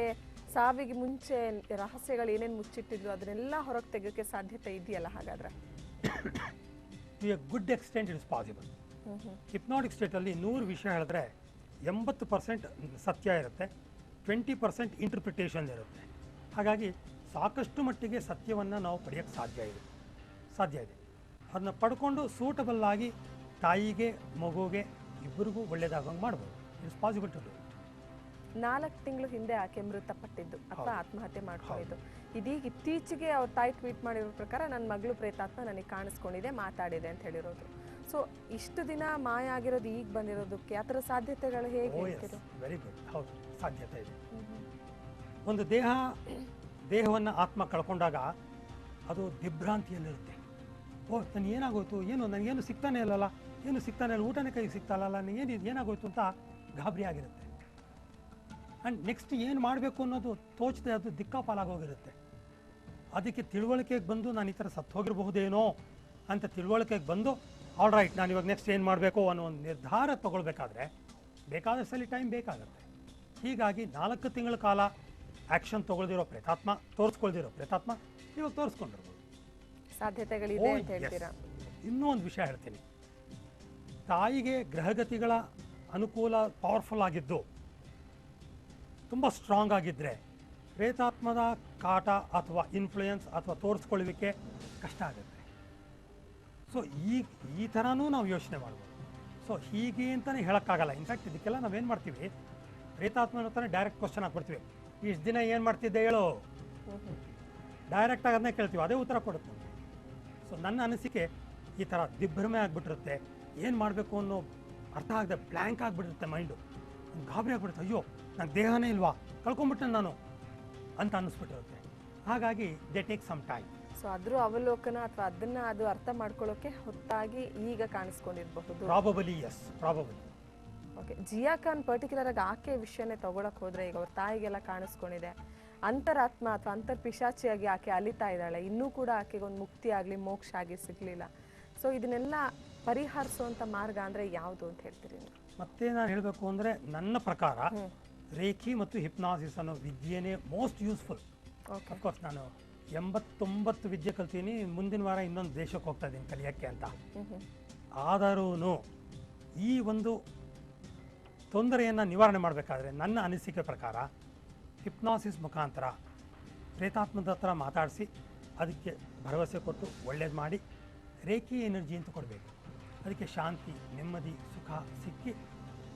ಸಾವಿಗೆ ಮುಂಚೆ ರಹಸ್ಯಗಳು ಏನೇನು ಮುಚ್ಚಿಟ್ಟಿದ್ರು ಅದನ್ನೆಲ್ಲ ಹೊರಗೆ ತೆಗೋಕ್ಕೆ ಸಾಧ್ಯತೆ ಇದೆಯಲ್ಲ ಹಾಗಾದ್ರೆ? To a good extent it is possible. Hypnotic ಸ್ಟೇಟಲ್ಲಿ 100 ವಿಷಯ ಹೇಳಿದ್ರೆ 80% ಸತ್ಯ ಇರುತ್ತೆ, 20% ಇಂಟರ್ಪ್ರಿಟೇಷನ್ ಇರುತ್ತೆ. ಹಾಗಾಗಿ ಸಾಕಷ್ಟು ಮಟ್ಟಿಗೆ ಸತ್ಯವನ್ನು ನಾವು ಪಡೆಯೋಕ್ಕೆ ಸಾಧ್ಯ ಇದೆ. ಅದನ್ನ ಪಡ್ಕೊಂಡು ಸೂಟಬಲ್ ಆಗಿ ತಾಯಿಗೆ ಮಗುಗೆ ಇಬ್ಬರಿಗೂ ಒಳ್ಳೇದಾಗಂಗೆ ಮಾಡ್ಬೋದು. It's possible to do. 4 ತಿಂಗಳು ಹಿಂದೆ ಆಕೆ ಮೃತಪಟ್ಟಿದ್ದು ಅಥವಾ ಆತ್ಮಹತ್ಯೆ ಮಾಡ್ಕೊಂಡಿದ್ದು. ಇದೀಗ ಇತ್ತೀಚೆಗೆ ಅವ್ರ ತಾಯಿ ಟ್ವೀಟ್ ಮಾಡಿರೋ ಪ್ರಕಾರ ನನ್ನ ಮಗಳು ಪ್ರೇತಾತ್ಮ ನನಗೆ ಕಾಣಿಸ್ಕೊಂಡಿದೆ, ಮಾತಾಡಿದೆ ಅಂತ ಹೇಳಿರೋದು. ಸೊ ಇಷ್ಟು ದಿನ ಮಾಯ ಆಗಿರೋದು ಈಗ ಬಂದಿರೋದಕ್ಕೆ ಆ ಥರ ಸಾಧ್ಯತೆಗಳು ಹೇಗೆ ಹೇಳ್ತೀರೋ? Very good. ಹೌದು, ಸಾಧ್ಯತೆ ಇದೆ. ಒಂದು ದೇಹವನ್ನು ಆತ್ಮ ಕಳ್ಕೊಂಡಾಗ ಅದು ದಿಗ್ಭ್ರಾಂತಿಯಲ್ಲಿರುತ್ತೆ. ನನಗೆ ಏನಾಗೋಯ್ತು, ನನಗೇನು ಸಿಗ್ತಾನೆ ಇಲ್ಲಲ್ಲ, ಊಟನೇ ಕೈಗೆ ಸಿಗ್ತಾನಲ್ಲ, ನನಗೇನು ಏನಾಗೋಯ್ತು ಅಂತ ಗಾಬರಿ ಆಗಿರುತ್ತೆ. ಆ್ಯಂಡ್ ನೆಕ್ಸ್ಟ್ ಏನು ಮಾಡಬೇಕು ಅನ್ನೋದು ತೋಚದೆ ಅದು ದಿಕ್ಕಾಪಾಲಾಗೋಗಿರುತ್ತೆ. ಅದಕ್ಕೆ ತಿಳುವಳಿಕೆಗೆ ಬಂದು ನಾನು ಈ ಥರ ಸತ್ತು ಹೋಗಿರಬಹುದೇನೋ ಅಂತ ತಿಳುವಳಿಕೆಗೆ ಬಂದು ಆಲ್ ರೈಟ್ ನಾನು ಇವಾಗ ನೆಕ್ಸ್ಟ್ ಏನು ಮಾಡಬೇಕು ಅನ್ನೋ ಒಂದು ನಿರ್ಧಾರ ತೊಗೊಳ್ಬೇಕಾದ್ರೆ ಬೇಕಾದಷ್ಟಲ್ಲಿ ಟೈಮ್ ಬೇಕಾಗುತ್ತೆ. ಹೀಗಾಗಿ 4 ತಿಂಗಳ ಕಾಲ ಆ್ಯಕ್ಷನ್ ತೊಗೊಳ್ದಿರೋ ಪ್ರೇತಾತ್ಮ, ತೋರಿಸ್ಕೊಳ್ದಿರೋ ಪ್ರೇತಾತ್ಮ ಇವಾಗ ತೋರಿಸ್ಕೊಂಡಿರ್ಬೋದು. ಸಾಧ್ಯತೆಗಳಿದೆ ಅಂತ ಹೇಳ್ತೀರಾ? ಇನ್ನೂ ಒಂದು ವಿಷಯ ಹೇಳ್ತೀನಿ. ತಾಯಿಗೆ ಗ್ರಹಗತಿಗಳ ಅನುಕೂಲ ಪವರ್ಫುಲ್ ಆಗಿದ್ದು ತುಂಬ ಸ್ಟ್ರಾಂಗ್ ಆಗಿದ್ದರೆ ಪ್ರೇತಾತ್ಮದ ಕಾಟ ಅಥವಾ ಇನ್ಫ್ಲೂಯೆನ್ಸ್ ಅಥವಾ ತೋರಿಸ್ಕೊಳ್ಳುವಿಕೆ ಕಷ್ಟ ಆಗುತ್ತೆ. ಸೊ ಈ ಥರನೂ ನಾವು ಯೋಚನೆ ಮಾಡ್ಬೋದು. ಸೊ ಹೀಗೆ ಅಂತಲೇ ಹೇಳೋಕ್ಕಾಗಲ್ಲ. ಇನ್ಫ್ಯಾಕ್ಟ್ ಇದಕ್ಕೆಲ್ಲ ನಾವೇನು ಮಾಡ್ತೀವಿ, ಪ್ರೇತಾತ್ಮನ ಹತ್ರನೇ ಡೈರೆಕ್ಟ್ ಕ್ವಶನ್ ಹಾಕ್ಬಿಡ್ತೀವಿ, ಇಷ್ಟು ದಿನ ಏನು ಮಾಡ್ತಿದ್ದೆ ಹೇಳು, ಡೈರೆಕ್ಟಾಗಿ ಅದನ್ನೇ ಕೇಳ್ತೀವಿ, ಅದೇ ಉತ್ತರ ಕೊಡುತ್ತೆ. ಸೊ ನನ್ನ ಅನಿಸಿಕೆ ಈ ಥರ ದಿಗ್ಭ್ರಮೆ ಆಗಿಬಿಟ್ಟಿರುತ್ತೆ, ಏನು ಮಾಡಬೇಕು ಅನ್ನೋ ಅರ್ಥ ಆಗದೆ ಬ್ಲ್ಯಾಂಕ್ ಆಗಿಬಿಡುತ್ತೆ ಮೈಂಡು, ಗಾಬರಿ ಆಗಿಬಿಡುತ್ತೆ, ಅಯ್ಯೋ ನಂಗೆ ದೇಹನೇ ಇಲ್ವಾ, ಕಳ್ಕೊಂಬಿಟ್ಟೆ ನಾನು ಅಂತ ಅನ್ನಿಸ್ಬಿಟ್ಟಿರುತ್ತೆ. ಹಾಗಾಗಿ they take some time. So ಅದ್ರ ಅವಲೋಕನ ಅಥವಾ ಅದು ಅರ್ಥ ಮಾಡ್ಕೊಳ್ಳೋಕೆ ಹೊತ್ತಾಗಿ ಈಗ ಕಾಣಿಸ್ಕೊಂಡಿರಬಹುದು. Probably yes, probably. Okay, Jiah Khan particular ಆಗಿ ಆಕೆ ವಿಷಯನೇ ತಗೊಳಕ್ ಹೋದ್ರೆ ಈಗ ಅವ್ರ ತಾಯಿಗೆಲ್ಲ ಕಾಣಿಸ್ಕೊಂಡಿದೆ, ಅಂತರಾತ್ಮ ಅಥವಾ ಅಂತರ್ಪಿಶಾಚಿಯಾಗಿ ಆಕೆ ಅಲಿತಾ ಇದ್ದಾಳೆ, ಇನ್ನೂ ಕೂಡ ಆಕೆಗೆ ಒಂದು ಮುಕ್ತಿ ಆಗಲಿ ಮೋಕ್ಷ ಆಗಿ ಸಿಗ್ಲಿಲ್ಲ. ಸೊ ಇದನ್ನೆಲ್ಲ ಪರಿಹರಿಸುವಂತ ಮಾರ್ಗ ಅಂದ್ರೆ ಯಾವುದು ಅಂತ ಹೇಳ್ತೀರಿ? ಮತ್ತೆ ನಾನು ಹೇಳಬೇಕು ಅಂದರೆ ನನ್ನ ಪ್ರಕಾರ ರೇಖಿ ಮತ್ತು ಹಿಪ್ನಾಸಿಸ್ ಅನ್ನೋ ವಿದ್ಯೆನೇ ಮೋಸ್ಟ್ ಯೂಸ್ಫುಲ್. ಅಫ್ಕೋರ್ಸ್ ನಾನು 89 ವಿದ್ಯೆ ಕಲ್ತೀನಿ, ಮುಂದಿನ ವಾರ ಇನ್ನೊಂದು ದೇಶಕ್ಕೆ ಹೋಗ್ತಾ ಇದ್ದೀನಿ ಕಲಿಯೋಕ್ಕೆ ಅಂತ. ಆದರೂ ಈ ಒಂದು ತೊಂದರೆಯನ್ನು ನಿವಾರಣೆ ಮಾಡಬೇಕಾದ್ರೆ ನನ್ನ ಅನಿಸಿಕೆ ಪ್ರಕಾರ ಹಿಪ್ನಾಸಿಸ್ ಮುಖಾಂತರ ಪ್ರೇತಾತ್ಮದ ಹತ್ರ ಮಾತಾಡಿಸಿ ಅದಕ್ಕೆ ಭರವಸೆ ಕೊಟ್ಟು ಒಳ್ಳೇದು ಮಾಡಿ ರೇಖಿ ಎನರ್ಜಿ ಅಂತ ಕೊಡಬೇಕು. ಅದಕ್ಕೆ ಶಾಂತಿ, ನೆಮ್ಮದಿ, ಸುಖ ಸಿಕ್ಕಿ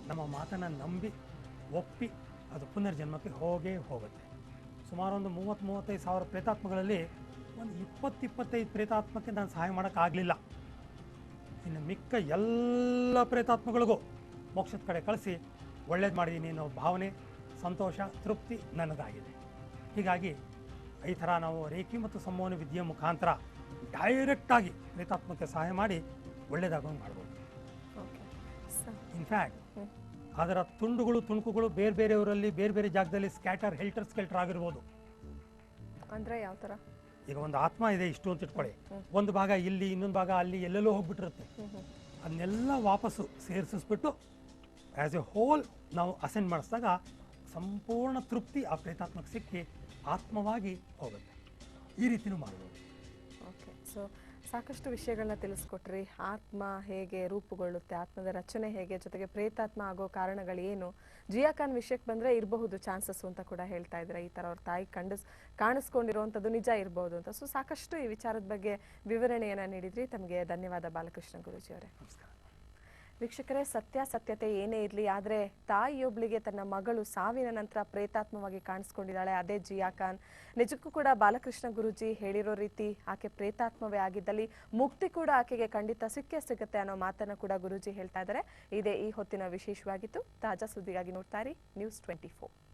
ನಮ್ಮ ಮಾತನ್ನು ನಂಬಿ ಒಪ್ಪಿ ಅದು ಪುನರ್ಜನ್ಮಕ್ಕೆ ಹೋಗುತ್ತೆ. ಸುಮಾರು ಒಂದು 30-35 ಸಾವಿರ ಪ್ರೇತಾತ್ಮಗಳಲ್ಲಿ ಒಂದು 20-25 ಪ್ರೇತಾತ್ಮಕ್ಕೆ ನಾನು ಸಹಾಯ ಮಾಡೋಕ್ಕಾಗಲಿಲ್ಲ. ಇನ್ನು ಮಿಕ್ಕ ಎಲ್ಲ ಪ್ರೇತಾತ್ಮಗಳಿಗೂ ಮೋಕ್ಷದ ಕಡೆ ಕಳಿಸಿ ಒಳ್ಳೇದು ಮಾಡಿದ್ದೀನಿ ಅನ್ನೋ ಭಾವನೆ, ಸಂತೋಷ, ತೃಪ್ತಿ ನನ್ನದಾಗಿದೆ. ಹೀಗಾಗಿ ಈ ಥರ ನಾವು ರೇಖಿ ಮತ್ತು ಸಂಮೋಹನ ವಿದ್ಯೆಯ ಮುಖಾಂತರ ಡೈರೆಕ್ಟಾಗಿ ಪ್ರೇತಾತ್ಮಕ್ಕೆ ಸಹಾಯ ಮಾಡಿ ಒಳ್ಳೇದಾಗೋಂಗೆ ಮಾಡ್ಬೋದು. ಇನ್ಫ್ಯಾಕ್ಟ್ ಅದರ ತುಣುಕುಗಳು ಬೇರೆಯವರಲ್ಲಿ ಬೇರೆ ಜಾಗದಲ್ಲಿ ಸ್ಕೆಲ್ಟರ್ ಆಗಿರ್ಬೋದು. ಅಂದರೆ ಯಾವ ಥರ? ಈಗ ಒಂದು ಆತ್ಮ ಇದೆ ಇಷ್ಟು ಅಂತ ಇಟ್ಕೊಳ್ಳಿ, ಒಂದು ಭಾಗ ಇಲ್ಲಿ, ಇನ್ನೊಂದು ಭಾಗ ಅಲ್ಲಿ, ಎಲ್ಲೆಲ್ಲೋ ಹೋಗ್ಬಿಟ್ಟಿರುತ್ತೆ. ಅದನ್ನೆಲ್ಲ ವಾಪಸ್ಸು ಸೇರಿಸಿಸ್ಬಿಟ್ಟು ಆ್ಯಸ್ ಎ ಹೋಲ್ ನಾವು ಅಸೆಂಡ್ ಮಾಡಿಸಿದಾಗ ಸಂಪೂರ್ಣ ತೃಪ್ತಿ ಆ ಪ್ರೇತಾತ್ಮಕ್ಕೆ ಸಿಕ್ಕಿ ಆತ್ಮವಾಗಿ ಹೋಗುತ್ತೆ. ಈ ರೀತಿಯೂ ಮಾಡ್ಬೋದು. ಓಕೆ, ಸೊ ಸಾಕಷ್ಟು ವಿಷಯಗಳನ್ನ ತಿಳಿಸ್ಕೊಟ್ರಿ. ಆತ್ಮ ಹೇಗೆ ರೂಪುಗೊಳ್ಳುತ್ತೆ, ಆತ್ಮದ ರಚನೆ ಹೇಗೆ, ಜೊತೆಗೆ ಪ್ರೇತಾತ್ಮ ಆಗೋ ಕಾರಣಗಳೇನು, ಜಿಯಾ ಖಾನ್ ವಿಷಯಕ್ಕೆ ಬಂದ್ರೆ ಇರಬಹುದು ಚಾನ್ಸಸ್ ಅಂತ ಕೂಡ ಹೇಳ್ತಾ ಇದ್ರೆ, ಈ ತರ ಅವ್ರ ತಾಯಿ ಕಾಣಿಸ್ಕೊಂಡಿರುವಂತದ್ದು ನಿಜ ಇರಬಹುದು ಅಂತ. ಸೊ ಸಾಕಷ್ಟು ಈ ವಿಚಾರದ ಬಗ್ಗೆ ವಿವರಣೆಯನ್ನ ನೀಡಿದ್ರಿ. ತಮಗೆ ಧನ್ಯವಾದ ಬಾಲಕೃಷ್ಣ ಗುರೂಜಿ ಅವರೇ. ನಮಸ್ಕಾರ. ವೀಕ್ಷಕರೇ, ಸತ್ಯತೆ ಏನೇ ಇರಲಿ, ಆದರೆ ತಾಯಿಯೊಬ್ಳಿಗೆ ತನ್ನ ಮಗಳು ಸಾವಿನ ನಂತರ ಪ್ರೇತಾತ್ಮವಾಗಿ ಕಾಣಿಸ್ಕೊಂಡಿದ್ದಾಳೆ, ಅದೇ ಜಿಯಾ ಖಾನ್. ನಿಜಕ್ಕೂ ಕೂಡ ಬಾಲಕೃಷ್ಣ ಗುರೂಜಿ ಹೇಳಿರೋ ರೀತಿ ಆಕೆ ಪ್ರೇತಾತ್ಮವೇ ಆಗಿದ್ದಲ್ಲಿ ಮುಕ್ತಿ ಕೂಡ ಆಕೆಗೆ ಖಂಡಿತ ಸಿಗುತ್ತೆ ಅನ್ನೋ ಮಾತನ್ನ ಕೂಡ ಗುರೂಜಿ ಹೇಳ್ತಾ ಇದ್ದಾರೆ. ಇದೇ ಈ ಹೊತ್ತಿನ ವಿಶೇಷವಾಗಿತ್ತು. ತಾಜಾ ಸುದ್ದಿಗಾಗಿ ನೋಡ್ತಾ ಇರಿ News 24.